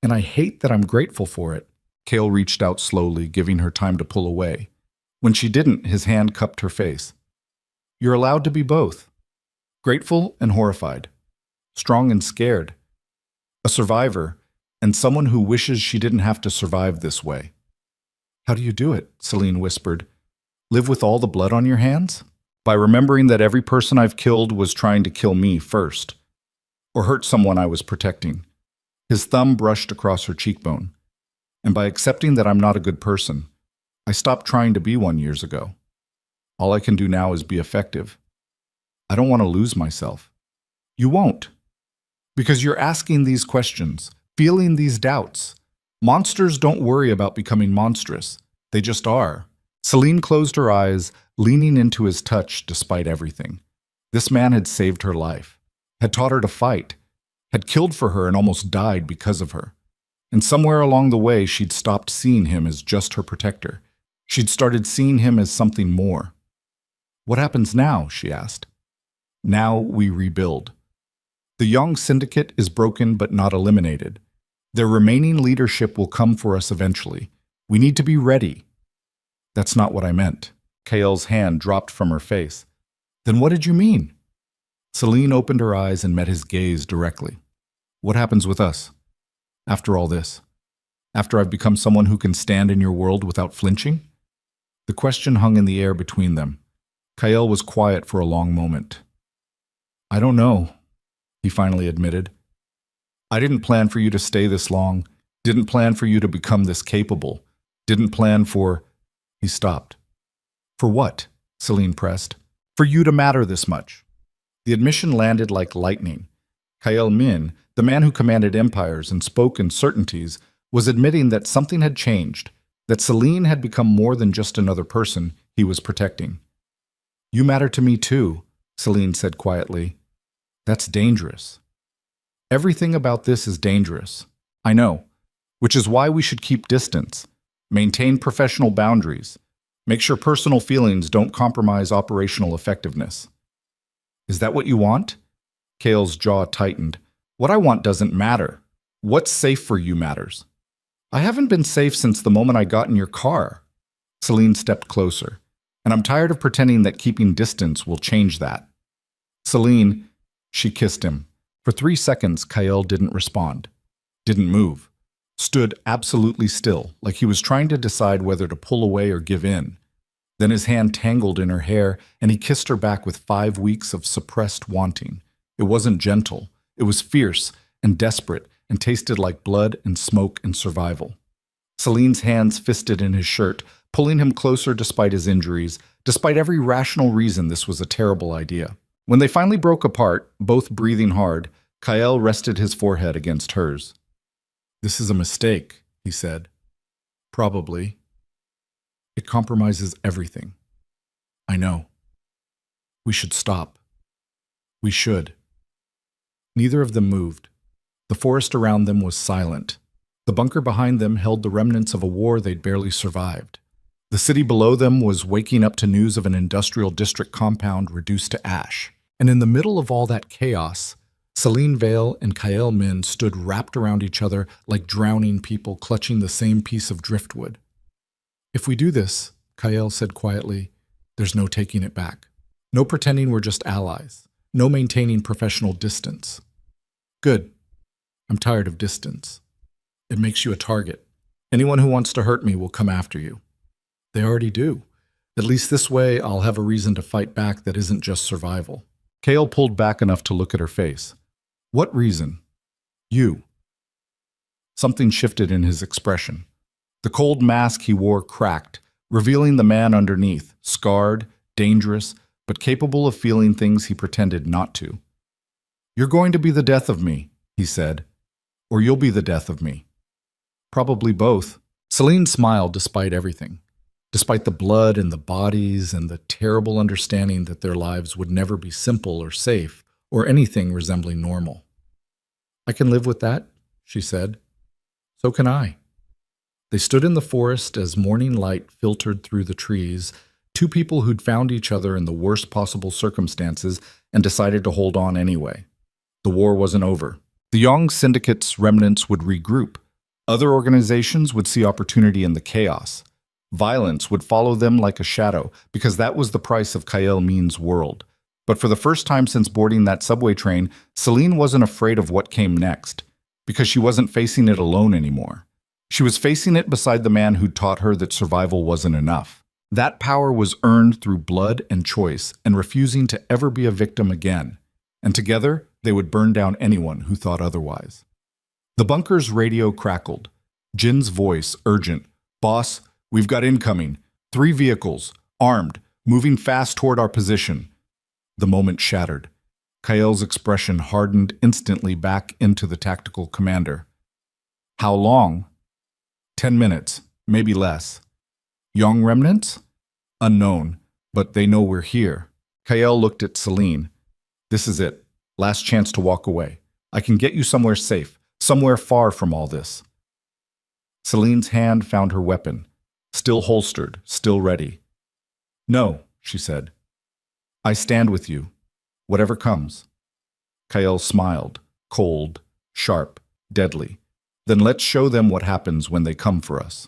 and I hate that I'm grateful for it. Kale reached out slowly, giving her time to pull away. When she didn't, his hand cupped her face. You're allowed to be both. Grateful and horrified. Strong and scared. A survivor, and someone who wishes she didn't have to survive this way. How do you do it? Celine whispered. Live with all the blood on your hands? By remembering that every person I've killed was trying to kill me first. Or hurt someone I was protecting. His thumb brushed across her cheekbone. And by accepting that I'm not a good person, I stopped trying to be one years ago. All I can do now is be effective. I don't want to lose myself. You won't. Because you're asking these questions, feeling these doubts. Monsters don't worry about becoming monstrous. They just are. Celine closed her eyes, leaning into his touch despite everything. This man had saved her life, had taught her to fight, had killed for her and almost died because of her. And somewhere along the way, she'd stopped seeing him as just her protector. She'd started seeing him as something more. What happens now? She asked. Now we rebuild. The Young Syndicate is broken but not eliminated. Their remaining leadership will come for us eventually. We need to be ready. That's not what I meant. Kale's hand dropped from her face. Then what did you mean? Celine opened her eyes and met his gaze directly. What happens with us? After all this? After I've become someone who can stand in your world without flinching? The question hung in the air between them. Kale was quiet for a long moment. I don't know, he finally admitted. I didn't plan for you to stay this long, didn't plan for you to become this capable, didn't plan for... He stopped. For what? Celine pressed. For you to matter this much. The admission landed like lightning. Kyle Min, the man who commanded empires and spoke in certainties, was admitting that something had changed, that Celine had become more than just another person he was protecting. You matter to me too, Celine said quietly. That's dangerous. Everything about this is dangerous. I know, which is why we should keep distance, maintain professional boundaries, make sure personal feelings don't compromise operational effectiveness. Is that what you want? Kale's jaw tightened. What I want doesn't matter. What's safe for you matters. I haven't been safe since the moment I got in your car. Celine stepped closer, and I'm tired of pretending that keeping distance will change that. Celine, she kissed him. For 3 seconds, Kyle didn't respond, didn't move, stood absolutely still, like he was trying to decide whether to pull away or give in. Then his hand tangled in her hair, and he kissed her back with 5 weeks of suppressed wanting. It wasn't gentle. It was fierce and desperate and tasted like blood and smoke and survival. Celine's hands fisted in his shirt, pulling him closer despite his injuries, despite every rational reason this was a terrible idea. When they finally broke apart, both breathing hard, Kyle rested his forehead against hers. This is a mistake, he said. Probably. It compromises everything. I know. We should stop. We should. Neither of them moved. The forest around them was silent. The bunker behind them held the remnants of a war they'd barely survived. The city below them was waking up to news of an industrial district compound reduced to ash. And in the middle of all that chaos, Celine Vale and Kyle Min stood wrapped around each other like drowning people clutching the same piece of driftwood. If we do this, Kyle said quietly, there's no taking it back. No pretending we're just allies. No maintaining professional distance. Good. I'm tired of distance. It makes you a target. Anyone who wants to hurt me will come after you. They already do. At least this way, I'll have a reason to fight back that isn't just survival. Kale pulled back enough to look at her face. What reason? You. Something shifted in his expression. The cold mask he wore cracked, revealing the man underneath, scarred, dangerous, but capable of feeling things he pretended not to. "You're going to be the death of me," he said, "or you'll be the death of me." "Probably both." Celine smiled despite everything, despite the blood and the bodies and the terrible understanding that their lives would never be simple or safe or anything resembling normal. "I can live with that," she said. "So can I." They stood in the forest as morning light filtered through the trees, two people who'd found each other in the worst possible circumstances and decided to hold on anyway. The war wasn't over. The Young Syndicate's remnants would regroup. Other organizations would see opportunity in the chaos. Violence would follow them like a shadow, because that was the price of Kyle Mean's world. But for the first time since boarding that subway train, Celine wasn't afraid of what came next, because she wasn't facing it alone anymore. She was facing it beside the man who'd taught her that survival wasn't enough. That power was earned through blood and choice, and refusing to ever be a victim again. And together, they would burn down anyone who thought otherwise. The bunker's radio crackled. Jin's voice, urgent. "Boss, we've got incoming. 3 vehicles, armed, moving fast toward our position." The moment shattered. Kyle's expression hardened instantly back into the tactical commander. "How long?" 10 minutes, maybe less." "Young remnants?" "Unknown, but they know we're here." Kyle looked at Celine. "This is it. Last chance to walk away. I can get you somewhere safe, somewhere far from all this." Celine's hand found her weapon, still holstered, still ready. "No," she said. "I stand with you, whatever comes." Kyle smiled, cold, sharp, deadly. "Then let's show them what happens when they come for us."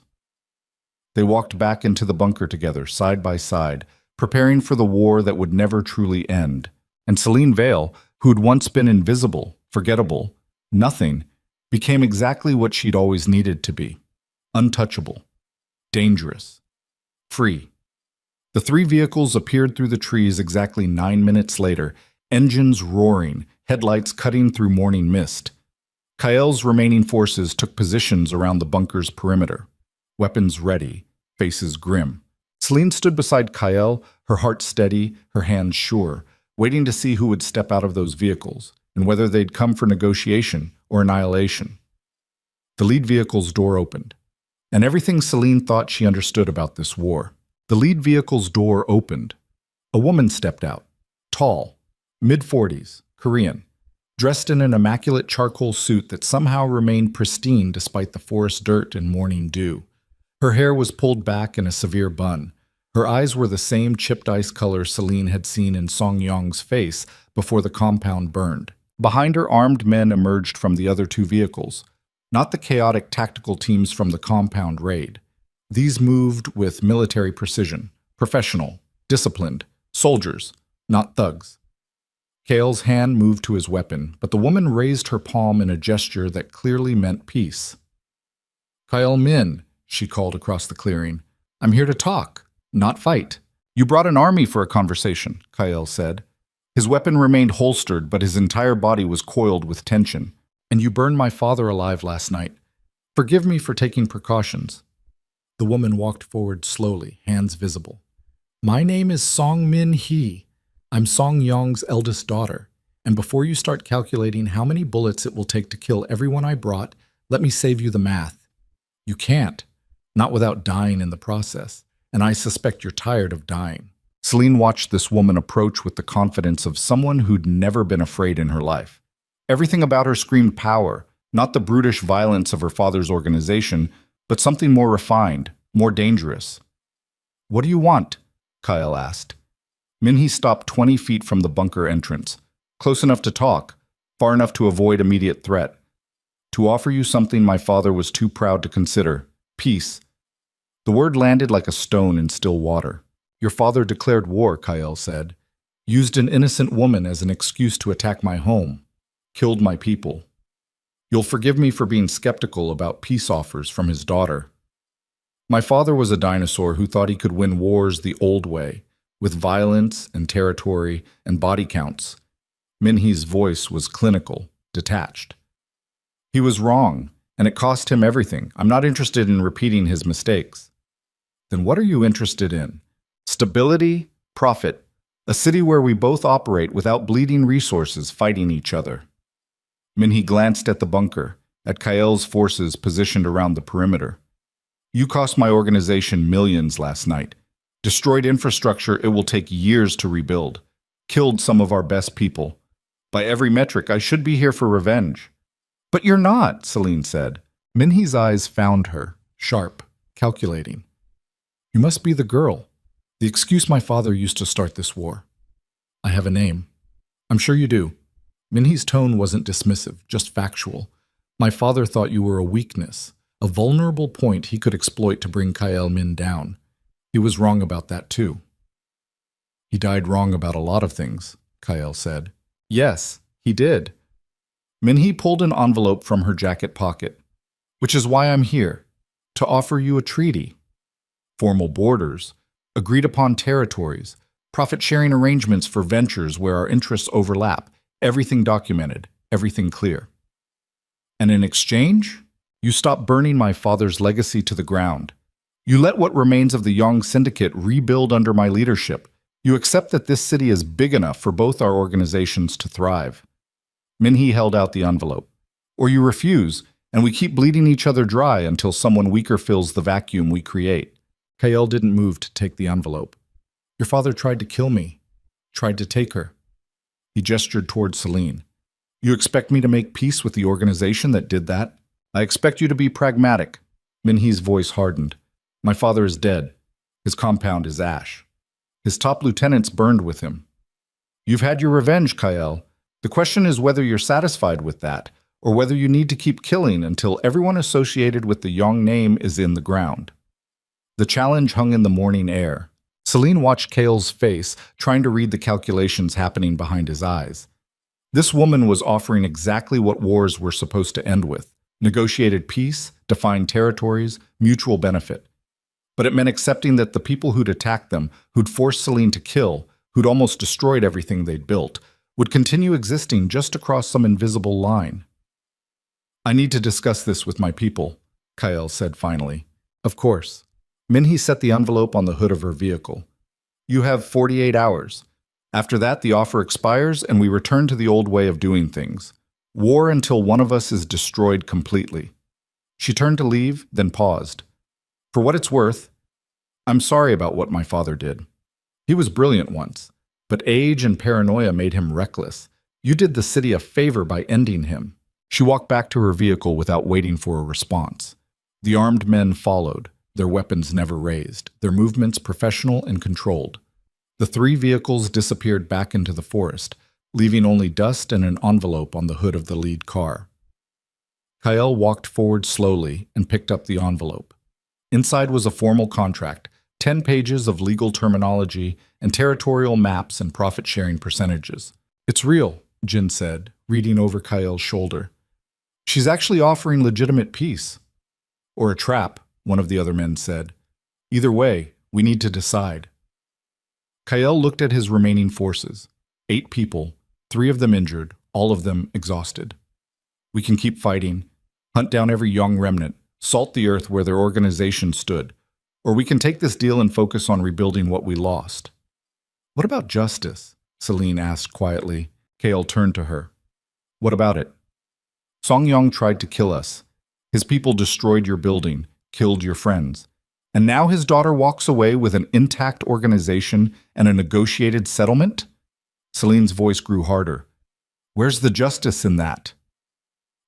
They walked back into the bunker together, side by side, preparing for the war that would never truly end. And Celine Vale, who'd once been invisible, forgettable, nothing, became exactly what she'd always needed to be: untouchable, dangerous, free. The 3 vehicles appeared through the trees exactly 9 minutes later, engines roaring, headlights cutting through morning mist. Kyle's remaining forces took positions around the bunker's perimeter, weapons ready, faces grim. Celine stood beside Kyle, her heart steady, her hands sure, waiting to see who would step out of those vehicles, and whether they'd come for negotiation or annihilation. The lead vehicle's door opened, and everything Celine thought she understood about this war. The lead vehicle's door opened. A woman stepped out, tall, mid-40s, Korean, dressed in an immaculate charcoal suit that somehow remained pristine despite the forest dirt and morning dew. Her hair was pulled back in a severe bun. Her eyes were the same chipped ice color Celine had seen in Song Yong's face before the compound burned. Behind her, armed men emerged from the other 2 vehicles, not the chaotic tactical teams from the compound raid. These moved with military precision, professional, disciplined, soldiers, not thugs. Kale's hand moved to his weapon, but the woman raised her palm in a gesture that clearly meant peace. "Kyle Min," she called across the clearing, "I'm here to talk, not fight." "You brought an army for a conversation," Kyle said. His weapon remained holstered, but his entire body was coiled with tension. "And you burned my father alive last night. Forgive me for taking precautions." The woman walked forward slowly, hands visible. "My name is Song Min Hee. I'm Song Yong's eldest daughter, and before you start calculating how many bullets it will take to kill everyone I brought, let me save you the math. You can't, not without dying in the process, and I suspect you're tired of dying." Celine watched this woman approach with the confidence of someone who'd never been afraid in her life. Everything about her screamed power, not the brutish violence of her father's organization, but something more refined, more dangerous. "What do you want?" Kyle asked. Minhee stopped 20 feet from the bunker entrance, close enough to talk, far enough to avoid immediate threat. "To offer you something my father was too proud to consider: peace." The word landed like a stone in still water. "Your father declared war," Kyle said. "Used an innocent woman as an excuse to attack my home. Killed my people. You'll forgive me for being skeptical about peace offers from his daughter. My father was a dinosaur who thought he could win wars the old way, with violence and territory and body counts." Minhee's voice was clinical, detached. "He was wrong, and it cost him everything. I'm not interested in repeating his mistakes." "Then what are you interested in? Stability? Profit? A city where we both operate without bleeding resources fighting each other. Minhee glanced at the bunker, at Kael's forces positioned around the perimeter. You cost my organization millions last night. Destroyed infrastructure it will take years to rebuild. Killed some of our best people. By every metric, I should be here for revenge. But you're not, Celine said. Minhee's eyes found her, sharp, calculating. You must be the girl. The excuse my father used to start this war. I have a name. I'm sure you do. Minhee's tone wasn't dismissive, just factual. My father thought you were a weakness, a vulnerable point he could exploit to bring Kael Min down. He was wrong about that too. He died wrong about a lot of things, Kael said. Yes, he did. Minhee pulled an envelope from her jacket pocket. Which is why I'm here, to offer you a treaty. Formal borders, agreed upon territories, profit-sharing arrangements for ventures where our interests overlap, everything documented, everything clear. And in exchange, you stop burning my father's legacy to the ground. You let what remains of the Yong Syndicate rebuild under my leadership. You accept that this city is big enough for both our organizations to thrive. Minhee held out the envelope. Or you refuse, and we keep bleeding each other dry until someone weaker fills the vacuum we create. Kael didn't move to take the envelope. Your father tried to kill me, tried to take her. He gestured toward Celine. You expect me to make peace with the organization that did that? I expect you to be pragmatic. Minhee's voice hardened. My father is dead. His compound is ash. His top lieutenants burned with him. You've had your revenge, Kael. The question is whether you're satisfied with that, or whether you need to keep killing until everyone associated with the Yong name is in the ground. The challenge hung in the morning air. Celine watched Kael's face, trying to read the calculations happening behind his eyes. This woman was offering exactly what wars were supposed to end with: negotiated peace, defined territories, mutual benefit. But it meant accepting that the people who'd attacked them, who'd forced Celine to kill, who'd almost destroyed everything they'd built, would continue existing just across some invisible line. I need to discuss this with my people, Kael said finally. Of course. Minhee set the envelope on the hood of her vehicle. You have 48 hours. After that, the offer expires and we return to the old way of doing things. War until one of us is destroyed completely. She turned to leave, then paused. For what it's worth, I'm sorry about what my father did. He was brilliant once, but age and paranoia made him reckless. You did the city a favor by ending him. She walked back to her vehicle without waiting for a response. The armed men followed, their weapons never raised, their movements professional and controlled. The three vehicles disappeared back into the forest, leaving only dust and an envelope on the hood of the lead car. Kael walked forward slowly and picked up the envelope. Inside was a formal contract, 10 pages of legal terminology and territorial maps and profit-sharing percentages. It's real, Jin said, reading over Kael's shoulder. She's actually offering legitimate peace. Or a trap, one of the other men said. Either way, we need to decide. Kael looked at his remaining forces. 8 people, 3 of them injured, all of them exhausted. We can keep fighting, hunt down every young remnant, salt the earth where their organization stood, or we can take this deal and focus on rebuilding what we lost. What about justice? Celine asked quietly. Kael turned to her. What about it? Song Yong tried to kill us. His people destroyed your building, killed your friends. And now his daughter walks away with an intact organization and a negotiated settlement? Celine's voice grew harder. Where's the justice in that?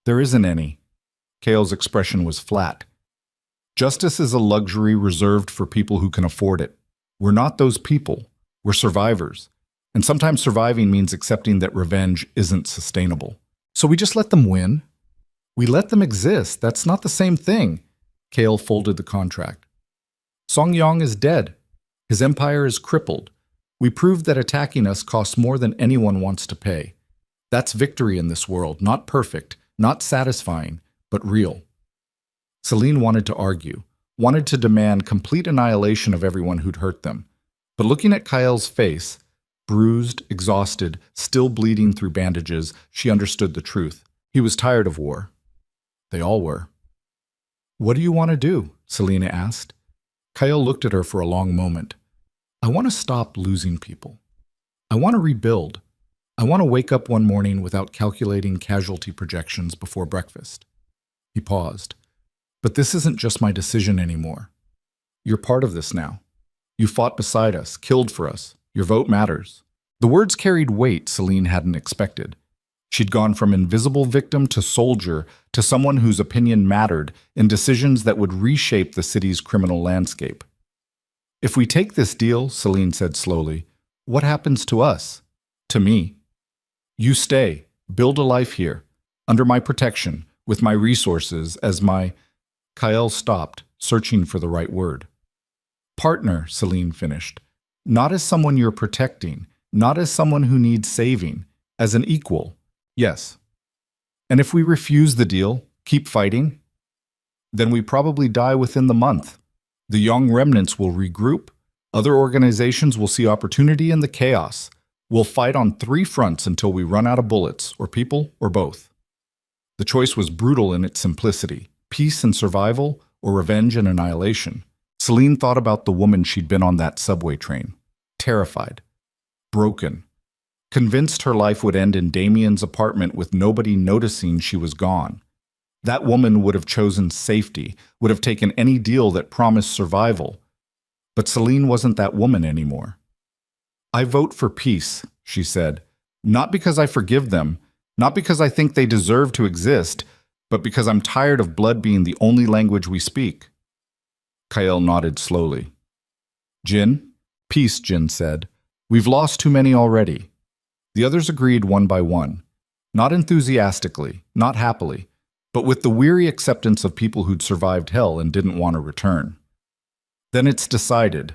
There isn't any. Kael's expression was flat. Justice is a luxury reserved for people who can afford it. We're not those people. We're survivors. And sometimes surviving means accepting that revenge isn't sustainable. So we just let them win? We let them exist. That's not the same thing. Kael folded the contract. Song Yong is dead. His empire is crippled. We proved that attacking us costs more than anyone wants to pay. That's victory in this world, not perfect, not satisfying, but real. Celine wanted to argue, wanted to demand complete annihilation of everyone who'd hurt them. But looking at Kael's face, bruised, exhausted, still bleeding through bandages, she understood the truth. He was tired of war. They all were. What do you want to do? Selena asked. Kael looked at her for a long moment. I want to stop losing people. I want to rebuild. I want to wake up one morning without calculating casualty projections before breakfast. He paused. But this isn't just my decision anymore. You're part of this now. You fought beside us, killed for us. Your vote matters. The words carried weight Celine hadn't expected. She'd gone from invisible victim to soldier to someone whose opinion mattered in decisions that would reshape the city's criminal landscape. If we take this deal, Celine said slowly, what happens to us? To me? You stay, build a life here, under my protection, with my resources as my... Kyle stopped, searching for the right word. Partner, Celine finished. Not as someone you're protecting, not as someone who needs saving, as an equal. Yes. And if we refuse the deal, keep fighting, then we probably die within the month. The young remnants will regroup. Other organizations will see opportunity in the chaos. We'll fight on 3 fronts until we run out of bullets, or people, or both. The choice was brutal in its simplicity. Peace and survival, or revenge and annihilation. Celine thought about the woman she'd been on that subway train. Terrified. Broken. Convinced her life would end in Damien's apartment with nobody noticing she was gone. That woman would have chosen safety, would have taken any deal that promised survival. But Celine wasn't that woman anymore. I vote for peace, she said. Not because I forgive them, not because I think they deserve to exist, but because I'm tired of blood being the only language we speak. Kyle nodded slowly. Jin? Peace, Jin said. We've lost too many already. The others agreed one by one. Not enthusiastically, not happily, but with the weary acceptance of people who'd survived hell and didn't want to return. Then it's decided.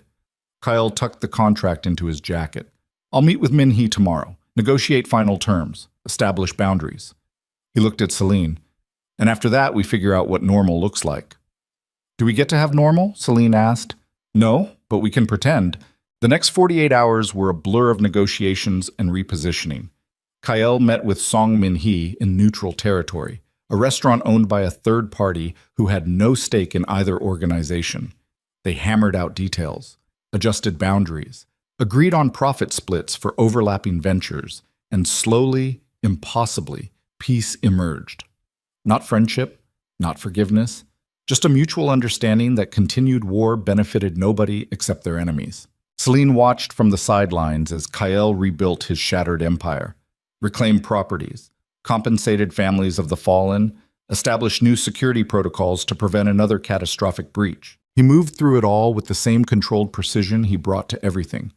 Kyle tucked the contract into his jacket. I'll meet with Min-hee tomorrow, negotiate final terms, establish boundaries. He looked at Celine. And after that, we figure out what normal looks like. Do we get to have normal? Celine asked. No, but we can pretend. The next 48 hours were a blur of negotiations and repositioning. Kyle met with Song Min-hee in neutral territory, a restaurant owned by a third party who had no stake in either organization. They hammered out details, adjusted boundaries, agreed on profit splits for overlapping ventures, and slowly, impossibly, peace emerged. Not friendship, not forgiveness, just a mutual understanding that continued war benefited nobody except their enemies. Celine watched from the sidelines as Kyle rebuilt his shattered empire, reclaimed properties, compensated families of the fallen, established new security protocols to prevent another catastrophic breach. He moved through it all with the same controlled precision he brought to everything.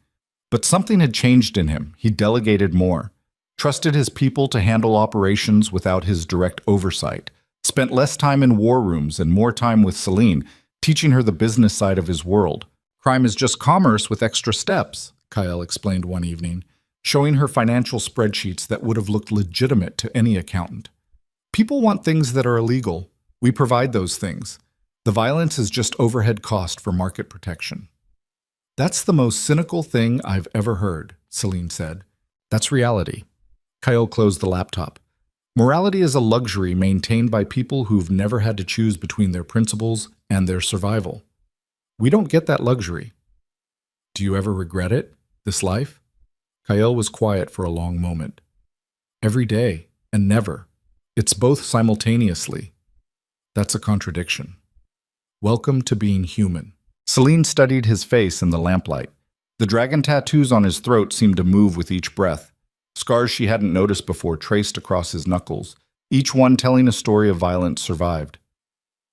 But something had changed in him. He delegated more, trusted his people to handle operations without his direct oversight, spent less time in war rooms and more time with Celine, teaching her the business side of his world. Crime is just commerce with extra steps, Kyle explained one evening, showing her financial spreadsheets that would have looked legitimate to any accountant. People want things that are illegal. We provide those things. The violence is just overhead cost for market protection. That's the most cynical thing I've ever heard, Celine said. That's reality. Kyle closed the laptop. Morality is a luxury maintained by people who've never had to choose between their principles and their survival. We don't get that luxury. Do you ever regret it, this life? Kyle was quiet for a long moment. Every day, and never. It's both simultaneously. That's a contradiction. Welcome to being human. Celine studied his face in the lamplight. The dragon tattoos on his throat seemed to move with each breath. Scars she hadn't noticed before traced across his knuckles, each one telling a story of violence survived.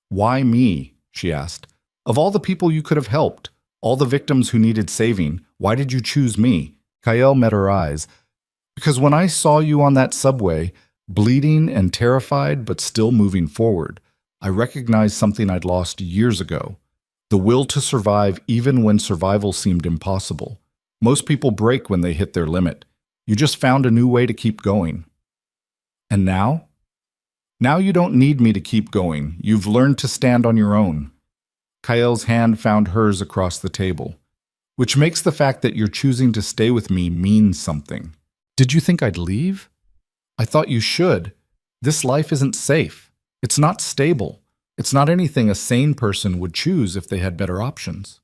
Why me? She asked. Of all the people you could have helped, all the victims who needed saving, why did you choose me? Kyle met her eyes. Because when I saw you on that subway, bleeding and terrified but still moving forward, I recognized something I'd lost years ago. The will to survive even when survival seemed impossible. Most people break when they hit their limit. You just found a new way to keep going. And now? Now you don't need me to keep going. You've learned to stand on your own. Kyle's hand found hers across the table, which makes the fact that you're choosing to stay with me mean something. Did you think I'd leave? I thought you should. This life isn't safe. It's not stable. It's not anything a sane person would choose if they had better options.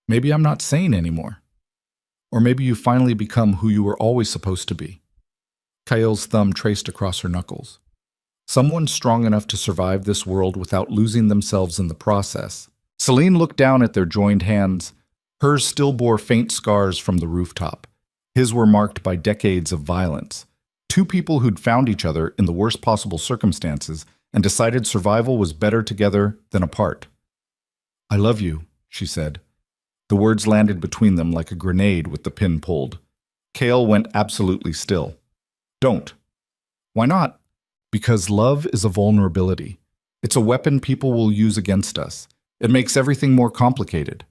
Maybe I'm not sane anymore. Or maybe you finally become who you were always supposed to be. Kael's thumb traced across her knuckles. Someone strong enough to survive this world without losing themselves in the process. Celine looked down at their joined hands. Hers still bore faint scars from the rooftop. His were marked by decades of violence. Two people who'd found each other in the worst possible circumstances and decided survival was better together than apart. "I love you," she said. The words landed between them like a grenade with the pin pulled. Kael went absolutely still. "Don't." "Why not?" "Because love is a vulnerability. It's a weapon people will use against us. It makes everything more complicated."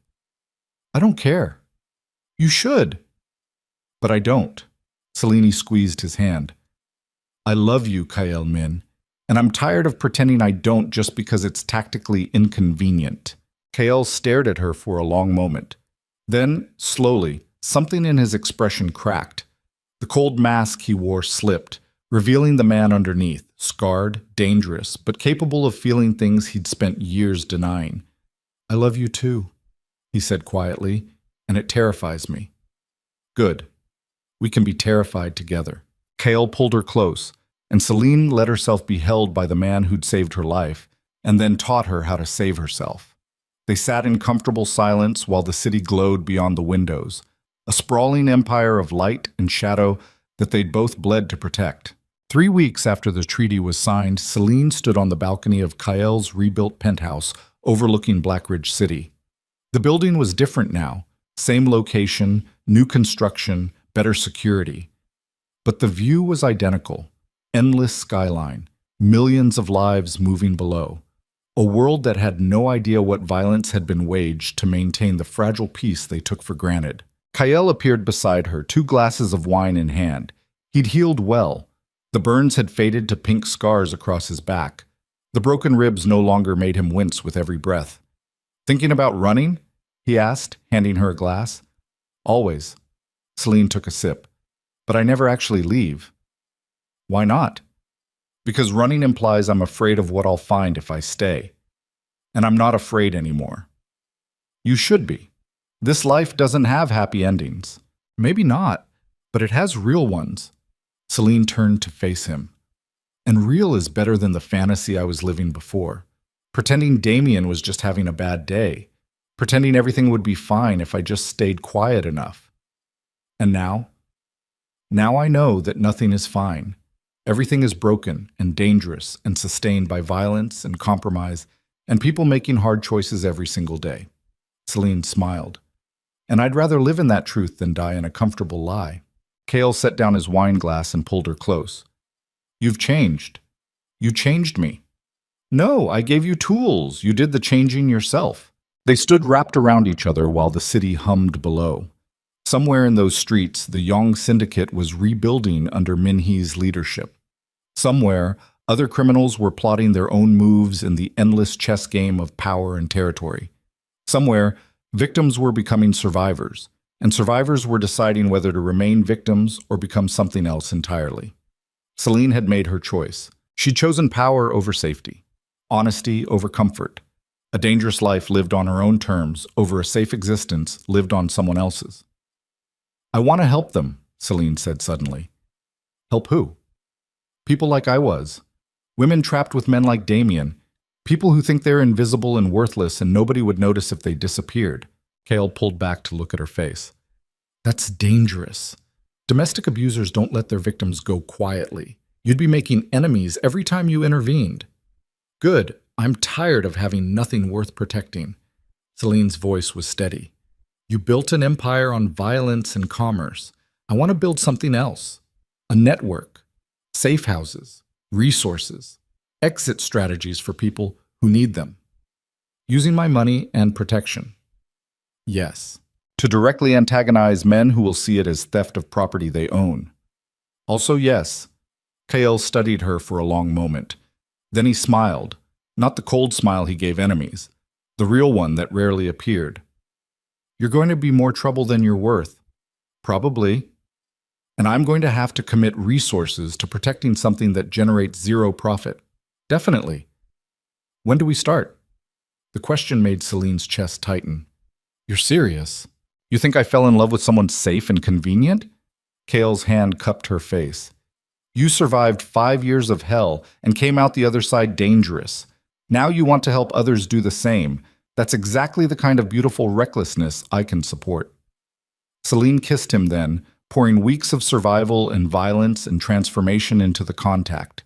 "I don't care." "You should." "But I don't." Selene squeezed his hand. "I love you, Kael Min, and I'm tired of pretending I don't just because it's tactically inconvenient." Kael stared at her for a long moment. Then, slowly, something in his expression cracked. The cold mask he wore slipped, revealing the man underneath, scarred, dangerous, but capable of feeling things he'd spent years denying. "I love you too," he said quietly, "and it terrifies me." "Good. We can be terrified together." Kael pulled her close, and Celine let herself be held by the man who'd saved her life, and then taught her how to save herself. They sat in comfortable silence while the city glowed beyond the windows, a sprawling empire of light and shadow that they'd both bled to protect. 3 weeks after the treaty was signed, Celine stood on the balcony of Kael's rebuilt penthouse overlooking Blackridge City. The building was different now, same location, new construction, better security. But the view was identical, endless skyline, millions of lives moving below. A world that had no idea what violence had been waged to maintain the fragile peace they took for granted. Kael appeared beside her, 2 glasses of wine in hand. He'd healed well. The burns had faded to pink scars across his back. The broken ribs no longer made him wince with every breath. "Thinking about running?" he asked, handing her a glass. "Always." Celine took a sip. "But I never actually leave." "Why not?" "Because running implies I'm afraid of what I'll find if I stay. And I'm not afraid anymore." "You should be. This life doesn't have happy endings." "Maybe not, but it has real ones." Celine turned to face him. "And real is better than the fantasy I was living before. Pretending Damien was just having a bad day. Pretending everything would be fine if I just stayed quiet enough. And now? Now I know that nothing is fine. Everything is broken and dangerous and sustained by violence and compromise and people making hard choices every single day." Celine smiled. "And I'd rather live in that truth than die in a comfortable lie." Kael set down his wine glass and pulled her close. "You've changed. You changed me." "No, I gave you tools. You did the changing yourself." They stood wrapped around each other while the city hummed below. Somewhere in those streets, the Yong Syndicate was rebuilding under Minhee's leadership. Somewhere, other criminals were plotting their own moves in the endless chess game of power and territory. Somewhere, victims were becoming survivors, and survivors were deciding whether to remain victims or become something else entirely. Celine had made her choice. She'd chosen power over safety, honesty over comfort, a dangerous life lived on her own terms over a safe existence lived on someone else's. "I want to help them," Celine said suddenly. "Help who?" "People like I was. Women trapped with men like Damien. People who think they're invisible and worthless and nobody would notice if they disappeared." Kael pulled back to look at her face. "That's dangerous. Domestic abusers don't let their victims go quietly. You'd be making enemies every time you intervened." "Good. I'm tired of having nothing worth protecting." Celine's voice was steady. "You built an empire on violence and commerce. I want to build something else. A network. Safe houses. Resources. Exit strategies for people who need them. Using my money and protection. Yes. To directly antagonize men who will see it as theft of property they own. Also yes." Kael studied her for a long moment. Then he smiled. Not the cold smile he gave enemies. The real one that rarely appeared. "You're going to be more trouble than you're worth." "Probably. And I'm going to have to commit resources to protecting something that generates zero profit." "Definitely. When do we start?" The question made Celine's chest tighten. "You're serious?" You think I fell in love with someone safe and convenient? Kale's hand cupped her face. You survived 5 years of hell and came out the other side dangerous. Now you want to help others do the same. That's exactly the kind of beautiful recklessness I can support. Celine kissed him then, pouring weeks of survival and violence and transformation into the contact.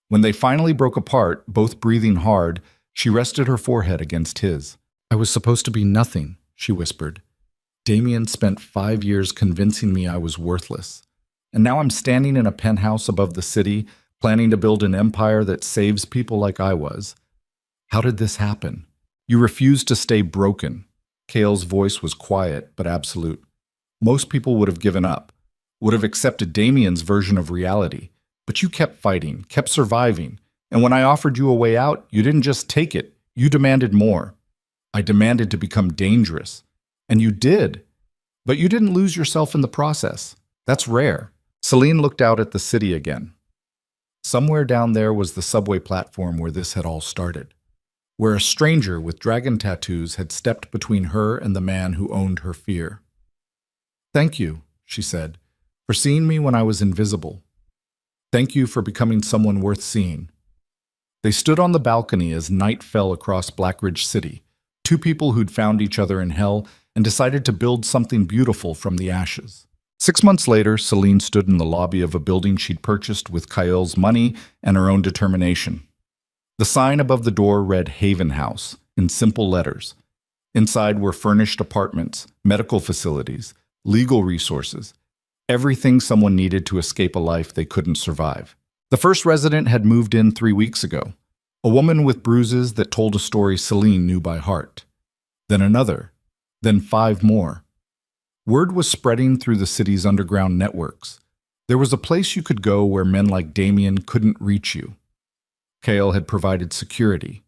When they finally broke apart, both breathing hard, she rested her forehead against his. I was supposed to be nothing, she whispered. Damien spent 5 years convincing me I was worthless. And now I'm standing in a penthouse above the city, planning to build an empire that saves people like I was. How did this happen? You refused to stay broken. Kale's voice was quiet but absolute. Most people would have given up, would have accepted Damien's version of reality. But you kept fighting, kept surviving. And when I offered you a way out, you didn't just take it, you demanded more. I demanded to become dangerous. And you did. But you didn't lose yourself in the process. That's rare. Celine looked out at the city again. Somewhere down there was the subway platform where this had all started, where a stranger with dragon tattoos had stepped between her and the man who owned her fear. Thank you, she said, for seeing me when I was invisible. Thank you for becoming someone worth seeing. They stood on the balcony as night fell across Blackridge City, two people who'd found each other in hell and decided to build something beautiful from the ashes. 6 months later, Celine stood in the lobby of a building she'd purchased with Kayel's money and her own determination. The sign above the door read Haven House in simple letters. Inside were furnished apartments, medical facilities, legal resources, everything someone needed to escape a life they couldn't survive. The first resident had moved in 3 weeks ago, a woman with bruises that told a story Celine knew by heart. Then another, then 5 more. Word was spreading through the city's underground networks. There was a place you could go where men like Damien couldn't reach you. Kale had provided security,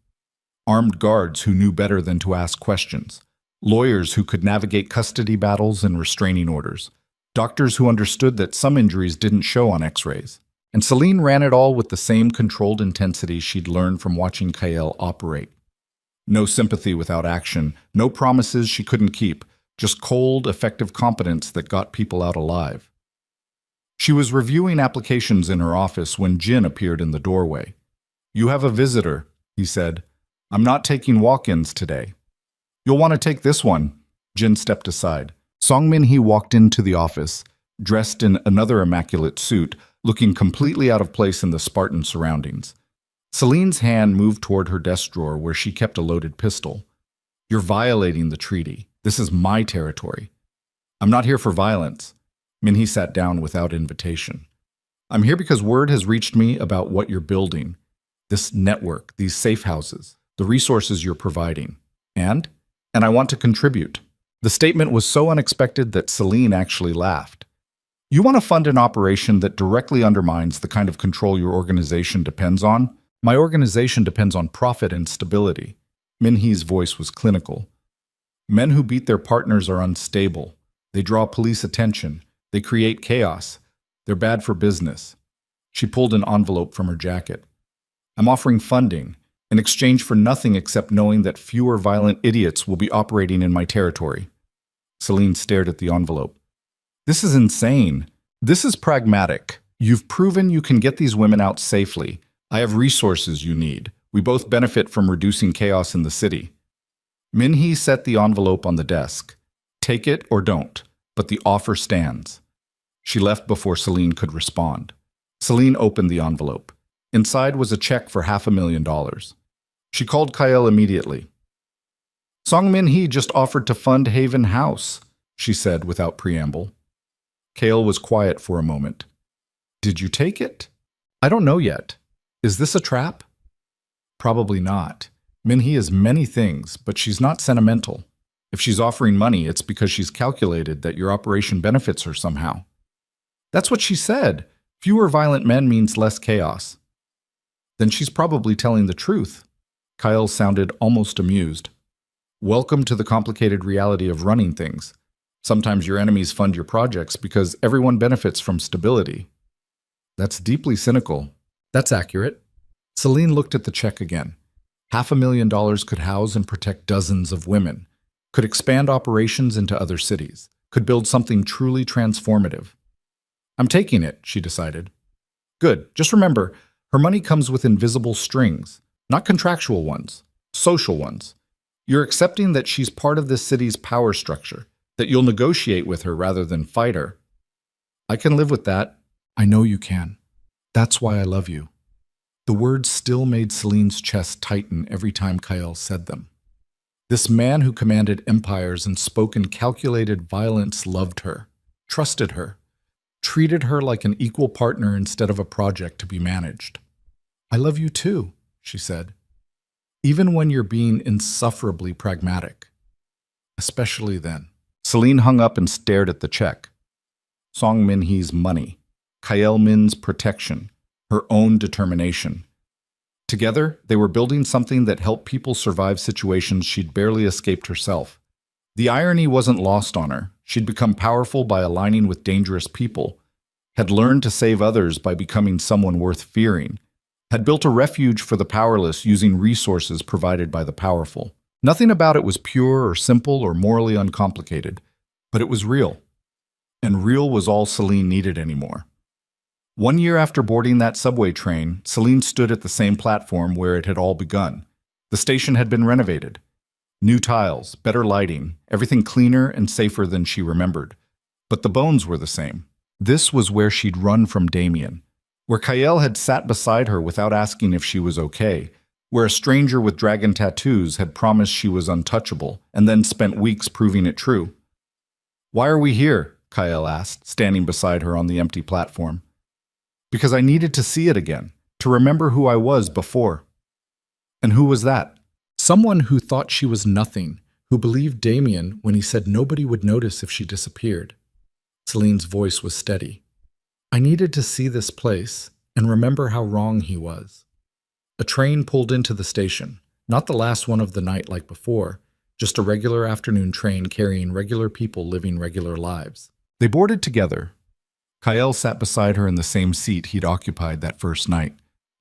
armed guards who knew better than to ask questions, lawyers who could navigate custody battles and restraining orders, doctors who understood that some injuries didn't show on x-rays. And Celine ran it all with the same controlled intensity she'd learned from watching Kale operate. No sympathy without action, no promises she couldn't keep, just cold, effective competence that got people out alive. She was reviewing applications in her office when Jin appeared in the doorway. You have a visitor, he said. I'm not taking walk-ins today. You'll want to take this one. Jin stepped aside. Song Min-hee walked into the office, dressed in another immaculate suit, looking completely out of place in the Spartan surroundings. Celine's hand moved toward her desk drawer where she kept a loaded pistol. You're violating the treaty. This is my territory. I'm not here for violence. Min-hee sat down without invitation. I'm here because word has reached me about what you're building. This network, these safe houses, the resources you're providing. And I want to contribute. The statement was so unexpected that Celine actually laughed. You want to fund an operation that directly undermines the kind of control your organization depends on? My organization depends on profit and stability. Min-hee's voice was clinical. Men who beat their partners are unstable. They draw police attention. They create chaos. They're bad for business. She pulled an envelope from her jacket. I'm offering funding in exchange for nothing except knowing that fewer violent idiots will be operating in my territory. Celine stared at the envelope. This is insane. This is pragmatic. You've proven you can get these women out safely. I have resources you need. We both benefit from reducing chaos in the city. Min-hee set the envelope on the desk. Take it or don't, but the offer stands. She left before Celine could respond. Celine opened the envelope. Inside was a check for $500,000. She called Kyle immediately. Song Min-hee just offered to fund Haven House, she said without preamble. Kale was quiet for a moment. Did you take it? I don't know yet. Is this a trap? Probably not. Min-hee is many things, but she's not sentimental. If she's offering money, it's because she's calculated that your operation benefits her somehow. That's what she said. Fewer violent men means less chaos. Then she's probably telling the truth. Kyle sounded almost amused. Welcome to the complicated reality of running things. Sometimes your enemies fund your projects because everyone benefits from stability. That's deeply cynical. That's accurate. Celine looked at the check again. $500,000 could house and protect dozens of women. could expand operations into other cities, could build something truly transformative. I'm taking it, she decided. Good. Just remember, her money comes with invisible strings, not contractual ones, social ones. You're accepting that she's part of this city's power structure, that you'll negotiate with her rather than fight her. I can live with that. I know you can. That's why I love you. The words still made Celine's chest tighten every time Kyle said them. This man who commanded empires and spoke in calculated violence loved her, trusted her, treated her like an equal partner instead of a project to be managed. I love you too, she said, even when you're being insufferably pragmatic. Especially then. Celine hung up and stared at the check. Song Min-hee's money, Kyle Min's protection, her own determination. Together, they were building something that helped people survive situations she'd barely escaped herself. The irony wasn't lost on her. She'd become powerful by aligning with dangerous people, had learned to save others by becoming someone worth fearing, had built a refuge for the powerless using resources provided by the powerful. Nothing about it was pure or simple or morally uncomplicated, but it was real. And real was all Celine needed anymore. 1 year after boarding that subway train, Celine stood at the same platform where it had all begun. The station had been renovated. New tiles, better lighting, everything cleaner and safer than she remembered. But the bones were the same. This was where she'd run from Damien, where Kyle had sat beside her without asking if she was okay, where a stranger with dragon tattoos had promised she was untouchable and then spent weeks proving it true. Why are we here? Kyle asked, standing beside her on the empty platform. Because I needed to see it again, to remember who I was before. And who was that? Someone who thought she was nothing, who believed Damien when he said nobody would notice if she disappeared. Celine's voice was steady. I needed to see this place and remember how wrong he was. A train pulled into the station, not the last one of the night like before, just a regular afternoon train carrying regular people living regular lives. They boarded together. Kyle sat beside her in the same seat he'd occupied that first night.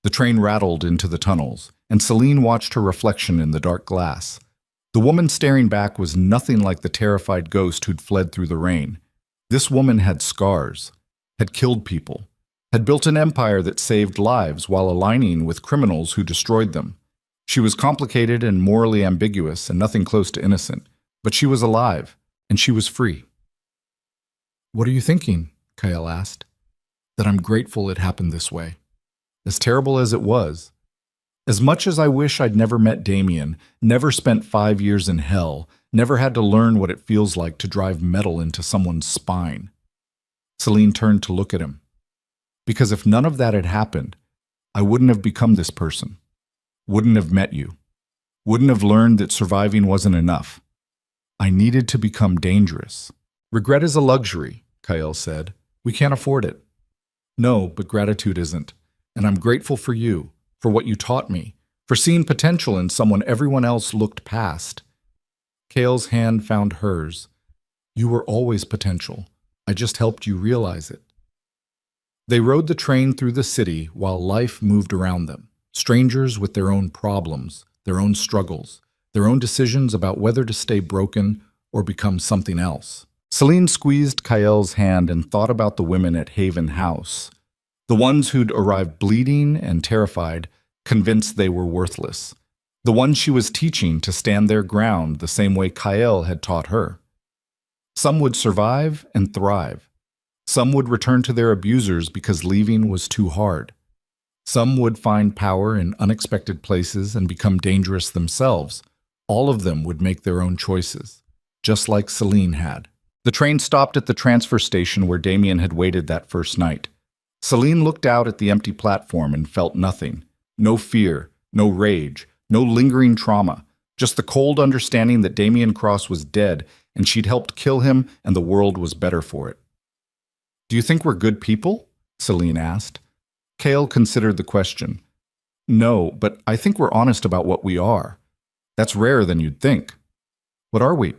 The train rattled into the tunnels, and Celine watched her reflection in the dark glass. The woman staring back was nothing like the terrified ghost who'd fled through the rain. This woman had scars, had killed people, had built an empire that saved lives while aligning with criminals who destroyed them. She was complicated and morally ambiguous and nothing close to innocent, but she was alive, and she was free. What are you thinking? Kyle asked. That I'm grateful it happened this way. As terrible as it was, as much as I wish I'd never met Damien, never spent 5 years in hell, never had to learn what it feels like to drive metal into someone's spine. Celine turned to look at him. Because if none of that had happened, I wouldn't have become this person, wouldn't have met you, wouldn't have learned that surviving wasn't enough. I needed to become dangerous. Regret is a luxury, Kyle said. We can't afford it. No, but gratitude isn't. And I'm grateful for you, for what you taught me, for seeing potential in someone everyone else looked past. Kyle's hand found hers. You were always potential. I just helped you realize it. They rode the train through the city while life moved around them, strangers with their own problems, their own struggles, their own decisions about whether to stay broken or become something else. Celine squeezed Kyle's hand and thought about the women at Haven House, the ones who'd arrived bleeding and terrified, convinced they were worthless, the ones she was teaching to stand their ground the same way Kyle had taught her. Some would survive and thrive. Some would return to their abusers because leaving was too hard. Some would find power in unexpected places and become dangerous themselves. All of them would make their own choices, just like Celine had. The train stopped at the transfer station where Damien had waited that first night. Celine looked out at the empty platform and felt nothing. No fear, no rage, no lingering trauma, just the cold understanding that Damien Cross was dead and she'd helped kill him and the world was better for it. Do you think we're good people? Celine asked. Kale considered the question. No, but I think we're honest about what we are. That's rarer than you'd think. What are we?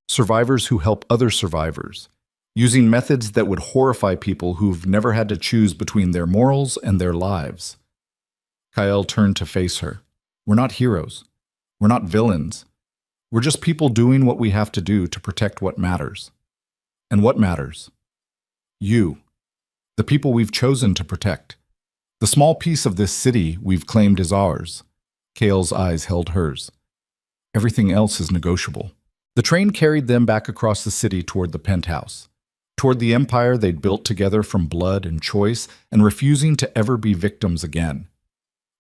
Survivors who help other survivors, using methods that would horrify people who've never had to choose between their morals and their lives. Kyle turned to face her. We're not heroes. We're not villains. We're just people doing what we have to do to protect what matters. And what matters? You, the people we've chosen to protect. The small piece of this city we've claimed is ours. Kale's eyes held hers. Everything else is negotiable. The train carried them back across the city toward the penthouse, toward the empire they'd built together from blood and choice and refusing to ever be victims again.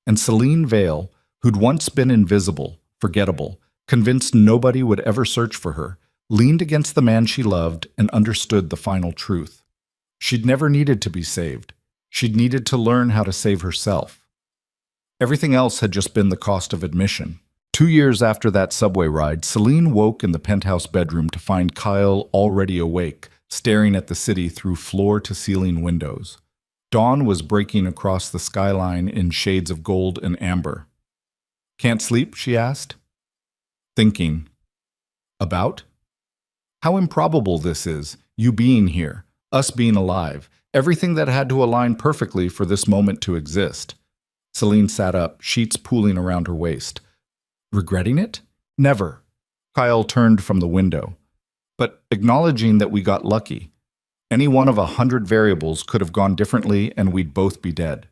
And Celine Vale, who'd once been invisible, forgettable, convinced nobody would ever search for her, leaned against the man she loved and understood the final truth. She'd never needed to be saved. She'd needed to learn how to save herself. Everything else had just been the cost of admission. 2 years after that subway ride, Celine woke in the penthouse bedroom to find Kyle already awake, staring at the city through floor-to-ceiling windows. Dawn was breaking across the skyline in shades of gold and amber. "Can't sleep?" she asked. Thinking. About? How improbable this is, you being here, us being alive, everything that had to align perfectly for this moment to exist. Celine sat up, sheets pooling around her waist. Regretting it? Never. Kyle turned from the window. But acknowledging that we got lucky. Any one of 100 variables could have gone differently and we'd both be dead.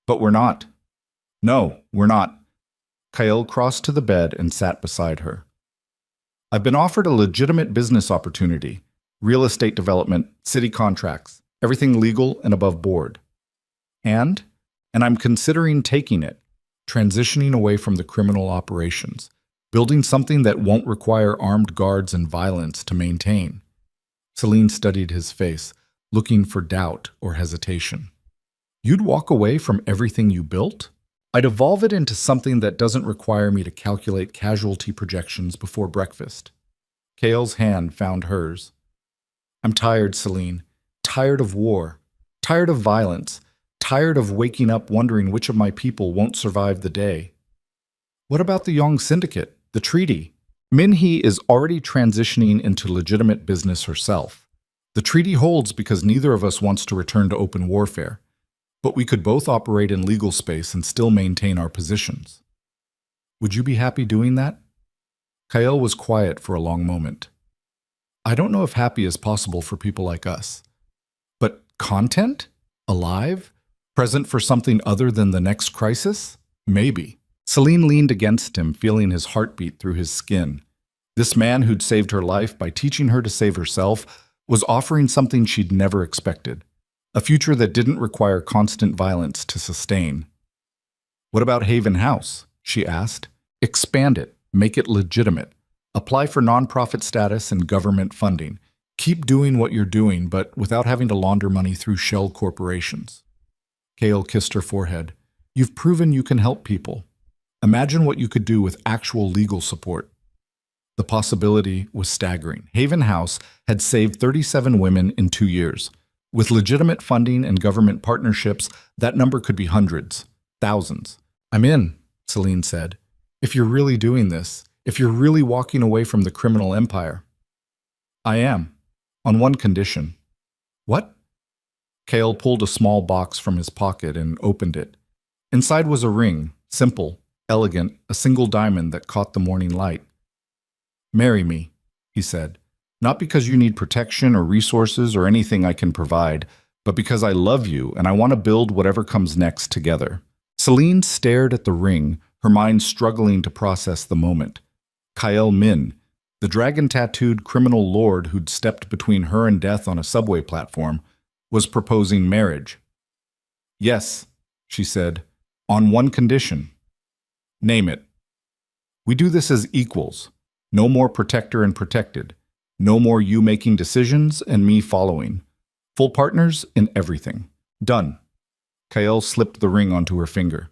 But we're not. No, we're not. Kyle crossed to the bed and sat beside her. I've been offered a legitimate business opportunity. Real estate development, city contracts, everything legal and above board. And I'm considering taking it, transitioning away from the criminal operations, building something that won't require armed guards and violence to maintain. Celine studied his face, looking for doubt or hesitation. You'd walk away from everything you built? I'd evolve it into something that doesn't require me to calculate casualty projections before breakfast. Kale's hand found hers. I'm tired, Celine. Tired of war. Tired of violence. Tired of waking up wondering which of my people won't survive the day. What about the Yong Syndicate, the treaty? Min-hee is already transitioning into legitimate business herself. The treaty holds because neither of us wants to return to open warfare. But we could both operate in legal space and still maintain our positions. Would you be happy doing that? Kyle was quiet for a long moment. I don't know if happy is possible for people like us. But content? Alive? Present for something other than the next crisis? Maybe. Celine leaned against him, feeling his heartbeat through his skin. This man who'd saved her life by teaching her to save herself was offering something she'd never expected. A future that didn't require constant violence to sustain. What about Haven House? She asked. Expand it. Make it legitimate. Apply for nonprofit status and government funding. Keep doing what you're doing, but without having to launder money through shell corporations. Kale kissed her forehead. You've proven you can help people. Imagine what you could do with actual legal support. The possibility was staggering. Haven House had saved 37 women in 2 years. With legitimate funding and government partnerships, that number could be hundreds, thousands. I'm in, Celine said. If you're really doing this, if you're really walking away from the criminal empire. I am, on one condition. What? Kale pulled a small box from his pocket and opened it. Inside was a ring, simple, elegant, a single diamond that caught the morning light. Marry me, he said. Not because you need protection or resources or anything I can provide, but because I love you and I want to build whatever comes next together. Celine stared at the ring, her mind struggling to process the moment. Kyle Min, the dragon-tattooed criminal lord who'd stepped between her and death on a subway platform, was proposing marriage. Yes, she said, on one condition. Name it. We do this as equals. No more protector and protected. No more you making decisions and me following. Full partners in everything. Done. Kyle slipped the ring onto her finger.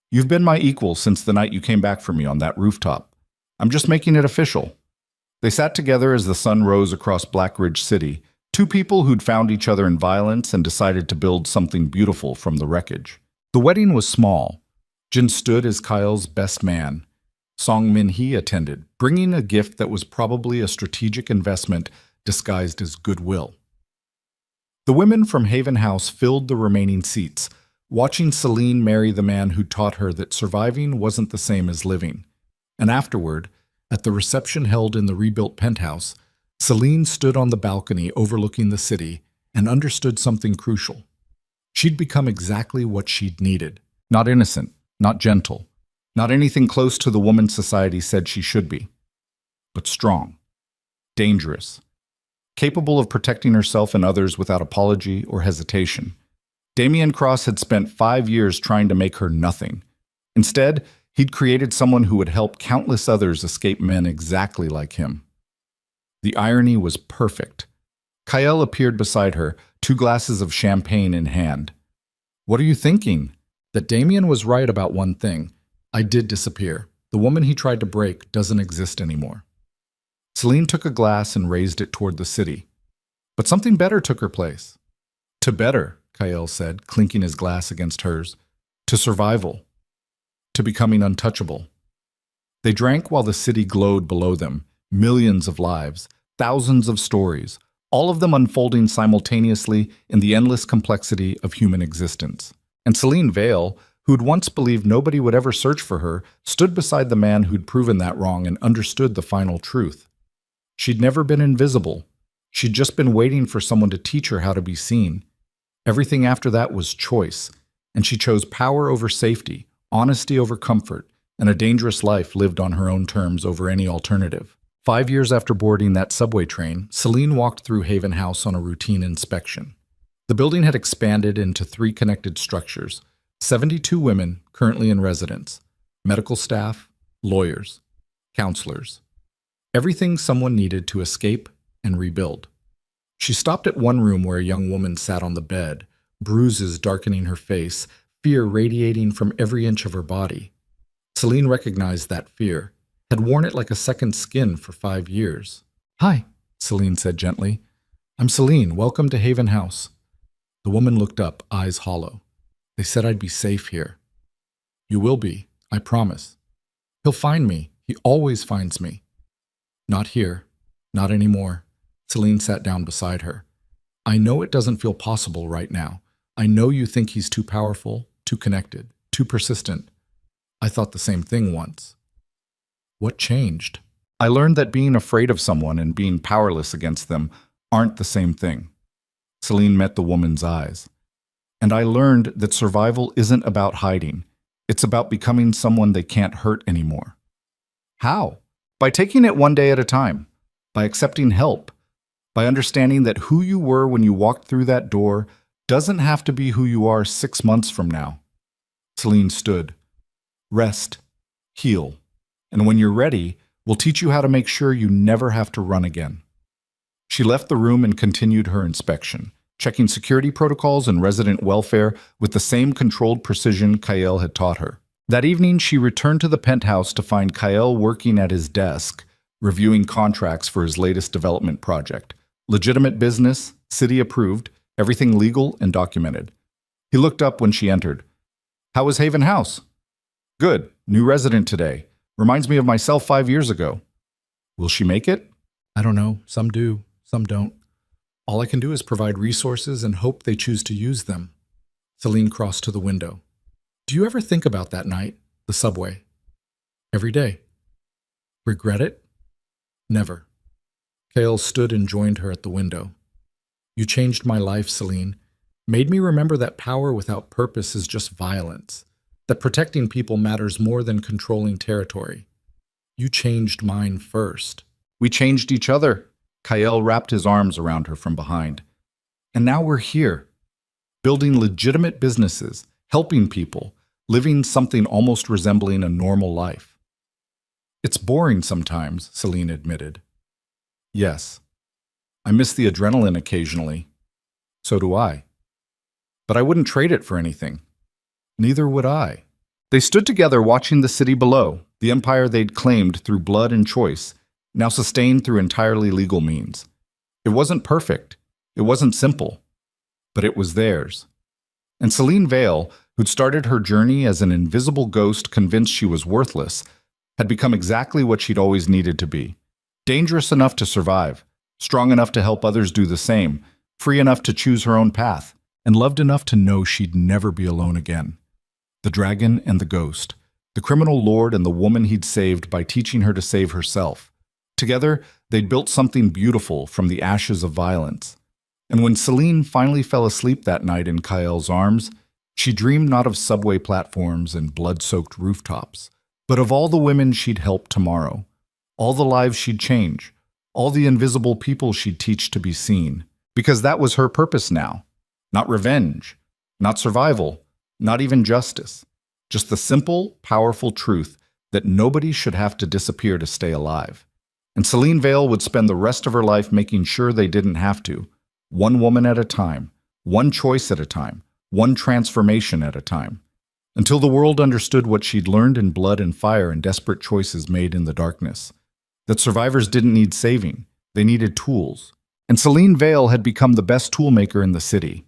You've been my equal since the night you came back for me on that rooftop. I'm just making it official. They sat together as the sun rose across Black Ridge City, two people who'd found each other in violence and decided to build something beautiful from the wreckage. The wedding was small. Jin stood as Kyle's best man. Song Min-hee attended, bringing a gift that was probably a strategic investment disguised as goodwill. The women from Haven House filled the remaining seats, watching Celine marry the man who taught her that surviving wasn't the same as living. And afterward, At the reception held in the rebuilt penthouse, Celine stood on the balcony overlooking the city and understood something crucial. She'd become exactly what she'd needed. Not innocent, not gentle, not anything close to the woman society said she should be, but strong, dangerous, capable of protecting herself and others without apology or hesitation. Damian Cross had spent 5 years trying to make her nothing. Instead, he'd created someone who would help countless others escape men exactly like him. The irony was perfect. Kyle appeared beside her, 2 glasses of champagne in hand. "What are you thinking?" That Damien was right about one thing. I did disappear. The woman he tried to break doesn't exist anymore. Celine took a glass and raised it toward the city. But something better took her place. To better, Kyle said, clinking his glass against hers. To survival. To becoming untouchable. They drank while the city glowed below them. Millions of lives, thousands of stories, all of them unfolding simultaneously in the endless complexity of human existence. And Celine Vale, who'd once believed nobody would ever search for her, stood beside the man who'd proven that wrong and understood the final truth. She'd never been invisible. She'd just been waiting for someone to teach her how to be seen. Everything after that was choice, and she chose power over safety, honesty over comfort, and a dangerous life lived on her own terms over any alternative. 5 years after boarding that subway train, Celine walked through Haven House on a routine inspection. The building had expanded into 3 connected structures, 72 women currently in residence, medical staff, lawyers, counselors. Everything someone needed to escape and rebuild. She stopped at one room where a young woman sat on the bed, bruises darkening her face, fear radiating from every inch of her body. Celine recognized that fear, had worn it like a second skin for 5 years. "Hi," Celine said gently. "I'm Celine. Welcome to Haven House." The woman looked up, eyes hollow. "They said I'd be safe here." "You will be, I promise." "He'll find me. He always finds me." "Not here. Not anymore." Celine sat down beside her. "I know it doesn't feel possible right now. I know you think he's too powerful, too connected, too persistent. I thought the same thing once." "What changed?" "I learned that being afraid of someone and being powerless against them aren't the same thing." Celine met the woman's eyes. "And I learned that survival isn't about hiding. It's about becoming someone they can't hurt anymore." "How?" "By taking it one day at a time. By accepting help. By understanding that who you were when you walked through that door doesn't have to be who you are 6 months from now." Celine stood. "Rest. Heal. And when you're ready, we'll teach you how to make sure you never have to run again." She left the room and continued her inspection, checking security protocols and resident welfare with the same controlled precision Kyle had taught her. That evening, she returned to the penthouse to find Kyle working at his desk, reviewing contracts for his latest development project. Legitimate business, city approved, everything legal and documented. He looked up when she entered. "How was Haven House?" "Good. New resident today. Reminds me of myself 5 years ago." "Will she make it?" "I don't know. Some do, some don't. All I can do is provide resources and hope they choose to use them." Celine crossed to the window. "Do you ever think about that night, the subway?" "Every day." "Regret it?" "Never." Kale stood and joined her at the window. "You changed my life, Celine. Made me remember that power without purpose is just violence. That protecting people matters more than controlling territory. You changed mine first." "We changed each other." Kyle wrapped his arms around her from behind. "And now we're here, building legitimate businesses, helping people, living something almost resembling a normal life." "It's boring sometimes," Celine admitted. "Yes. I miss the adrenaline occasionally. So do I. But I wouldn't trade it for anything. Neither would I." They stood together watching the city below, the empire they'd claimed through blood and choice, now sustained through entirely legal means. It wasn't perfect. It wasn't simple. But it was theirs. And Celine Vale, who'd started her journey as an invisible ghost convinced she was worthless, had become exactly what she'd always needed to be. Dangerous enough to survive, strong enough to help others do the same, free enough to choose her own path, and loved enough to know she'd never be alone again. The dragon and the ghost, the criminal lord and the woman he'd saved by teaching her to save herself. Together, they'd built something beautiful from the ashes of violence. And when Celine finally fell asleep that night in Kael's arms, she dreamed not of subway platforms and blood-soaked rooftops, but of all the women she'd help tomorrow, all the lives she'd change, all the invisible people she'd teach to be seen. Because that was her purpose now. Not revenge, not survival, not even justice. Just the simple, powerful truth that nobody should have to disappear to stay alive. And Celine Vale would spend the rest of her life making sure they didn't have to, one woman at a time, one choice at a time, one transformation at a time, until the world understood what she'd learned in blood and fire and desperate choices made in the darkness. That survivors didn't need saving, they needed tools. And Celine Vale had become the best toolmaker in the city.